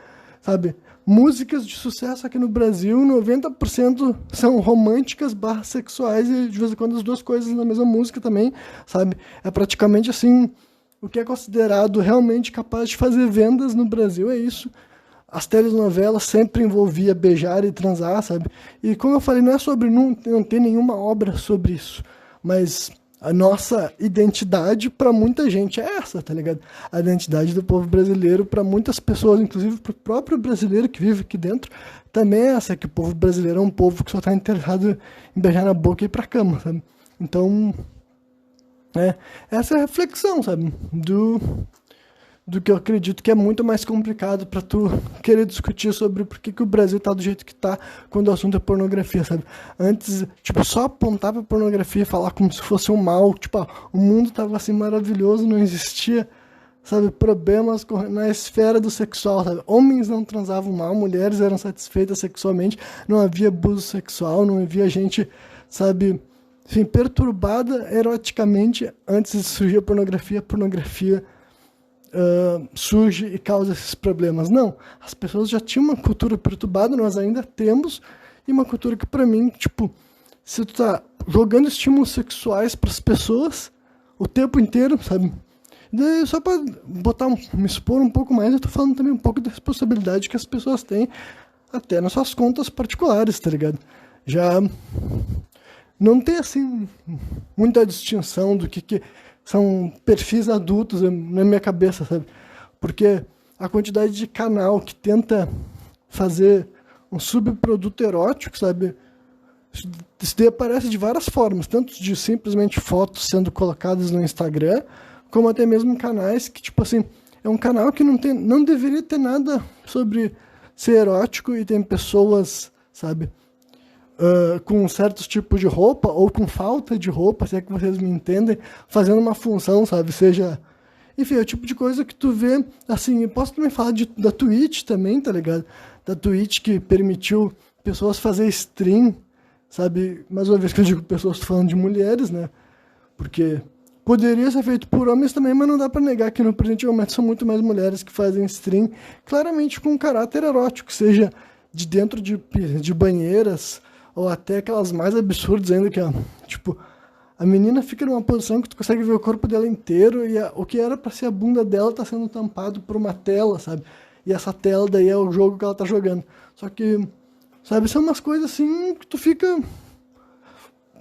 sabe? Músicas de sucesso aqui no Brasil, 90% são românticas / sexuais e, de vez em quando, as duas coisas na mesma música também, sabe? É praticamente assim, o que é considerado realmente capaz de fazer vendas no Brasil é isso. As telenovelas sempre envolvia beijar e transar, sabe? E como eu falei, não é sobre não ter nenhuma obra sobre isso, mas a nossa identidade para muita gente é essa, tá ligado? A identidade do povo brasileiro para muitas pessoas, inclusive para o próprio brasileiro que vive aqui dentro, também é essa, que o povo brasileiro é um povo que só tá interessado em beijar na boca e ir pra cama, sabe? Então, essa é a reflexão, sabe? Do que eu acredito que é muito mais complicado para tu querer discutir sobre por que o Brasil tá do jeito que tá quando o assunto é pornografia, sabe? Antes, tipo, só apontar pra pornografia e falar como se fosse um mal, tipo, o mundo tava assim maravilhoso, não existia, sabe, problemas na esfera do sexual, sabe? Homens não transavam mal, mulheres eram satisfeitas sexualmente, não havia abuso sexual, não havia gente, sabe, enfim, perturbada eroticamente antes de surgir a pornografia surge e causa esses problemas. Não, as pessoas já tinham uma cultura perturbada, nós ainda temos, e uma cultura que pra mim, tipo, se tu tá jogando estímulos sexuais pras pessoas o tempo inteiro, sabe? Daí, só pra me expor um pouco mais, eu tô falando também um pouco da responsabilidade que as pessoas têm até nas suas contas particulares, tá ligado? Já não tem, assim, muita distinção do que são perfis adultos na minha cabeça, sabe? Porque a quantidade de canal que tenta fazer um subproduto erótico, sabe? Isso daí aparece de várias formas, tanto de simplesmente fotos sendo colocadas no Instagram, como até mesmo canais que, tipo assim, é um canal que não deveria ter nada sobre ser erótico e tem pessoas, sabe? Com certos tipos de roupa, ou com falta de roupa, se é que vocês me entendem, fazendo uma função, sabe? Seja... Enfim, é o tipo de coisa que tu vê, assim, eu posso também falar da Twitch também, tá ligado? Da Twitch que permitiu pessoas fazer stream, sabe? Mais uma vez que eu digo pessoas, tô falando de mulheres, né? Porque poderia ser feito por homens também, mas não dá pra negar que no presente momento são muito mais mulheres que fazem stream, claramente com um caráter erótico, seja de dentro de banheiras, ou até aquelas mais absurdas ainda, que, tipo, a menina fica numa posição que tu consegue ver o corpo dela inteiro e o que era pra ser a bunda dela tá sendo tampado por uma tela, sabe? E essa tela daí é o jogo que ela tá jogando. Só que, sabe, são umas coisas assim que tu fica...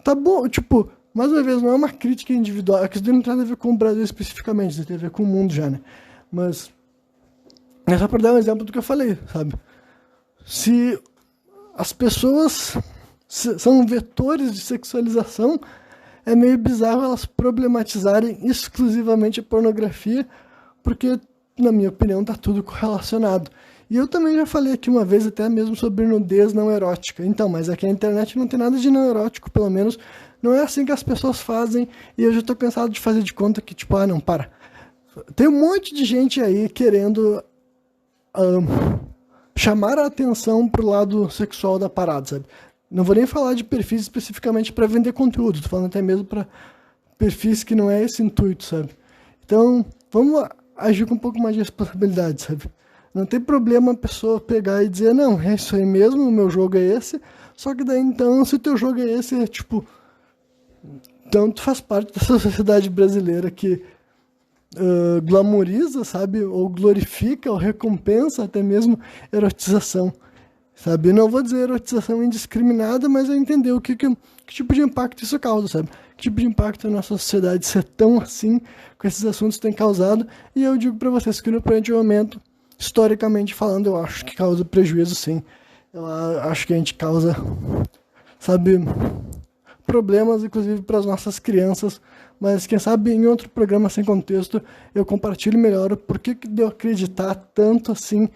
Tá bom, tipo, mais uma vez, não é uma crítica individual, é que isso não tem nada a ver com o Brasil especificamente, isso tem a ver com o mundo já, né? Mas é só pra dar um exemplo do que eu falei, sabe? Se as pessoas são vetores de sexualização, é meio bizarro elas problematizarem exclusivamente a pornografia, porque, na minha opinião, tá tudo correlacionado. E eu também já falei aqui uma vez até mesmo sobre nudez não erótica. Então, mas aqui na internet não tem nada de não erótico, pelo menos não é assim que as pessoas fazem, e eu já tô cansado de fazer de conta que, tipo, não, para. Tem um monte de gente aí querendo chamar a atenção pro lado sexual da parada, sabe? Não vou nem falar de perfis especificamente para vender conteúdo, tô falando até mesmo para perfis que não é esse intuito, sabe? Então, vamos agir com um pouco mais de responsabilidade, sabe? Não tem problema a pessoa pegar e dizer, não, é isso aí mesmo, o meu jogo é esse, só que daí então, se o teu jogo é esse, é tipo... Então, tu faz parte dessa sociedade brasileira que glamoriza, sabe? Ou glorifica, ou recompensa até mesmo erotização. Sabe, eu não vou dizer erotização indiscriminada, mas é entender que tipo de impacto isso causa, sabe? Que tipo de impacto na nossa sociedade ser tão assim, com esses assuntos tem causado. E eu digo pra vocês que no presente momento, historicamente falando, eu acho que causa prejuízo, sim. Eu acho que a gente causa, sabe, problemas, inclusive para as nossas crianças, mas quem sabe em outro programa sem contexto eu compartilho melhor o porquê que deu acreditar tanto assim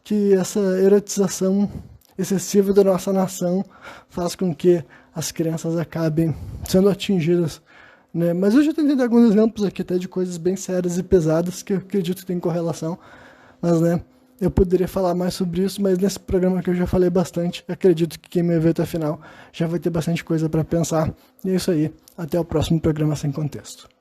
que essa erotização excessiva da nossa nação faz com que as crianças acabem sendo atingidas, né? Mas eu já tentei dar alguns exemplos aqui até de coisas bem sérias e pesadas que eu acredito que tem correlação, mas né, eu poderia falar mais sobre isso, mas nesse programa que eu já falei bastante, acredito que quem me vê até o final já vai ter bastante coisa para pensar. E é isso aí, até o próximo programa Sem Contexto.